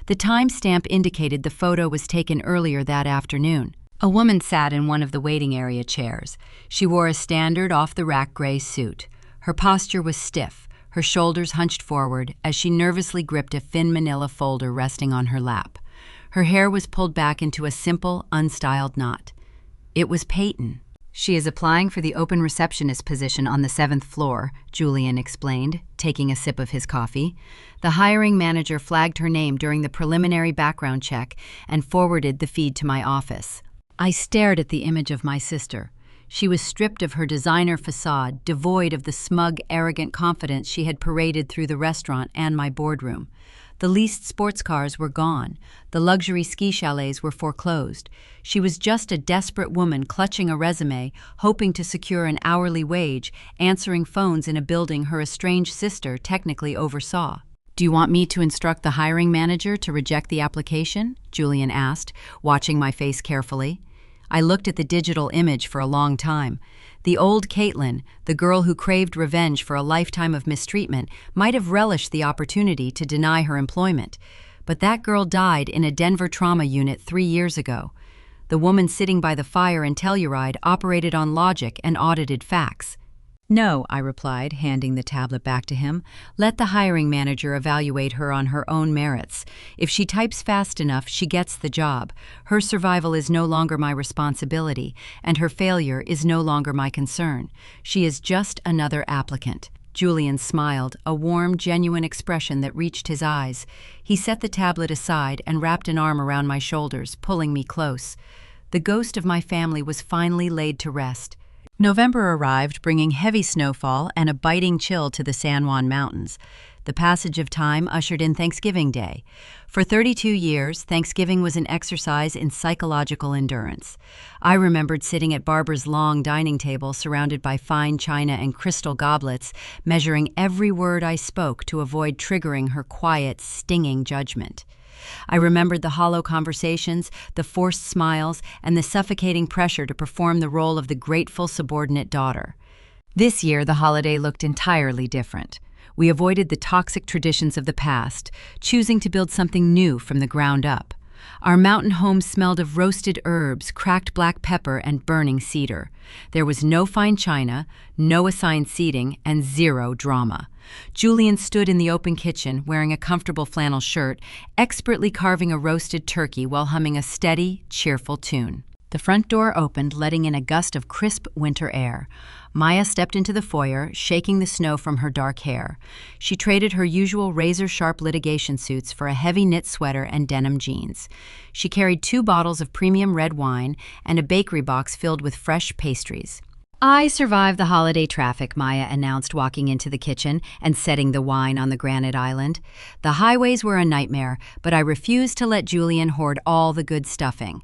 The timestamp indicated the photo was taken earlier that afternoon. A woman sat in one of the waiting area chairs. She wore a standard off-the-rack gray suit. Her posture was stiff, her shoulders hunched forward as she nervously gripped a thin manila folder resting on her lap. Her hair was pulled back into a simple, unstyled knot. It was Peyton. "She is applying for the open receptionist position on the 7th floor," Julian explained, taking a sip of his coffee. The hiring manager flagged her name during the preliminary background check and forwarded the feed to my office. I stared at the image of my sister. She was stripped of her designer facade, devoid of the smug, arrogant confidence she had paraded through the restaurant and my boardroom. The leased sports cars were gone. The luxury ski chalets were foreclosed. She was just a desperate woman clutching a resume, hoping to secure an hourly wage, answering phones in a building her estranged sister technically oversaw. "Do you want me to instruct the hiring manager to reject the application?" Julian asked, watching my face carefully. I looked at the digital image for a long time. The old Caitlin, the girl who craved revenge for a lifetime of mistreatment, might have relished the opportunity to deny her employment. But that girl died in a Denver trauma unit 3 years ago. The woman sitting by the fire in Telluride operated on logic and audited facts. "No," I replied, handing the tablet back to him. "Let the hiring manager evaluate her on her own merits. If she types fast enough, she gets the job. Her survival is no longer my responsibility, and her failure is no longer my concern. She is just another applicant." Julian smiled, a warm, genuine expression that reached his eyes. He set the tablet aside and wrapped an arm around my shoulders, pulling me close. The ghost of my family was finally laid to rest. November arrived, bringing heavy snowfall and a biting chill to the San Juan Mountains. The passage of time ushered in Thanksgiving Day. For 32 years, Thanksgiving was an exercise in psychological endurance. I remembered sitting at Barbara's long dining table surrounded by fine china and crystal goblets, measuring every word I spoke to avoid triggering her quiet, stinging judgment. I remembered the hollow conversations, the forced smiles, and the suffocating pressure to perform the role of the grateful subordinate daughter. This year, the holiday looked entirely different. We avoided the toxic traditions of the past, choosing to build something new from the ground up. Our mountain home smelled of roasted herbs, cracked black pepper, and burning cedar. There was no fine china, no assigned seating, and zero drama. Julian stood in the open kitchen, wearing a comfortable flannel shirt, expertly carving a roasted turkey while humming a steady, cheerful tune. The front door opened, letting in a gust of crisp winter air. Maya stepped into the foyer, shaking the snow from her dark hair. She traded her usual razor-sharp litigation suits for a heavy knit sweater and denim jeans. She carried 2 bottles of premium red wine and a bakery box filled with fresh pastries. "I survived the holiday traffic," Maya announced, walking into the kitchen and setting the wine on the granite island. "The highways were a nightmare, but I refused to let Julian hoard all the good stuffing."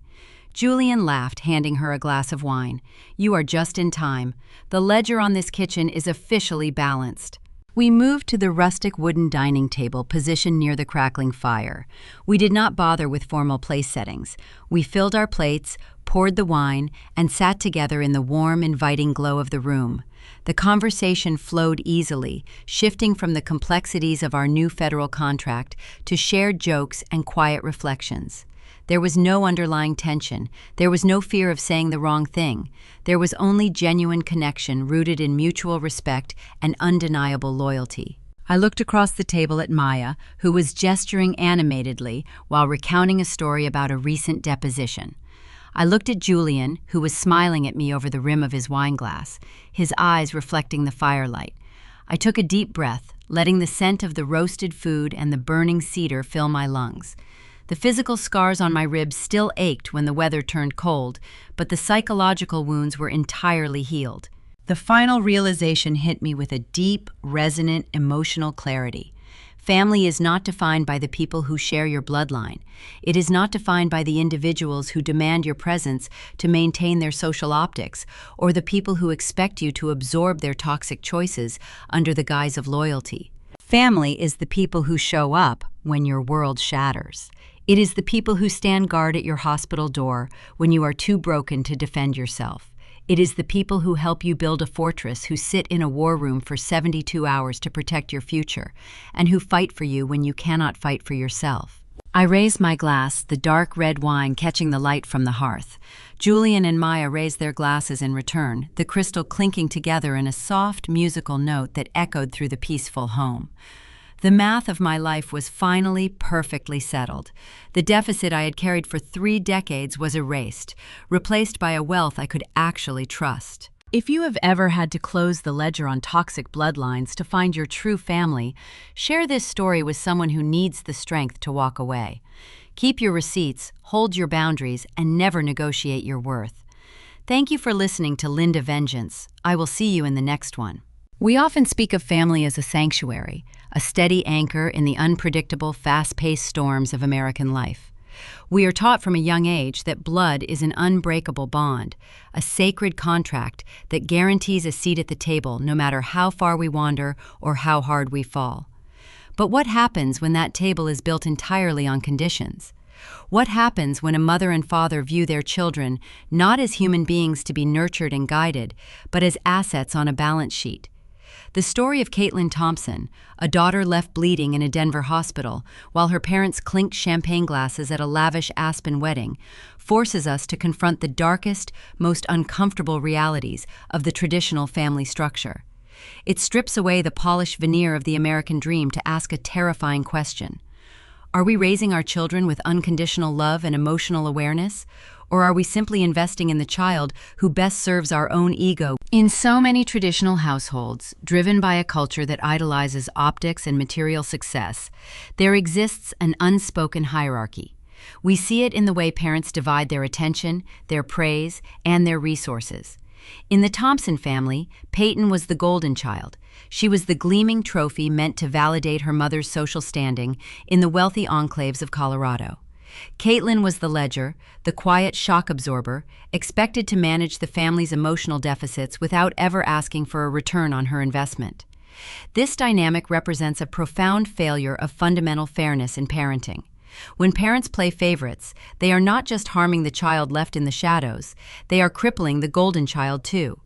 Julian laughed, handing her a glass of wine. "You are just in time. The ledger on this kitchen is officially balanced." We moved to the rustic wooden dining table positioned near the crackling fire. We did not bother with formal place settings. We filled our plates, poured the wine, and sat together in the warm, inviting glow of the room. The conversation flowed easily, shifting from the complexities of our new federal contract to shared jokes and quiet reflections. There was no underlying tension. There was no fear of saying the wrong thing. There was only genuine connection rooted in mutual respect and undeniable loyalty. I looked across the table at Maya, who was gesturing animatedly while recounting a story about a recent deposition. I looked at Julian, who was smiling at me over the rim of his wineglass, his eyes reflecting the firelight. I took a deep breath, letting the scent of the roasted food and the burning cedar fill my lungs. The physical scars on my ribs still ached when the weather turned cold, but the psychological wounds were entirely healed. The final realization hit me with a deep, resonant, emotional clarity. Family is not defined by the people who share your bloodline. It is not defined by the individuals who demand your presence to maintain their social optics, or the people who expect you to absorb their toxic choices under the guise of loyalty. Family is the people who show up when your world shatters. It is the people who stand guard at your hospital door when you are too broken to defend yourself. It is the people who help you build a fortress, who sit in a war room for 72 hours to protect your future, and who fight for you when you cannot fight for yourself. I raise my glass, the dark red wine catching the light from the hearth. Julian and Maya raise their glasses in return, the crystal clinking together in a soft, musical note that echoed through the peaceful home. The math of my life was finally perfectly settled. The deficit I had carried for 3 decades was erased, replaced by a wealth I could actually trust. If you have ever had to close the ledger on toxic bloodlines to find your true family, share this story with someone who needs the strength to walk away. Keep your receipts, hold your boundaries, and never negotiate your worth. Thank you for listening to Linda Vengeance. I will see you in the next one. We often speak of family as a sanctuary, a steady anchor in the unpredictable, fast-paced storms of American life. We are taught from a young age that blood is an unbreakable bond, a sacred contract that guarantees a seat at the table no matter how far we wander or how hard we fall. But what happens when that table is built entirely on conditions? What happens when a mother and father view their children not as human beings to be nurtured and guided, but as assets on a balance sheet? The story of Caitlin Thompson, a daughter left bleeding in a Denver hospital while her parents clinked champagne glasses at a lavish Aspen wedding, forces us to confront the darkest, most uncomfortable realities of the traditional family structure. It strips away the polished veneer of the American dream to ask a terrifying question. Are we raising our children with unconditional love and emotional awareness? Or are we simply investing in the child who best serves our own ego? In so many traditional households, driven by a culture that idolizes optics and material success, there exists an unspoken hierarchy. We see it in the way parents divide their attention, their praise, and their resources. In the Thompson family, Peyton was the golden child. She was the gleaming trophy meant to validate her mother's social standing in the wealthy enclaves of Colorado. Caitlin was the ledger, the quiet shock absorber, expected to manage the family's emotional deficits without ever asking for a return on her investment. This dynamic represents a profound failure of fundamental fairness in parenting. When parents play favorites, they are not just harming the child left in the shadows, they are crippling the golden child too.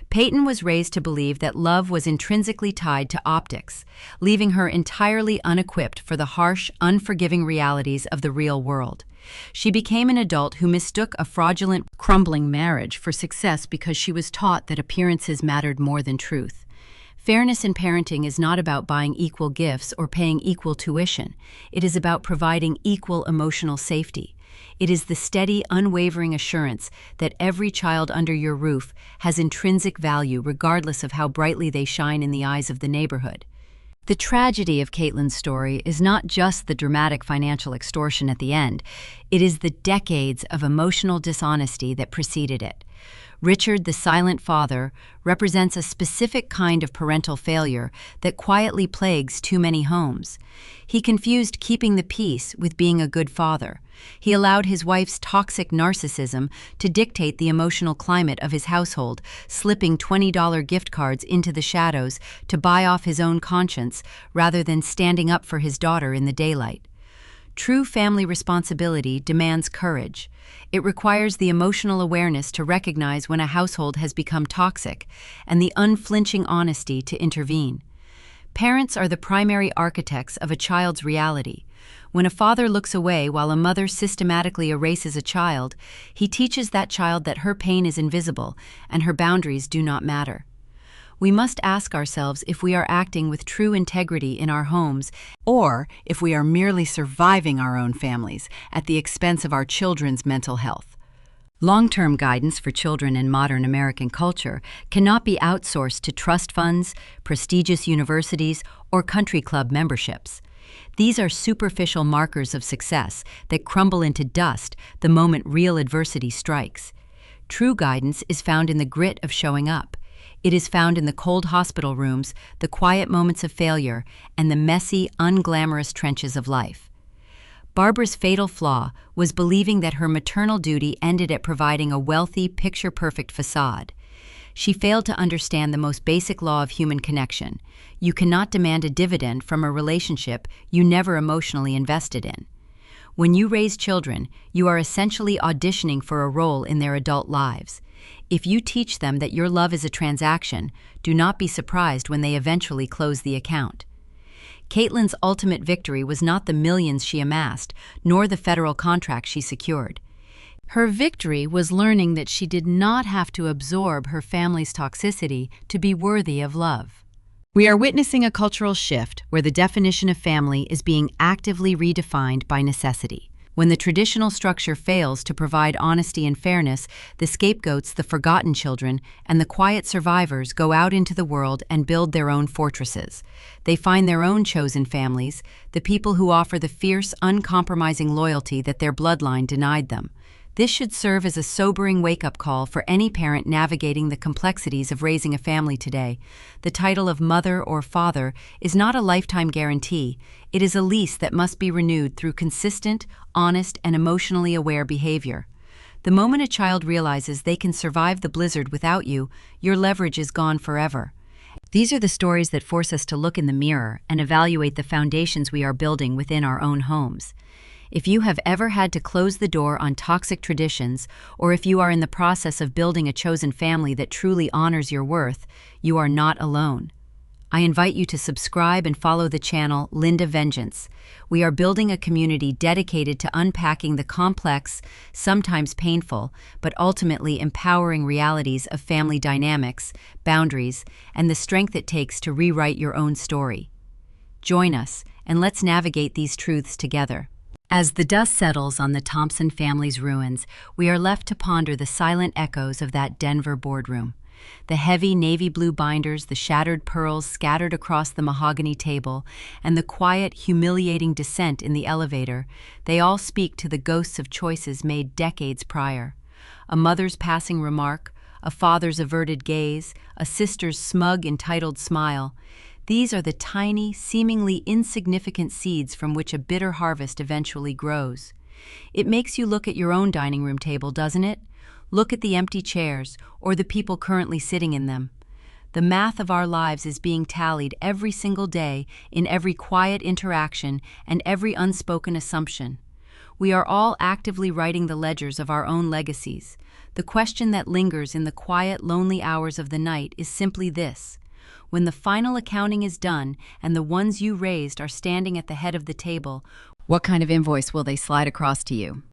Peyton was raised to believe that love was intrinsically tied to optics, leaving her entirely unequipped for the harsh, unforgiving realities of the real world. She became an adult who mistook a fraudulent, crumbling marriage for success because she was taught that appearances mattered more than truth. Fairness in parenting is not about buying equal gifts or paying equal tuition. It is about providing equal emotional safety. It is the steady, unwavering assurance that every child under your roof has intrinsic value regardless of how brightly they shine in the eyes of the neighborhood. The tragedy of Caitlin's story is not just the dramatic financial extortion at the end, it is the decades of emotional dishonesty that preceded it. Richard, the silent father, represents a specific kind of parental failure that quietly plagues too many homes. He confused keeping the peace with being a good father. He allowed his wife's toxic narcissism to dictate the emotional climate of his household, slipping $20 gift cards into the shadows to buy off his own conscience rather than standing up for his daughter in the daylight. True family responsibility demands courage. It requires the emotional awareness to recognize when a household has become toxic and the unflinching honesty to intervene. Parents are the primary architects of a child's reality. When a father looks away while a mother systematically erases a child, he teaches that child that her pain is invisible and her boundaries do not matter. We must ask ourselves if we are acting with true integrity in our homes or if we are merely surviving our own families at the expense of our children's mental health. Long-term guidance for children in modern American culture cannot be outsourced to trust funds, prestigious universities, or country club memberships. These are superficial markers of success that crumble into dust the moment real adversity strikes. True guidance is found in the grit of showing up. It is found in the cold hospital rooms, the quiet moments of failure, and the messy, unglamorous trenches of life. Barbara's fatal flaw was believing that her maternal duty ended at providing a wealthy, picture-perfect facade. She failed to understand the most basic law of human connection. You cannot demand a dividend from a relationship you never emotionally invested in. When you raise children, you are essentially auditioning for a role in their adult lives. If you teach them that your love is a transaction, do not be surprised when they eventually close the account. Caitlin's ultimate victory was not the millions she amassed, nor the federal contract she secured. Her victory was learning that she did not have to absorb her family's toxicity to be worthy of love. We are witnessing a cultural shift where the definition of family is being actively redefined by necessity. When the traditional structure fails to provide honesty and fairness, the scapegoats, the forgotten children, and the quiet survivors go out into the world and build their own fortresses. They find their own chosen families, the people who offer the fierce, uncompromising loyalty that their bloodline denied them. This should serve as a sobering wake-up call for any parent navigating the complexities of raising a family today. The title of mother or father is not a lifetime guarantee. It is a lease that must be renewed through consistent, honest, and emotionally aware behavior. The moment a child realizes they can survive the blizzard without you, your leverage is gone forever. These are the stories that force us to look in the mirror and evaluate the foundations we are building within our own homes. If you have ever had to close the door on toxic traditions, or if you are in the process of building a chosen family that truly honors your worth, you are not alone. I invite you to subscribe and follow the channel Linda Vengeance. We are building a community dedicated to unpacking the complex, sometimes painful, but ultimately empowering realities of family dynamics, boundaries, and the strength it takes to rewrite your own story. Join us, and let's navigate these truths together. As the dust settles on the Thompson family's ruins, we are left to ponder the silent echoes of that Denver boardroom. The heavy navy blue binders, the shattered pearls scattered across the mahogany table, and the quiet, humiliating descent in the elevator, they all speak to the ghosts of choices made decades prior. A mother's passing remark, a father's averted gaze, a sister's smug, entitled smile. These are the tiny, seemingly insignificant seeds from which a bitter harvest eventually grows. It makes you look at your own dining room table, doesn't it? Look at the empty chairs, or the people currently sitting in them. The math of our lives is being tallied every single day in every quiet interaction and every unspoken assumption. We are all actively writing the ledgers of our own legacies. The question that lingers in the quiet, lonely hours of the night is simply this: when the final accounting is done and the ones you raised are standing at the head of the table, what kind of invoice will they slide across to you?